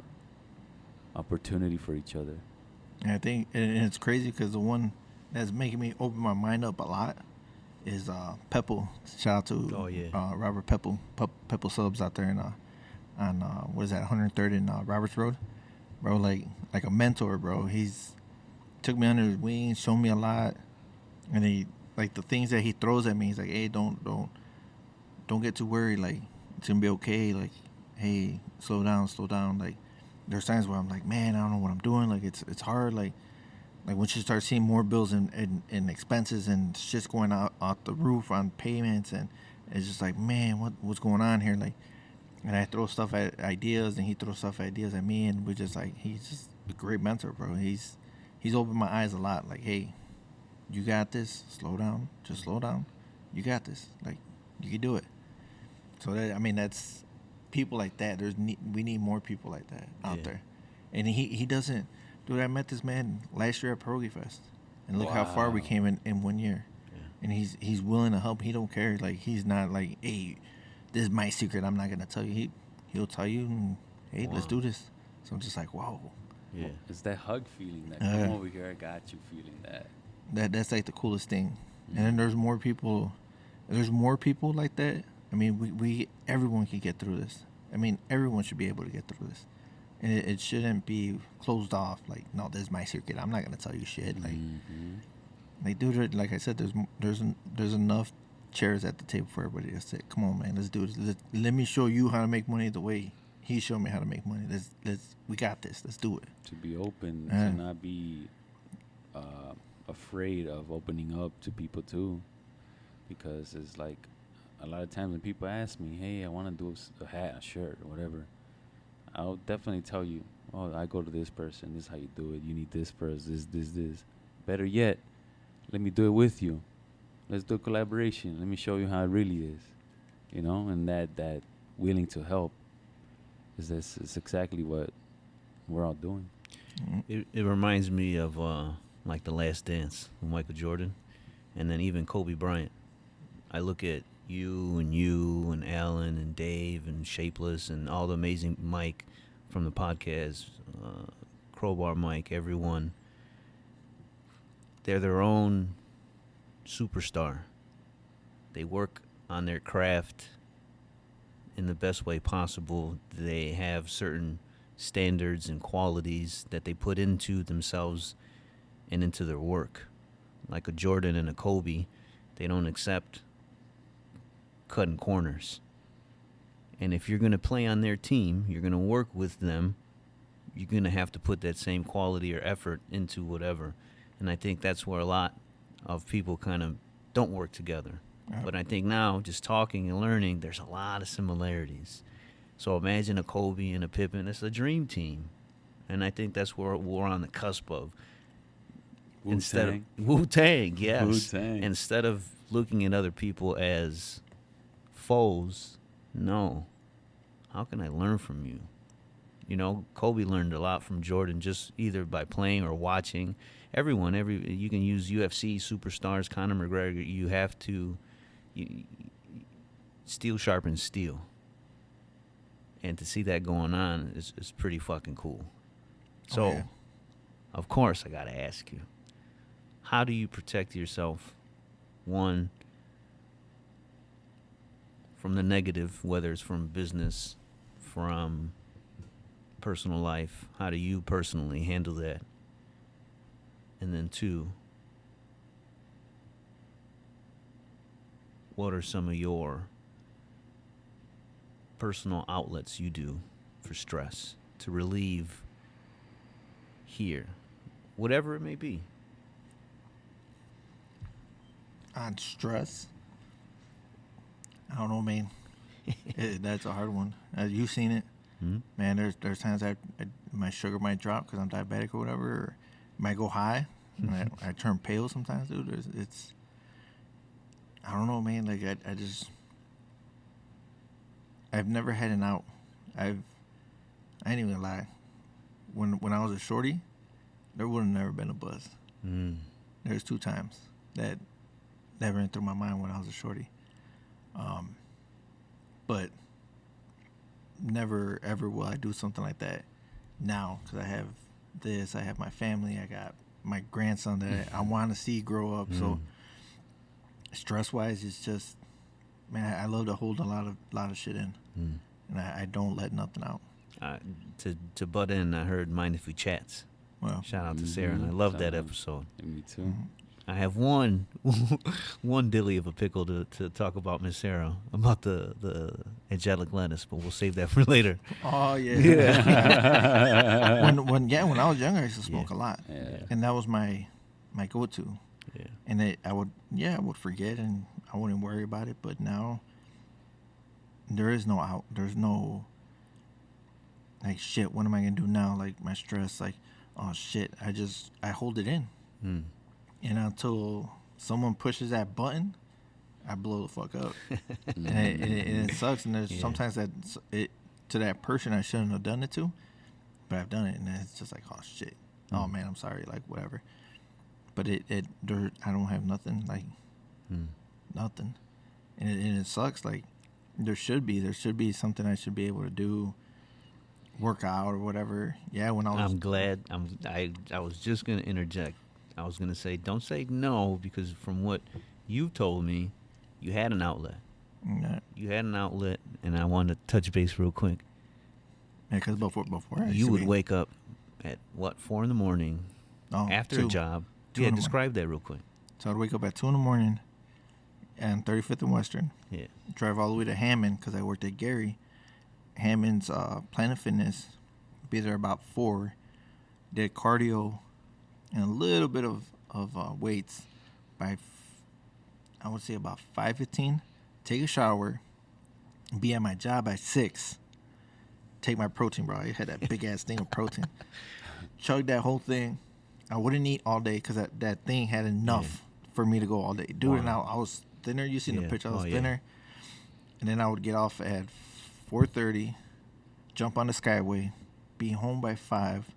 opportunity for each other. And I think, and it's crazy because the one that's making me open my mind up a lot is Pepple. Shout out to Robert Pepple. Pepple Subs out there on what is that, 103rd and Roberts Road, bro. Like a mentor, bro. He's took me under his wings, showed me a lot, and he like the things that he throws at me. He's like, hey, don't get too worried. Like it's gonna be okay. Like, hey, slow down. Like there's times where I'm like, man, I don't know what I'm doing. Like it's hard. Like when you start seeing more bills and expenses and shit's going out the roof on payments, and it's just like, man, what's going on here? Like, and I throw stuff at ideas, and he throws stuff at ideas at me, and we're just like, he's just a great mentor, bro. He's opened my eyes a lot. Like, hey, you got this. Slow down. Just slow down. You got this. Like, you can do it. So that's people like that. We need more people like that out there. And he doesn't. Dude, I met this man last year at Pierogi Fest, and look how far we came in 1 year. Yeah. And he's willing to help. He don't care. Like he's not like, hey, this is my secret. I'm not gonna tell you. He'll tell you. And, hey, let's do this. So I'm just like, whoa. Yeah, it's that hug feeling, that come over here, I got you feeling that. That's like the coolest thing. Mm-hmm. And then there's more people like that. I mean, everyone can get through this. I mean, everyone should be able to get through this. And it shouldn't be closed off. Like, no, this is my secret. I'm not gonna tell you shit. Like, like, dude, like I said, there's enough chairs at the table for everybody to sit. Come on, man, let's do this. Let me show you how to make money the way he showed me how to make money. We got this. Let's do it. To be open, to not be afraid of opening up to people too, because it's like a lot of times when people ask me, "Hey, I want to do a hat, a shirt, or whatever," I'll definitely tell you, "Oh, I go to this person. This is how you do it. You need this first. This. Better yet, let me do it with you. Let's do a collaboration. Let me show you how it really is." And that willing to help is exactly what we're all doing. It reminds me of like The Last Dance with Michael Jordan, and then even Kobe Bryant. I look at you and Alan and Dave and Shapeless and all the amazing Mike from the podcast, Crowbar Mike, everyone. They're their own superstar. They work on their craft in the best way possible. They have certain standards and qualities that they put into themselves and into their work. Like a Jordan and a Kobe, they don't accept cutting corners. And if you're going to play on their team, you're going to work with them, you're going to have to put that same quality or effort into whatever. And I think that's where a lot of people kind of don't work together. But I think now, just talking and learning, there's a lot of similarities. So imagine a Kobe and a Pippen. It's a dream team. And I think that's where we're on the cusp of. Wu-Tang, yes. Wu-Tang. Instead of looking at other people as foes, no. How can I learn from you? You know, Kobe learned a lot from Jordan just either by playing or watching. Everyone, you can use UFC superstars, Conor McGregor. You have to, steel sharpens steel. And to see that going on is pretty fucking cool. So, yeah. of course, I got to ask you, how do you protect yourself, one, from the negative, whether it's from business, from personal life? How do you personally handle that? And then two, what are some of your personal outlets you do for stress to relieve here, whatever it may be? On stress, I don't know, man. That's a hard one. You've seen it, man. There's times my sugar might drop because I'm diabetic or whatever, or it might go high. And I turn pale sometimes, dude. It's I don't know, man. Like I've never had an out. I ain't even gonna lie. When I was a shorty, there would have never been a buzz. There's 2 times that ran through my mind when I was a shorty. But never ever will I do something like that now, because I have this. I have my family. I got my grandson that I want to see grow up. So stress wise, it's just, man, I love to hold a lot of shit in, and I don't let nothing out. To butt in, I heard Mind If We Chats. Well, Shout out to Sarah, and I love that episode. Me too. I have one dilly of a pickle to talk about Miss Sarah, about the angelic lettuce, but we'll save that for later. Oh yeah. when I was younger, I used to smoke a lot, and that was my go-to. Yeah. And I would forget, and I wouldn't worry about it. But now there is no out. There's no, like, shit, what am I gonna do now? Like, my stress, like, oh shit, I hold it in. And until someone pushes that button, I blow the fuck up. and it sucks. And there's sometimes that to that person I shouldn't have done it to, but I've done it, and it's just like, oh shit, oh man, I'm sorry, like, whatever. But I don't have nothing, like, nothing, and it sucks. Like, there should be something I should be able to do, work out or whatever. Yeah, when I was. I'm glad. I was just gonna interject. I was going to say, don't say no, because from what you've told me, you had an outlet. Yeah. You had an outlet, and I wanted to touch base real quick. Yeah, because before you would wake up at, 4 in the morning after 2. a job? 2 Yeah, in the describe that real quick. So I'd wake up at 2 in the morning and 35th and Western. Yeah. Drive all the way to Hammond because I worked at Gary. Hammond's Planet Fitness. Be there about 4. Did cardio and a little bit of weights by, I would say, about 5:15. Take a shower. Be at my job by 6. Take my protein, bro. I had that big ass thing of protein. Chug that whole thing. I wouldn't eat all day because that thing had enough for me to go all day. Dude, and I was thinner. You seen the picture? I was thinner. And then I would get off at 4:30, jump on the Skyway, be home by 5.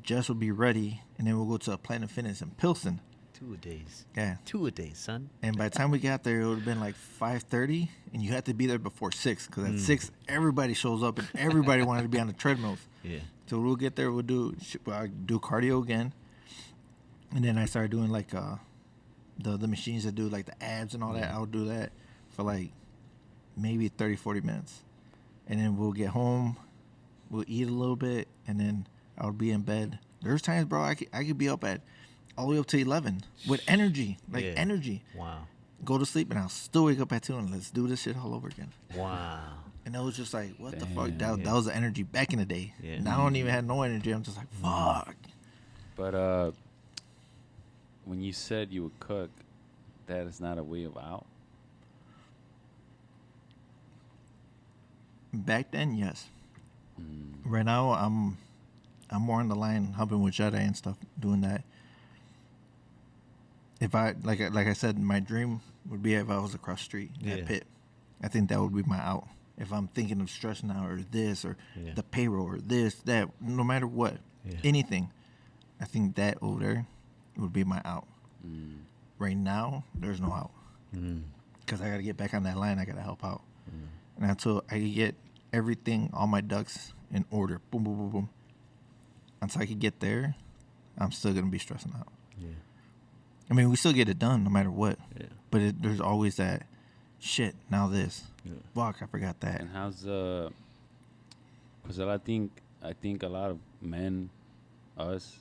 Jess would be ready, and then we'll go to Planet Fitness in Pilsen. 2 a days. Yeah. 2 a day, son. And by the time we got there, it would have been like 5:30, and you had to be there before 6, because at 6, everybody shows up, and everybody wanted to be on the treadmills. Yeah. So we'll get there, I'll do cardio again, and then I started doing, like, the machines that do, like, the abs and all that. I'll do that for, like, maybe 30, 40 minutes. And then we'll get home, we'll eat a little bit, and then I would be in bed. There's times, bro, I could be up all the way up to 11 with energy, energy. Wow. Go to sleep, and I'll still wake up at 2 and let's do this shit all over again. Wow. And it was just like, what the Damn, fuck? That was the energy back in the day. Yeah. Now I don't even have no energy. I'm just like, fuck. But when you said you would cook, that is not a way of out. Back then, yes. Right now, I'm more on the line, helping with Jedi and stuff, doing that. If I like I said, my dream would be if I was across the street, that pit. I think that would be my out. if I'm thinking of stressing out or this or Yeah. the payroll or this, that, no matter what, anything, I think that over there would be my out. Right now, there's no out. Because I got to get back on that line. I got to help out. And until I can get everything, all my ducks in order, boom, boom, boom, boom, until I can get there, I'm still going to be stressing out. Yeah. I mean, we still get it done no matter what. Yeah. But there's always that, shit, now this. Yeah. Fuck, I forgot that. And how's because I think a lot of men, us,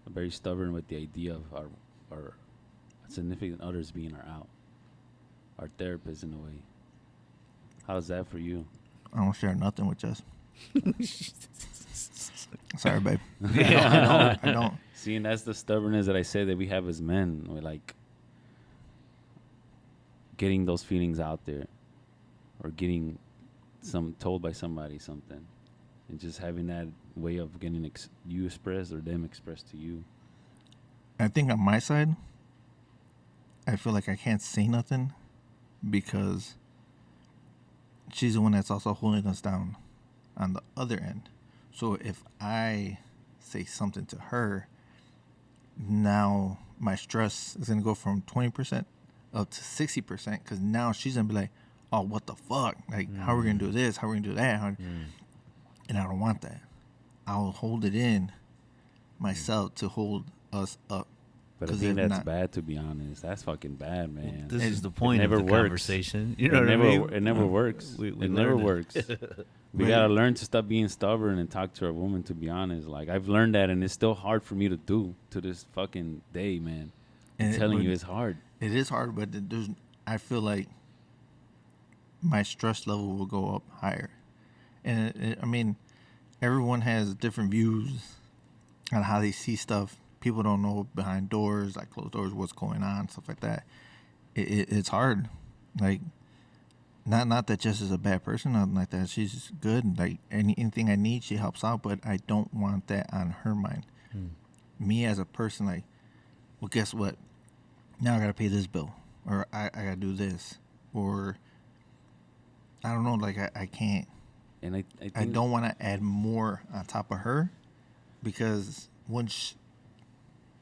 are very stubborn with the idea of our significant others being our therapist in a way. How's that for you? I don't share nothing with Jess. Sorry, babe. Yeah. I don't. See, and that's the stubbornness that I say that we have as men. We're like getting those feelings out there, or getting told by somebody something, and just having that way of getting you expressed or them expressed to you. I think on my side, I feel like I can't say nothing because she's the one that's also holding us down on the other end. So if I say something to her, now my stress is going to go from 20% up to 60% because now she's going to be like, oh, what the fuck? Like, how are we going to do this? How are we going to do that? And I don't want that. I'll hold it in myself to hold us up. But I 'Cause think if that's not- bad, to be honest. That's fucking bad, man. This is the It point of never the works. conversation. You know what I mean? It never works. We It never learned works. We Right. gotta learn to stop being stubborn and talk to our woman, to be honest. Like, I've learned that, and it's still hard for me to do to this fucking day, man. I'm And telling but you, it's hard. It is hard, but I feel like my stress level will go up higher. And I mean, everyone has different views on how they see stuff. People don't know behind doors, like closed doors, what's going on, stuff like that. It's hard. Like, not that Jess is a bad person, nothing like that. She's good. Like, anything I need, she helps out, but I don't want that on her mind. Me as a person, like, well, guess what? Now I got to pay this bill, or I got to do this, or I don't know, like, I can't. And I think I don't want to add more on top of her because once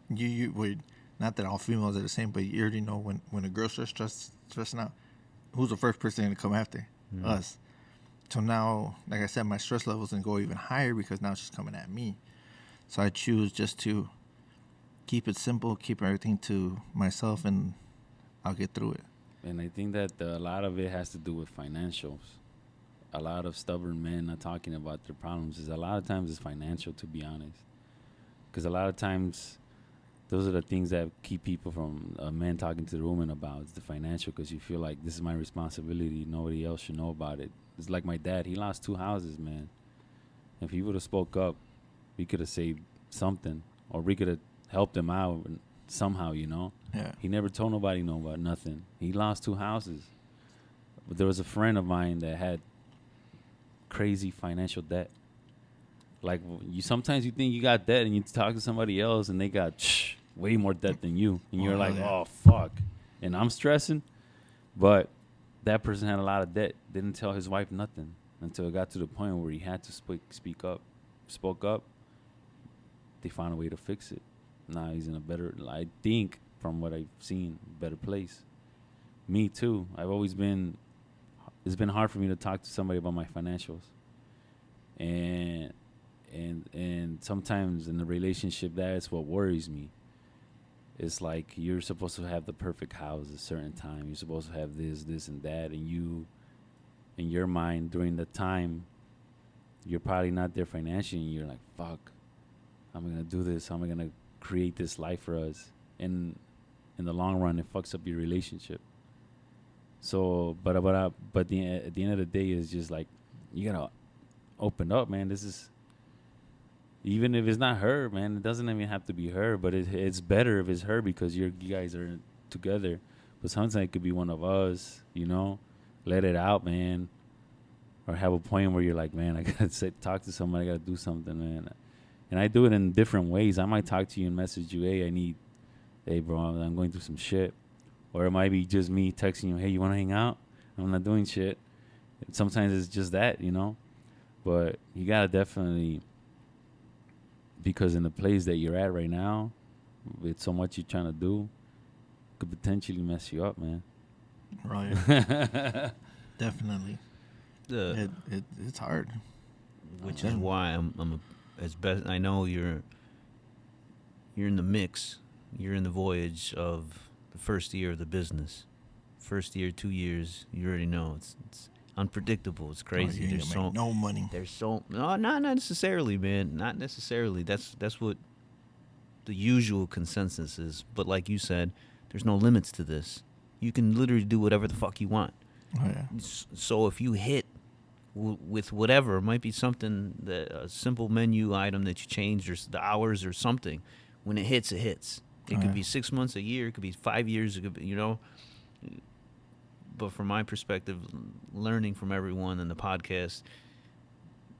you would, not that all females are the same, but you already know when a girl starts stressing out, who's the first person going to come after? Us. So now, like I said, my stress levels going to go even higher because now she's coming at me. So I choose just to keep it simple, keep everything to myself, and I'll get through it. And I think that a lot of it has to do with financials. A lot of stubborn men not talking about their problems is a lot of times it's financial, to be honest. Because a lot of times those are the things that keep people from a man talking to the woman about. It's the financial, because you feel like this is my responsibility. Nobody else should know about it. It's like my dad. He lost 2 houses, man. If he would have spoke up, we could have saved something, or we could have helped him out somehow, you know. Yeah. He never told nobody no about nothing. He lost 2 houses. But there was a friend of mine that had crazy financial debt. Like, sometimes you think you got debt and you talk to somebody else and they got way more debt than you. And you're like, yeah. oh, fuck. And I'm stressing. But that person had a lot of debt. Didn't tell his wife nothing until it got to the point where he had to speak up. Spoke up. They found a way to fix it. Now he's in a better, I think, from what I've seen, better place. Me too. It's been hard for me to talk to somebody about my financials. And sometimes in the relationship, that's what worries me. It's like you're supposed to have the perfect house at a certain time. You're supposed to have this, and that. And you, in your mind, during the time, you're probably not there financially. And you're like, fuck, how am I going to do this? How am I going to create this life for us? And in the long run, it fucks up your relationship. So, but at the end of the day, it's just like, you got to open up, man. This is, even if it's not her, man, it doesn't even have to be her, but it's better if it's her because you guys are together. But sometimes it could be one of us, you know, let it out, man. Or have a point where you're like, man, I got to talk to somebody, I got to do something, man. And I do it in different ways. I might talk to you and message you, hey, bro, I'm going through some shit. Or it might be just me texting you, hey, you want to hang out? I'm not doing shit. Sometimes it's just that, you know. But you gotta definitely, because in the place that you're at right now, with so much you're trying to do, could potentially mess you up, man. Right. Definitely. The It's hard. which is why I'm as best I know you're in the mix. You're in the voyage of the first year of the business. First year, 2 years, you already know it's unpredictable. It's crazy. You ain't There's gonna make no money. there's so no, not necessarily, man. Not necessarily. That's what the usual consensus is. But like you said, there's no limits to this. You can literally do whatever the fuck you want. Oh, yeah. So if you hit with whatever, it might be something that a simple menu item that you changed or the hours or something. When it hits, it hits. It could be 6 months, a year. It could be 5 years. It could be, you know. But from my perspective, learning from everyone in the podcast,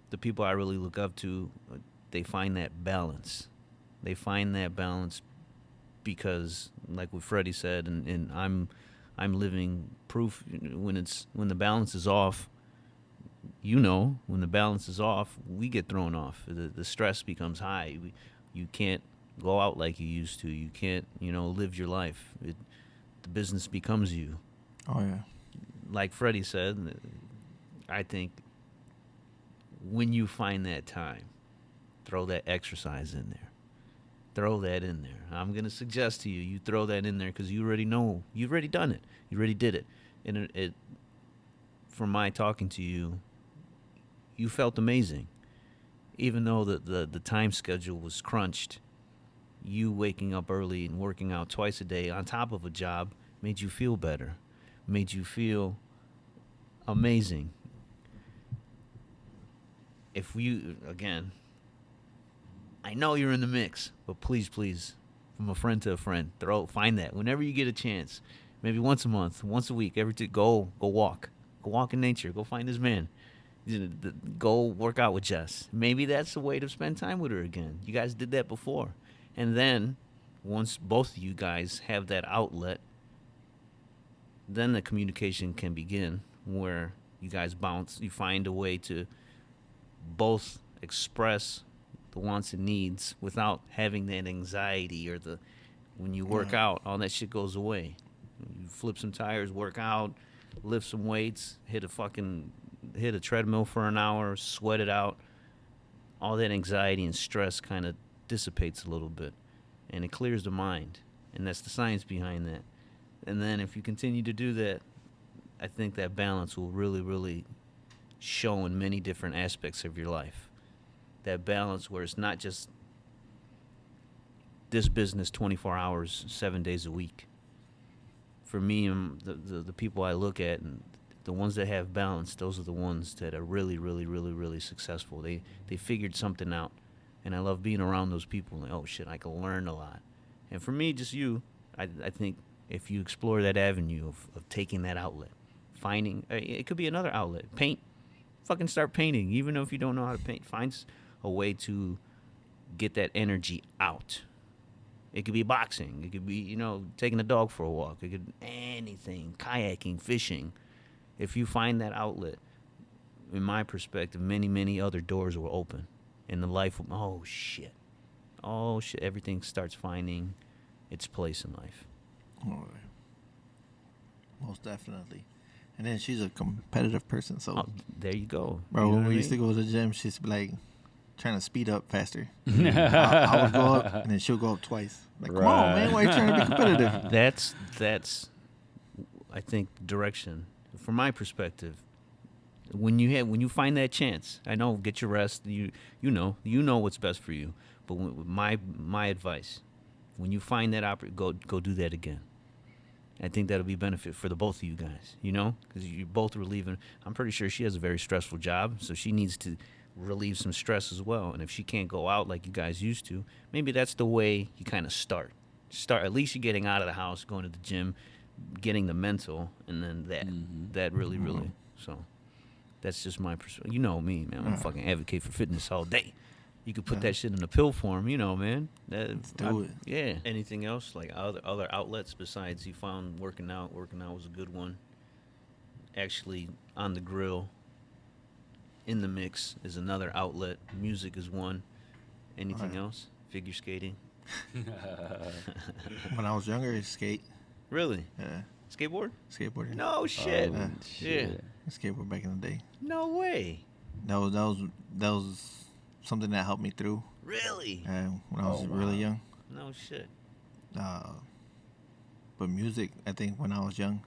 the people I really look up to, they find that balance. They find that balance because, like what Freddie said, and I'm living proof. When the balance is off, you know, when the balance is off, we get thrown off. The stress becomes high. You can't go out like you used to. You can't, you know, live your life. The business becomes you. Oh, yeah. Like Freddie said, I think when you find that time, throw that exercise in there. Throw that in there. I'm going to suggest to you, you throw that in there because you already know. You've already done it. You already did it. And it from my talking to you, you felt amazing. Even though the time schedule was crunched, you waking up early and working out twice a day on top of a job made you feel better, made you feel amazing. If you, again, I know you're in the mix, but please, from a friend to a friend, find that whenever you get a chance, maybe once a month, once a week, go walk in nature, go find this man, go work out with Jess. Maybe that's the way to spend time with her again. You guys did that before, and then once both of you guys have that outlet, then the communication can begin where you guys bounce. You find a way to both express the wants and needs without having that anxiety or when you work out, all that shit goes away. You flip some tires, work out, lift some weights, hit a treadmill for an hour, sweat it out. All that anxiety and stress kind of dissipates a little bit, and it clears the mind. And that's the science behind that. And then if you continue to do that, I think that balance will really, really show in many different aspects of your life. That balance where it's not just this business 24 hours, 7 days a week. For me, the people I look at, and the ones that have balance, those are the ones that are really, really, really, really successful. They figured something out. And I love being around those people. Like, oh, shit, I can learn a lot. And for me, just you, I think if you explore that avenue of taking that outlet, finding, it could be another outlet. Paint. Fucking start painting. Even if you don't know how to paint, find a way to get that energy out. It could be boxing. It could be, you know, taking a dog for a walk. It could anything, kayaking, fishing. If you find that outlet, in my perspective, many, many other doors will open. And the life, oh shit, everything starts finding its place in life. Oh, most definitely. And then she's a competitive person, so there you go. Bro, you know when we I used to mean? go to the gym, she'd be like trying to speed up faster. I would go up, and then she'll go up twice. Like, come on, man, why are you trying to be competitive? That's I think direction from my perspective. When you find that chance, I know, get your rest. You know what's best for you. But my advice, when you find that opportunity, go do that again. I think that'll be benefit for the both of you guys, you know, because you're both relieving. I'm pretty sure she has a very stressful job, so she needs to relieve some stress as well. And if she can't go out like you guys used to, maybe that's the way you kind of start. At least you're getting out of the house, going to the gym, getting the mental, and then that really, really. So that's just my perspective. You know me, man. I'm a fucking advocate for fitness all day. You could put that shit in a pill form, you know, man. Let's do it. Yeah. Anything else, like other outlets besides you found working out? Working out was a good one. actually on the grill, in the mix is another outlet. Music is one. Anything Right. else? Figure skating. When I was younger, I skate. Really? Yeah, Skateboard? skateboarding. No shit. Oh, shit. Yeah. Skateboard back in the day. No way. That was something that helped me through Really? when I was really young. No shit. But music, I think when I was young,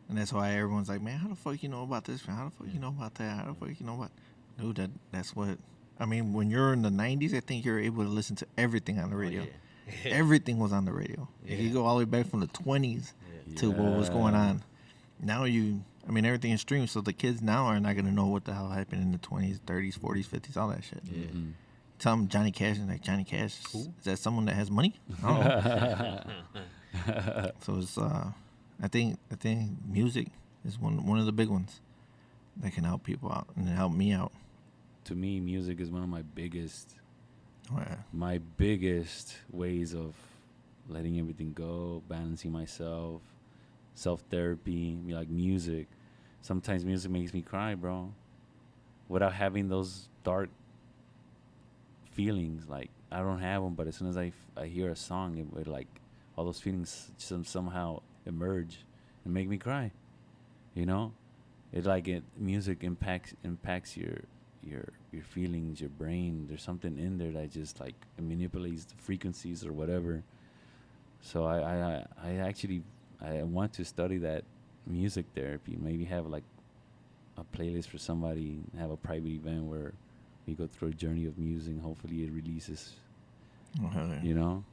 and that's why everyone's like, man, how the fuck you know about this? How the fuck you know about that? How the fuck you know about? Dude, that's what. I mean, when you're in the '90s, I think you're able to listen to everything on the radio. yeah. Everything was on the radio. If you Yeah. go all the way back from the 20s to what was going on. Now everything is streamed, so the kids now are not gonna know what the hell happened in the 20s, 30s, 40s, 50s, all that shit. Yeah. Tell them Johnny Cash is like Johnny Cash. Who? Is that someone that has money? I don't know. So it's I think music is one of the big ones that can help people out and help me out. To me, music is one of my biggest Oh, yeah. ways of letting everything go, balancing myself, self-therapy. Like music. Sometimes music makes me cry, bro. Without having those dark feelings, like I don't have them, but as soon as I hear a song, it would like all those feelings somehow emerge and make me cry. You know, music impacts your feelings, your brain. There's something in there that just like manipulates the frequencies or whatever. So I actually want to study that music therapy. Maybe have like a playlist for somebody, have a private event where we go through a journey of music. Hopefully it releases, Oh, hell yeah. you know.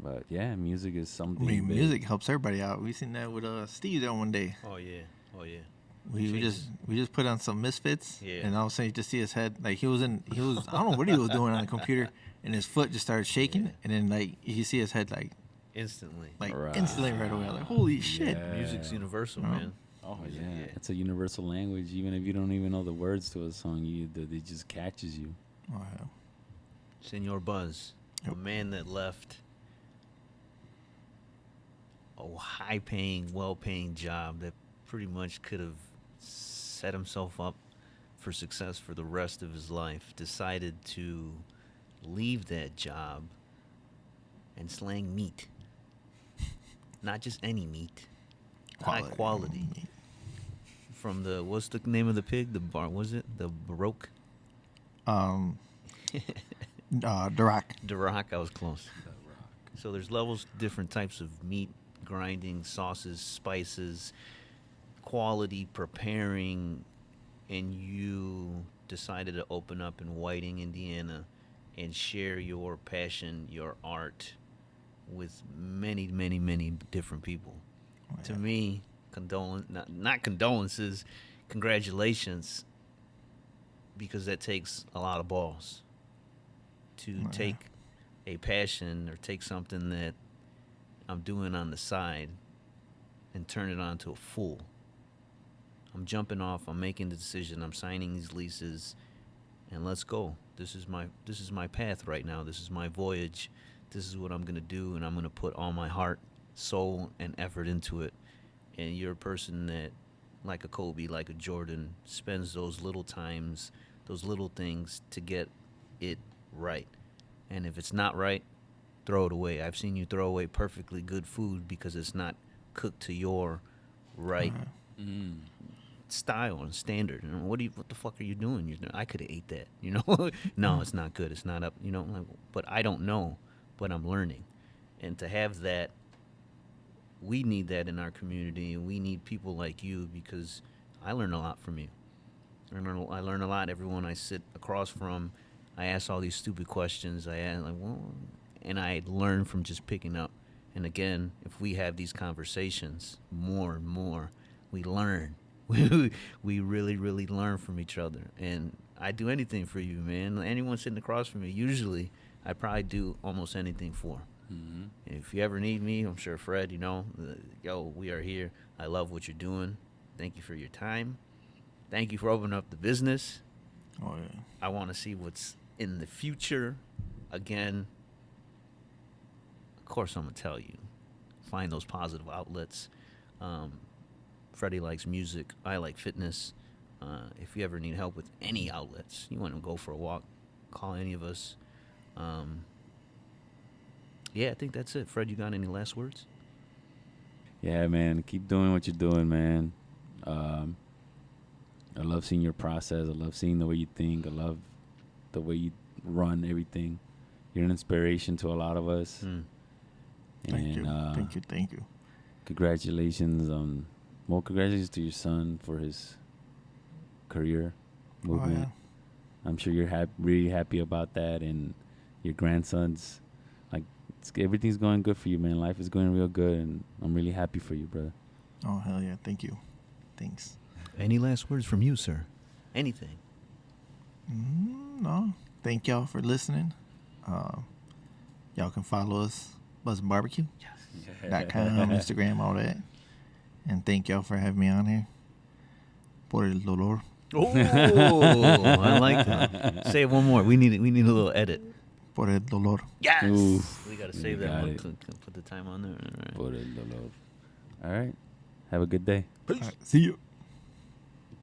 But yeah, music is I something mean, big. music helps everybody out. We seen that with Steve there one day. Oh yeah. Oh yeah. We just put on some Misfits, Yeah. and all of a sudden you just see his head, like he was I don't know what he was doing on the computer, and his foot just started shaking, Yeah. and then like you see his head Instantly. Right. instantly right away. I was like, holy shit! Yeah. Music's universal, Oh. man. Oh Music, yeah. It's a universal language. Even if you don't even know the words to a song, it just catches you. Oh, yeah. Senor Buzz, a Yep. man that left a high-paying, well-paying job that pretty much could have set himself up for success for the rest of his life, decided to leave that job and slang meat. Not just any meat, high quality. From what's the name of the pig? The Baroque? Dirac. Duroc, I was close. So there's levels, different types of meat, grinding, sauces, spices, quality, preparing, and you decided to open up in Whiting, Indiana, and share your passion, your art with many, many, many different people. Oh, To yeah. me, not condolences, congratulations, because that takes a lot of balls to Yeah. take a passion or take something that I'm doing on the side and turn it on to a full. I'm jumping off, I'm making the decision, I'm signing these leases, and let's go. This is my path right now. This is my voyage. This is what I'm going to do, and I'm going to put all my heart, soul, and effort into it. And you're a person that, like a Kobe, like a Jordan, spends those little times, those little things to get it right. And if it's not right, throw it away. I've seen you throw away perfectly good food because it's not cooked to your right style and standard. And what the fuck are you doing? I could have ate that, you know? No, it's not good. It's not up, you know? Like, but I don't know, but I'm learning. And to have that, we need that in our community, and we need people like you, because I learn a lot from you. I learn a lot. Everyone I sit across from, I ask all these stupid questions. And I learn from just picking up. And again, if we have these conversations more and more, we learn. We really, really learn from each other. And I do anything for you, man. Anyone sitting across from me, usually I probably do almost anything for. Mm-hmm. If you ever need me, I'm sure Fred, we are here. I love what you're doing. Thank you for your time. Thank you for opening up the business. Oh, yeah. I want to see what's in the future. Again, of course I'm going to tell you. Find those positive outlets. Freddie likes music. I like fitness. If you ever need help with any outlets, you want to go for a walk, call any of us. Yeah, I think that's it. Fred, you got any last words? Yeah, man. Keep doing what you're doing, man. I love seeing your process. I love seeing the way you think. I love the way you run everything. You're an inspiration to a lot of us. Thank you. Thank you. Congratulations on, well, congratulations to your son for his career movement. Oh, yeah. I'm sure you're really happy about that, and your grandsons. Like, everything's going good for you, man. Life is going real good, and I'm really happy for you, brother. Oh, hell yeah. Thank you. Thanks. Any last words from you, sir? Anything? No. Thank y'all for listening. Y'all can follow us, Buzzin' Barbecue. .com, Instagram, all that. And thank y'all for having me on here. Por el dolor. Oh, I like that. Say it one more. We need a little edit. Por el dolor. Yes. Oof. We got to save You that got one. it. Put the time on there. All right. Por el dolor. All right. Have a good day. All right, see you.